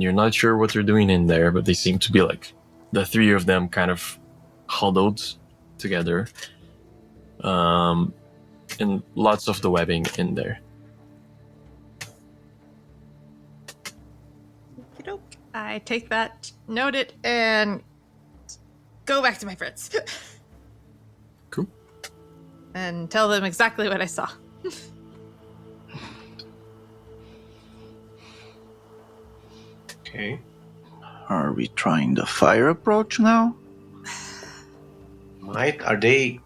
you're not sure what they're doing in there, but they seem to be like the 3 of them kind of huddled together. And lots of the webbing in there. I take that, note it, and go back to my friends. Cool. And tell them exactly what I saw. Okay. Are we trying the fire approach now? Are they?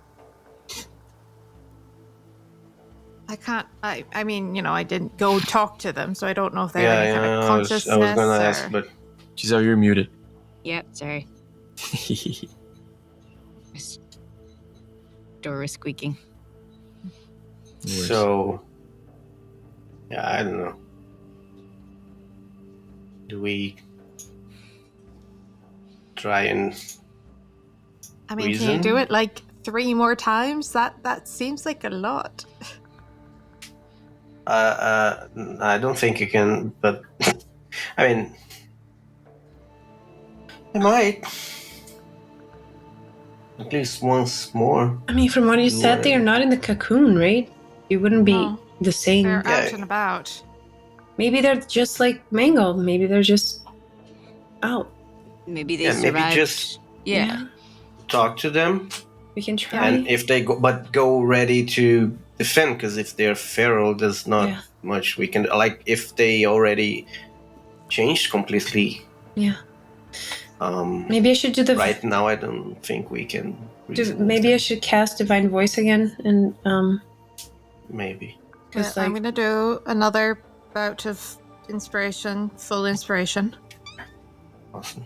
I can't. I mean, you know, I didn't go talk to them, so I don't know if they have Yeah, any kind of I was consciousness. gonna or... ask, but Giselle, you're muted. Yep, sorry. Door was squeaking. so. Yeah, I don't know. Do we try and? I mean, can you reason? do it like 3 more times? That seems like a lot. I don't think you can, but I mean, I might. At least once more. I mean, from what you said, they are not in the cocoon, right? You wouldn't be No. the same. They're Yeah. out and about. Maybe they're just like mangled. Maybe they're just out. Maybe they Yeah, maybe survived. just- Yeah. Talk to them, We can try. and if they go ready to defend, because if they're feral, there's not Yeah. much we can. Like if they already changed completely. Yeah. Um, Maybe I should do the. right now, I don't think we can. Maybe I should cast Divine Voice again, and Maybe. because I'm like gonna do another bout of inspiration, full inspiration. Awesome.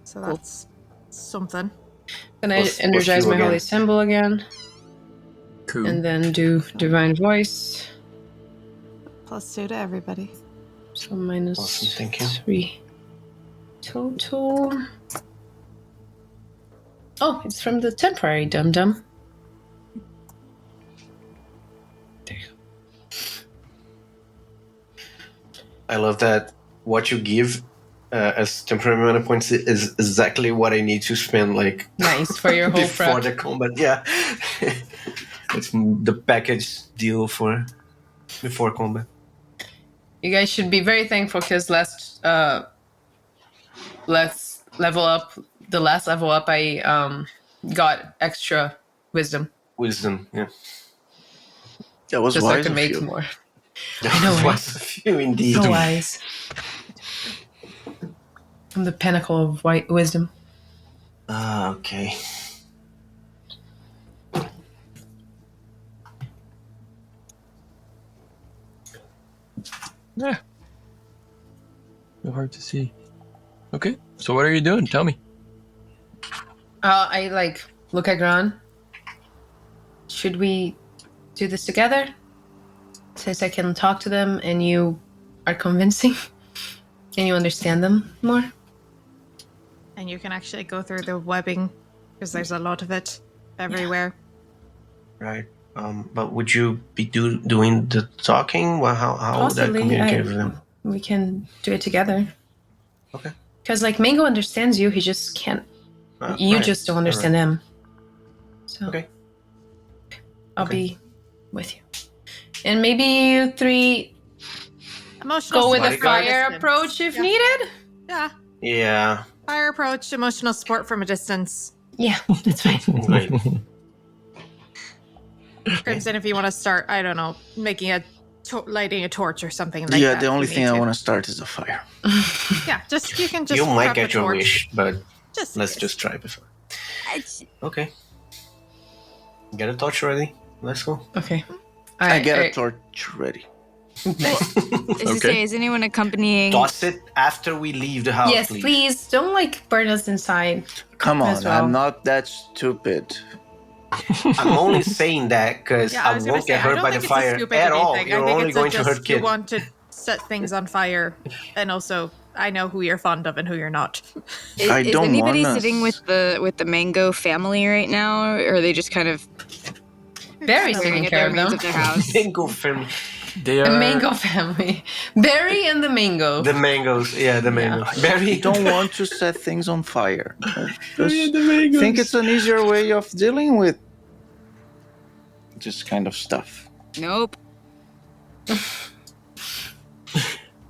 So Cool. that's something. then I Plus energize you my again. holy symbol again, Cool. and then do Divine Voice. +2 to everybody. So minus Awesome, thank you. 3 total. Oh, it's from the temporary dum dum. I love that. What you give as temporary mana points is exactly what I need to spend. Like Nice for your whole before prep. the combat. Yeah, it's the package deal for before combat. You guys should be very thankful because last level up, I got extra wisdom Wisdom, yeah. That was Just so I wise can of make you. more. I know, know, right? was a few indeed. So wise. I'm the pinnacle of white wisdom. Okay. Yeah. So hard to see. Okay, so what are you doing? Tell me. I look at Gran. Should we do this together? Since I can talk to them and you are convincing and you understand them more. And you can actually go through the webbing because there's a lot of it everywhere. Right. But would you be doing the talking? Well, how would I Possibly, communicate with them? we can do it together. Okay. Because Mango understands you, he just can't. You Right. just don't understand him. So Okay. I'll Okay. be with you. And maybe you three Emotional go with the support from a fire distance. approach if Yeah. needed. Yeah. Yeah. Fire approach, emotional support from a distance. Yeah, that's fine. Great. Crimson, if you want to start, I don't know, making lighting a torch or something like that. Yeah, the if only you thing need I to. want to start is a fire. Yeah, you can just You might prep get a your torch. wish, but Just let's yes. just try before. Okay. Get a torch ready. Let's go. Okay. I get a torch ready. Nice. As you say, is anyone accompanying? Toss it after we leave the house, Yes, please. please. Don't burn us inside. Come on, As well. I'm not that stupid. I'm only saying that because Yeah, I I was gonna won't say, get I hurt don't by think the it's a fire stupid at all. thing. You're I think only it's going to just hurt kids. you want to set things on fire, and also I know who you're fond of and who you're not. I Is don't anybody want us. sitting with the Mango family right now, or are they just kind of Barry's staring taking at care their of remains them. of their house? Mango family. They The are. Mango family. Barry and the Mango. The mangoes. Yeah, the mangoes. I Very. don't want to set things on fire. I just think it's an easier way of dealing with this kind of stuff. Nope.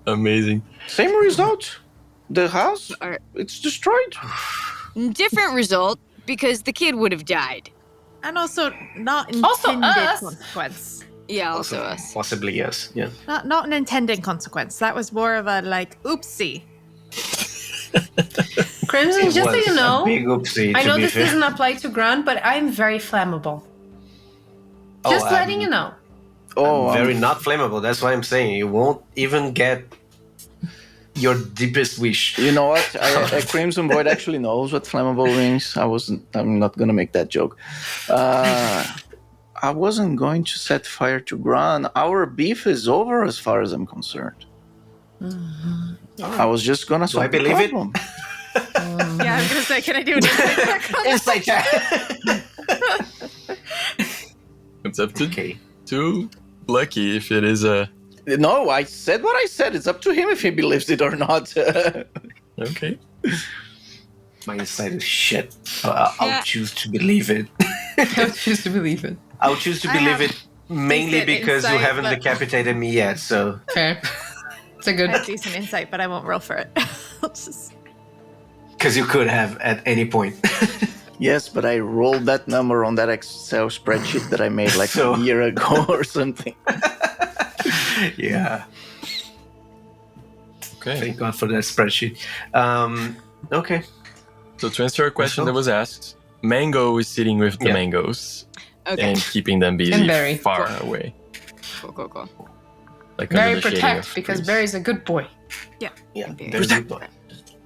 Amazing. Same result. The house, Are- it's destroyed. Different result because the kid would have died. And also not Also intended us. consequence. Yeah, also us. Possibly, yes. Yeah. Not an intended consequence. That was more of a oopsie. Crimson, It just so was you a know, big oopsie, I to know be this fair. doesn't apply to Grunt, but I'm very flammable. Oh, Just letting you know. Oh, Very not flammable. That's why I'm saying you won't even get your deepest wish. You know what? A Crimson Void actually knows what flammable means. I'm not gonna make that joke. I wasn't going to set fire to Gran. Our beef is over as far as I'm concerned. I was just gonna solve I believe the it? problem. Yeah, I was gonna say, can I do an insight check on It's like that. It's up to Okay. Lucky if it is a. No, I said what I said. It's up to him if he believes it or not. Okay. My insight is shit. I'll Yeah. choose to believe it. I choose to believe it. I'll choose to I believe have it mainly decent because you insight, haven't but- decapitated me yet. So Fair. It's a I good. have decent insight, but I won't roll for it. I'll just- because you could have at any point. Yes, but I rolled that number on that Excel spreadsheet that I made like So- a year ago or something. Yeah. Okay. Thank God for that spreadsheet. Okay. So to answer a question that was asked, Mango is sitting with the Yeah. mangoes Okay. and keeping them busy And Barry. far away. Cool. Like Barry under the shading protect of because trees. Barry's a good boy. Yeah. Okay. There's a boy.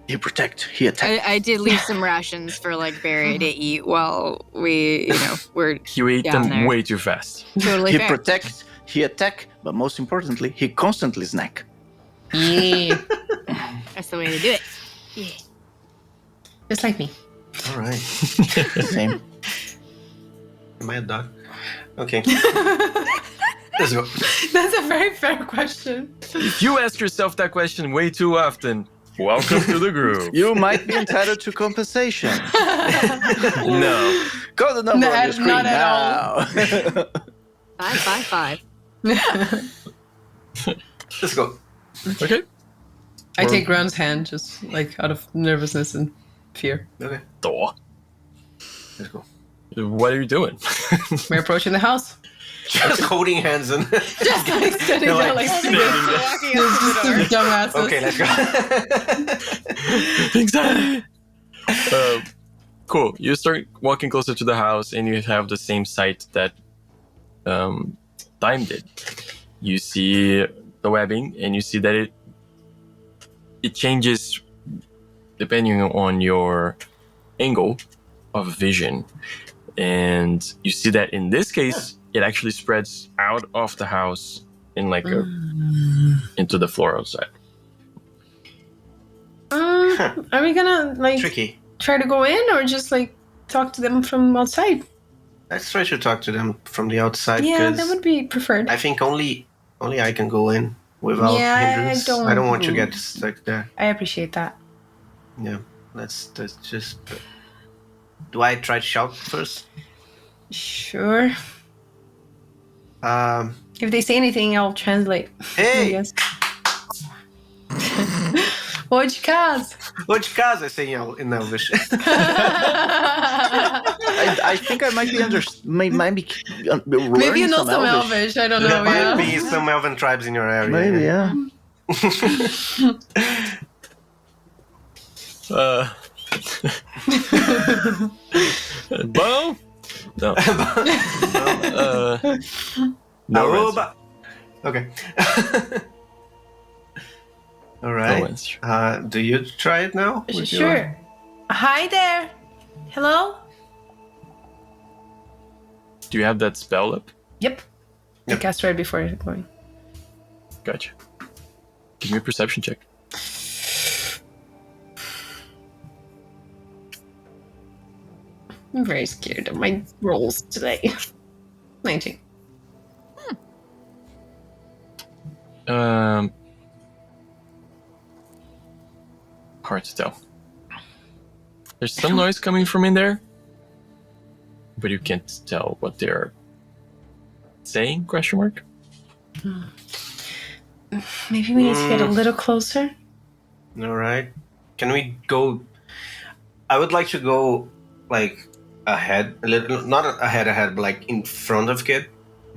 He protect, he attack. I did leave some rations for Barry to eat while we, we're He ate down them there. way too fast. totally He fair. protect, he attack, but most importantly, he constantly snack. Yeah. That's the way to do it. Just like me. All right. Same. Am I a dog? Okay. Let's go. That's a very fair question. If you ask yourself that question way too often, welcome to the group. You might be entitled to compensation. No. Go the number on your screen Not at now. 555. Let's go. Okay. I take Grant's hand just out of nervousness and fear. Okay. Door. Let's go. What are you doing? We're approaching the house. Just holding hands and Just like standing You're there like like standing there. Walking up to the door. stupid dumbasses. Okay, let's go. Exactly. Cool. You start walking closer to the house, and you have the same sight that Time did. You see the webbing, and you see that it changes depending on your angle of vision. And you see that in this case, it actually spreads out of the house in like into the floor outside. Are we gonna like Tricky. try to go in or just like talk to them from outside? Let's try to talk to them from the outside. Yeah, 'cause that would be preferred. I think only I can go in without Yeah, hindrance. I don't want you to get stuck there. I appreciate that. Yeah, let's just. Do I try to shout first? Sure. Um, If they say anything, I'll translate. I hey, guess. Hoje casa. onde casa? I say in Elvish. I think I might be Maybe you know some Elvish. I don't know. There Yeah. might be some Elven tribes in your area. Maybe, yeah. Bo? No. No Aruba. Okay. All right. answer. Do you try it now? with your- Sure. Hi there. Hello? Do you have that spell up? Yep. I Yep. cast right before going. Gotcha. Give me a perception check. I'm very scared of my rolls today. 19. Hard to tell. There's some noise coming from in there, but you can't tell what they're saying? Question mark. Maybe we need to get a little closer. All right. Can we go? I would like to go like ahead, a little, not ahead, but like in front of Kid,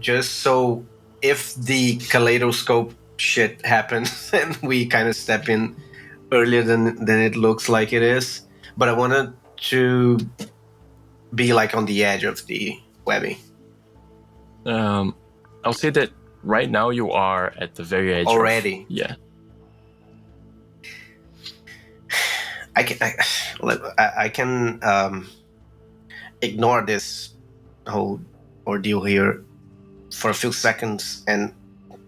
just so if the kaleidoscope shit happens and we kind of step in earlier than it looks like it is. But I wanted to be like on the edge of the webbing. I'll say that right now you are at the very edge. Already? Yeah. I can ignore this whole ordeal here for a few seconds and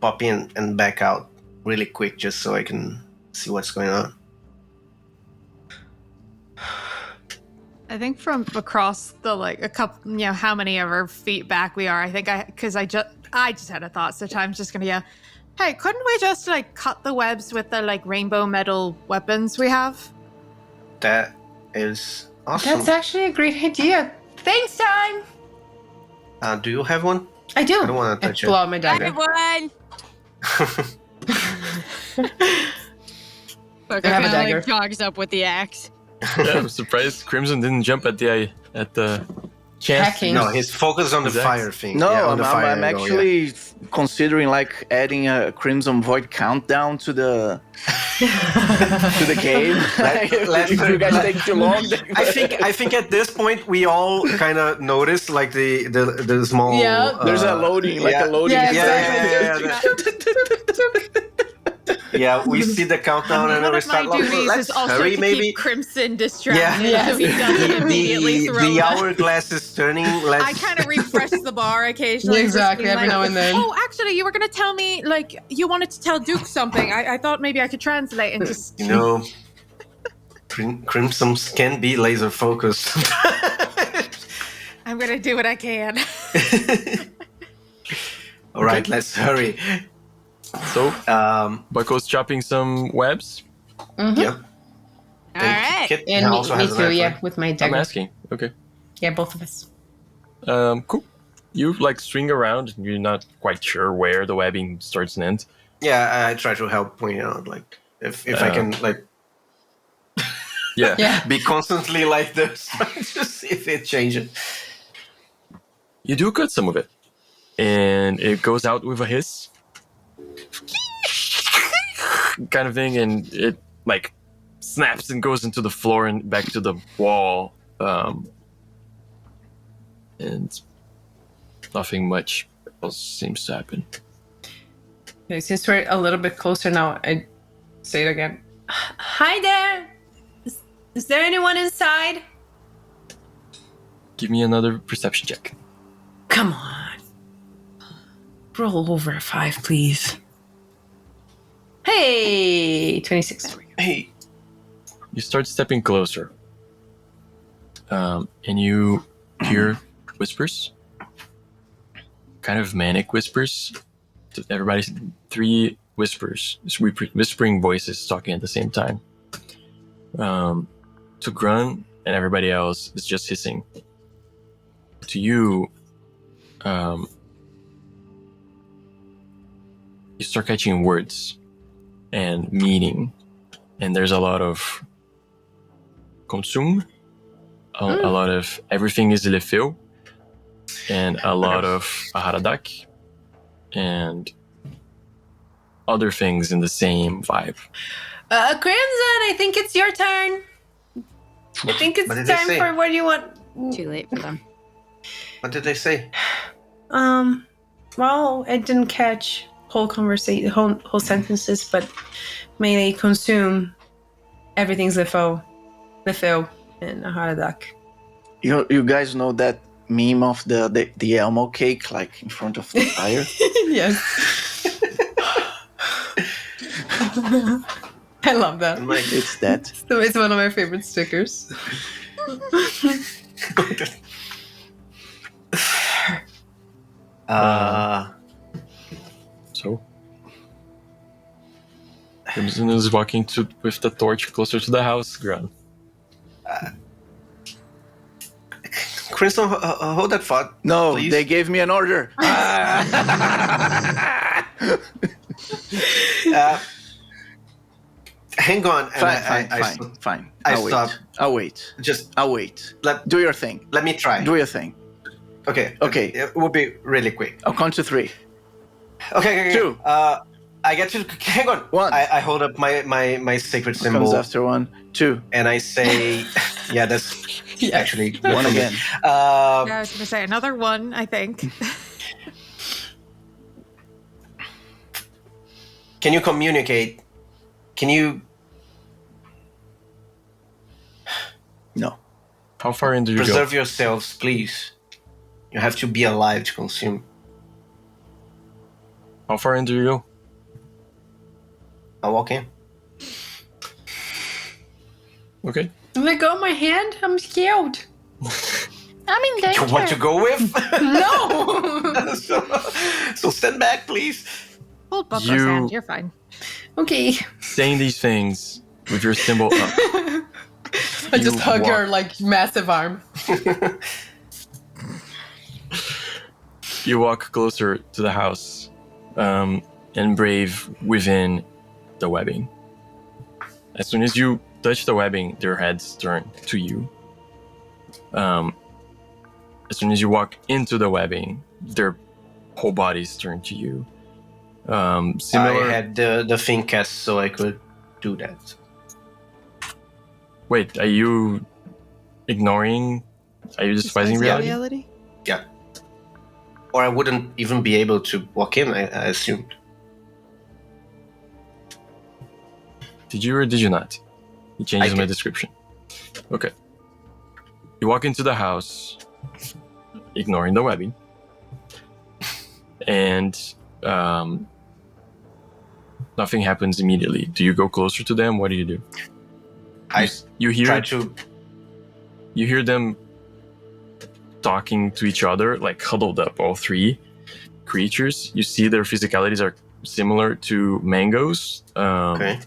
pop in and back out really quick just so I can see what's going on. I think from across the like a couple, you know, how many ever feet back we are. I think I just had a thought. So Time's just gonna yell, "Hey, couldn't we just like cut the webs with the like rainbow metal weapons we have?" That is awesome. That's actually a great idea. Thanks, Time. Do you have one? I do. I don't want to touch Pull it. out my dagger. Everyone! Fuck, I have a kinda, dagger. like, jogs up with the axe. Yeah, I'm surprised Crimson didn't jump at the chance. Hacking. No, he's focused on the Exactly. fire thing. No, Yeah, on I'm, the fire I'm angle, actually considering like adding a Crimson Void countdown to the to the game. Let- if you guys take too long, I think at this point we all kind of notice like the small. Yeah. there's a loading, like yeah. a loading. Yeah, Yeah, we see the countdown and then One we of my start. duties Let's is also hurry, to maybe. keep Crimson distracted, Yeah. so he doesn't immediately throw The them. hourglass is turning. Let's. I kind of refresh the bar occasionally. just Exactly, being every like, now and then. Oh, actually, you were going to tell me, like, you wanted to tell Duke something. I thought maybe I could translate and just... You know, Crimsons can be laser focused. I'm going to do what I can. All right, let's hurry. So, Um, Bucko's chopping some webs. yeah. All right. Kit And also me has a too, red yeah, flag. with my I'm dagger. asking. Okay. Yeah, both of us. Cool. You like string around. You're not quite sure where the webbing starts and ends. Yeah, I try to help point out, like, if I can, like, Yeah. Yeah. be constantly like this, to see if it changes. You do cut some of it, and it goes out with a hiss, kind of thing, and it like snaps and goes into the floor and back to the wall, and nothing much else seems to happen. Okay, since we're a little bit closer now, I say it again. Hi there. Is there anyone inside? Give me another perception check. Come on. Roll over a 5, please. Hey, 26. Hey, You start stepping closer, and you hear whispers, kind of manic whispers. Everybody's 3 whispers, whispering voices talking at the same time. To Grun and everybody else, it's just hissing. To you, you start catching words and meaning, and there's a lot of consume, a lot of everything is le feu, and a lot of aharadak, and other things in the same vibe. Crimson, I think it's your turn. I think it's What did they time say? for what do you want? Too late for them. What did they say? Well, I didn't catch whole conversation, whole sentences, but may they consume everything's lefo, and a heart attack. You guys know that meme of the Elmo cake, like in front of the fire? Yes. I love that. I'm like, It's that. It's one of my favorite stickers. So, Crimson is walking with the torch closer to the house, Grun. Crystal, hold that thought. No, please. they gave me an order. Hang on. And Fine. I I'll wait. stop. I'll wait. Just I'll wait. let Do your thing. me try. Do your thing. Okay. Okay. It will be really quick. I'll count to 3. Okay. 2. I get to hang on. 1. I hold up my sacred Comes symbol after 1, 2, and I say, yeah, that's actually good 1 for me. again. Yeah, I was going to say another one, I think. Can you communicate? Can you? No. How far in do you Preserve go? yourselves, please. You have to be alive to consume. How far in do you go? I'll walk in. Okay. Let go of my hand. I'm scared. I'm in danger. You want to go with? No. so stand back, please. Hold Bucko's You- hand, you're fine. Okay. Saying these things with your symbol up. I just You hug walk. her like massive arm. You walk closer to the house, and brave within the webbing. As soon as you touch the webbing, their heads turn to you. As soon as you walk into the webbing, their whole bodies turn to you. Similar. I had the thing cast so I could do that. Wait, are you ignoring? Are you despising reality? Yeah. Or I wouldn't even be able to walk in, I assumed. Did you or did you not? He changes I my did. description. Okay. You walk into the house, ignoring the webbing, and nothing happens immediately. Do you go closer to them? What do you do? You Try to. you hear them talking to each other, like huddled up, all 3 creatures. You see their physicalities are similar to mangoes. Okay.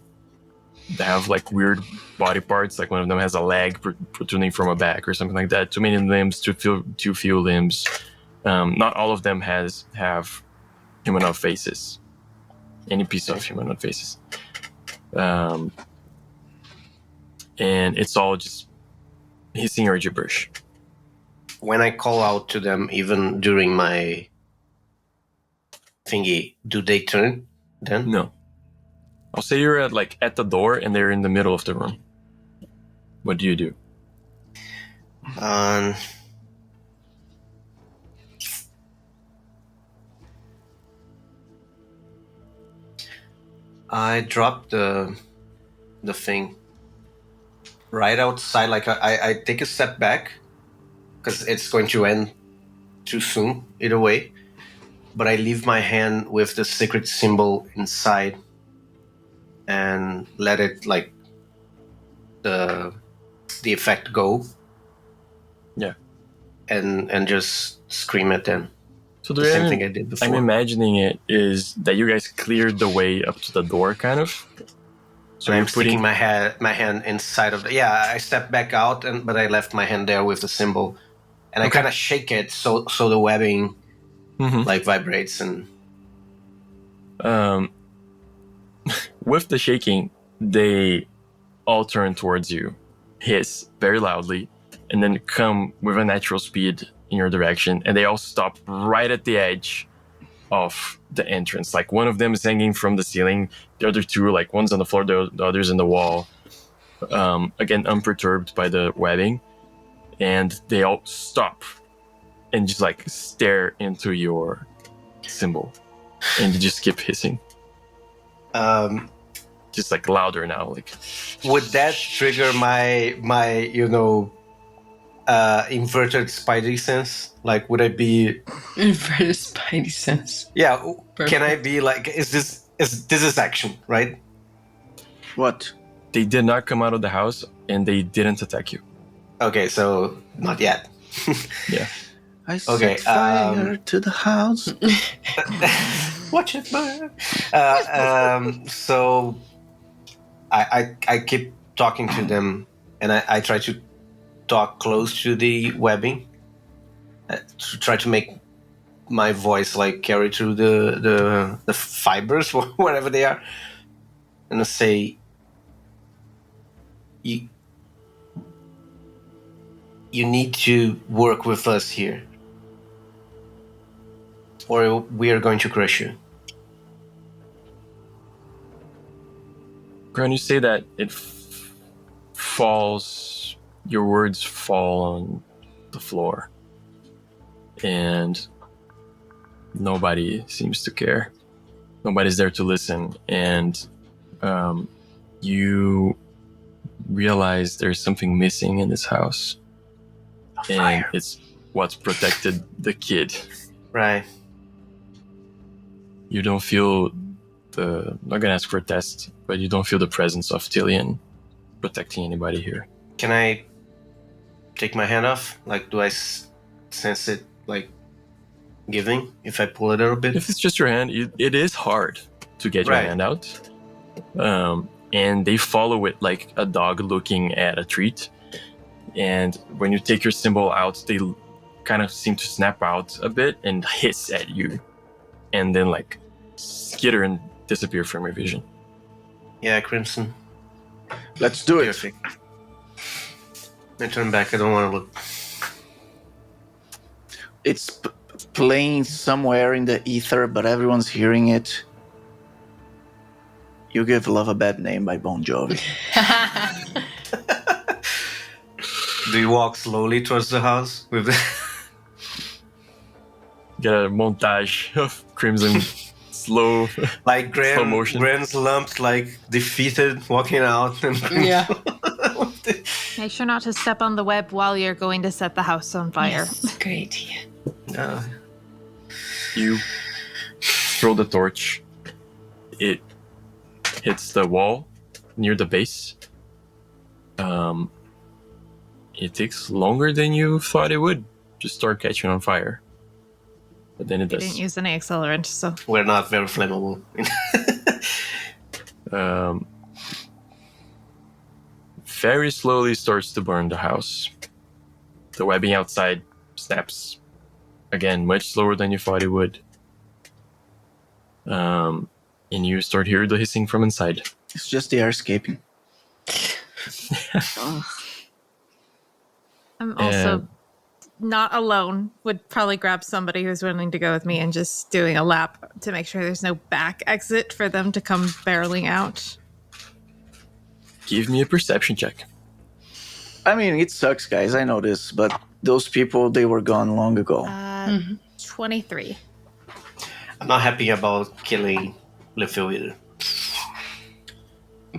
They have like weird body parts, like one of them has a leg protruding from a back or something like that. Too many limbs, too few limbs. Not all of them have humanoid faces. Any piece of humanoid faces. And it's all just hissing or gibberish. when I call out to them, even during my thingy, do they turn then? No. I'll say you're at the door and they're in the middle of the room. What do you do? I drop the thing right outside. Like I take a step back because it's going to end too soon either way. But I leave my hand with the sacred symbol inside and let it like the effect go. Yeah. And just scream at them. So The same thing I did before. I'm imagining it is that you guys cleared the way up to the door, kind of. So I'm sticking my hand inside of the. Yeah, I stepped back out, but I left my hand there with the symbol, and I kind of shake it so the webbing like vibrates and. With the shaking, they all turn towards you, hiss very loudly, and then come with a natural speed in your direction, and they all stop right at the edge of the entrance. Like one of them is hanging from the ceiling, the other two, like one's on the floor, the other's in the wall. Again, unperturbed by the webbing, and they all stop and just like stare into your symbol, and you just keep hissing. Just like louder now. Like, would that trigger my inverted spidey sense? Like, would I be Inverted spidey sense? Yeah. Perfect. Can I be like? This is action, right? What? they did not come out of the house and they didn't attack you. Okay, so not yet. Yeah. I set fire to the house. Watch it burn. So I keep talking to them, and I try to talk close to the webbing to try to make my voice like carry through the fibers, wherever they are, and I say, you need to work with us here, or we are going to crush you. When you say that, it falls, your words fall on the floor, and nobody seems to care. Nobody's there to listen, and you realize there's something missing in this house, and it's what's protected the kid. Right. You don't feel I'm not gonna ask for a test, but you don't feel the presence of Tillian protecting anybody here. Can I take my hand off? Like, do I sense it, like, giving if I pull it a little bit? If it's just your hand, it is hard to get your hand out. And they follow it like a dog looking at a treat. And when you take your symbol out, they kind of seem to snap out a bit and hiss at you. And then, like, skitter and disappear from your vision. Yeah, Crimson. Let's do it. Perfect. I turn back. I don't want to look. It's playing somewhere in the ether, but everyone's hearing it. You Give Love a Bad Name by Bon Jovi. Do you walk slowly towards the house with the... Get a montage of Crimson slow, like slow motion. Gran's lumped, like defeated, walking out. And Yeah. Make sure not to step on the web while you're going to set the house on fire. Yes, great. You throw the torch. It hits the wall near the base. It takes longer than you thought it would to start catching on fire. But then it You does. didn't use any accelerant, so... We're not very flammable. Very slowly starts to burn the house. The webbing outside snaps. Again, much slower than you thought it would. And you start hearing the hissing from inside. It's just the air escaping. I'm also not alone, would probably grab somebody who's willing to go with me and just doing a lap to make sure there's no back exit for them to come barreling out. Give me a perception check. I mean, it sucks, guys. I know this, but those people, they were gone long ago. 23. I'm not happy about killing LeFou either.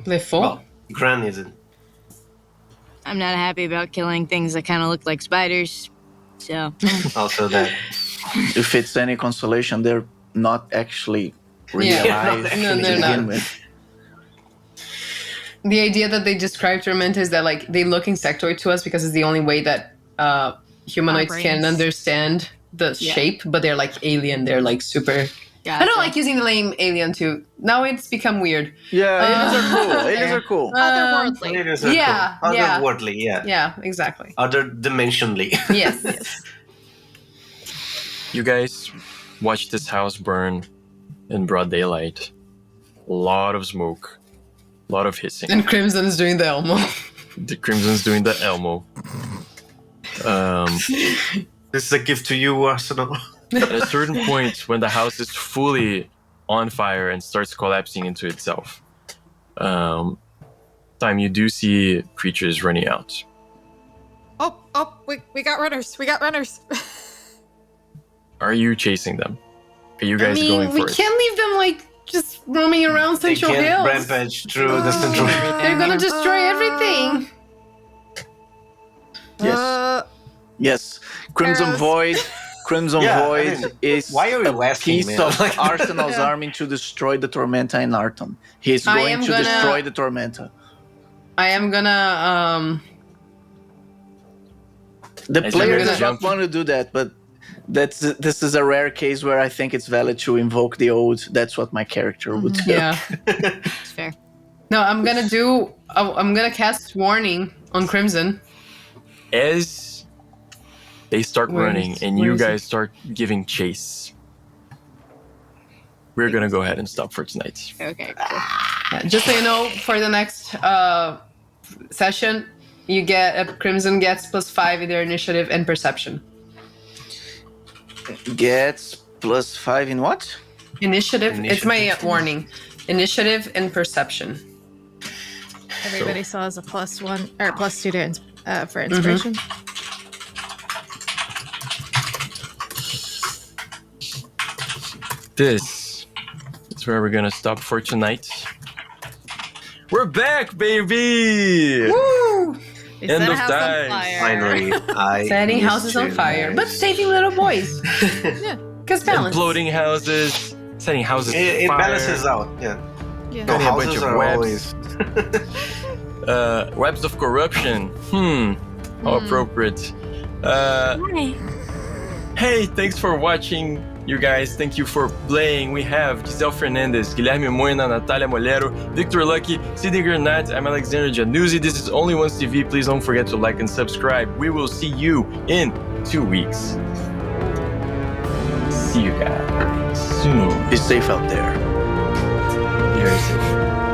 LeFou? Well, Gran isn't. I'm not happy about killing things that kind of look like spiders. So, Also that. If it's any consolation, they're not actually really alive No, to they're begin not. with. The idea that they describe Tormenta is that like they look insectoid to us because it's the only way that humanoids Our can brains. understand the shape, but they're like alien. They're like super. I don't like using the name alien too. Now it's become weird. Yeah, aliens are cool. Aliens are cool. Otherworldly. Aliens are Yeah, cool. yeah. Otherworldly, yeah. Yeah, exactly. Other dimensionally. Yes. You guys watch this house burn in broad daylight. A lot of smoke. A lot of hissing. And Crimson is doing the Elmo. The Crimson's doing the Elmo. This is a gift to you, Arsenal. At a certain point, when the house is fully on fire and starts collapsing into itself, you do see creatures running out. Oh, we got runners. We got runners. Are you chasing them? Are you guys going we for it? can't leave them like just roaming around They Central can Hills. rampage through the central. They're gonna destroy everything. Yes. Yes. Crimson arrows. Void. Crimson Yeah, Void I mean, is why are you a asking, piece man? of Arsenal's army to destroy the Tormenta in Arton. He's I going am to gonna- destroy the Tormenta. I am gonna The As player you're does gonna not want to do that, but this is a rare case where I think it's valid to invoke the ode. That's what my character would do. yeah. It's fair. No, I'm gonna cast warning on Crimson. As they start Where running is- and where you is it? guys start giving chase, we're gonna go ahead and stop for tonight. Okay, cool. Yeah, just so you know, for the next session, you get Crimson gets +5 in their initiative and perception. Gets +5 in what? Initiative. It's my warning. Initiative and perception. Everybody still has a +1 or +2 for inspiration. This is where we're gonna stop for tonight. We're back, baby! Woo! We End set a of house on time. fire. Finally, I Setting missed houses on you fire, but guys. saving little boys. Because balance. Imploding houses, setting houses It fire. balances out. Yeah. Yeah. No, Getting a bunch houses of are webs. always. Webs of corruption. How appropriate. Hi. Hey, thanks for watching, you guys. Thank you for playing. We have Giselle Fernandez, Guilherme Moina, Natalia Molero, Victor Lucky, Sidney Gernat, I'm Alexander Januzzi. This is Only Once TV. Please don't forget to like and subscribe. We will see you in 2 weeks. See you guys soon. Be safe out there. Very safe.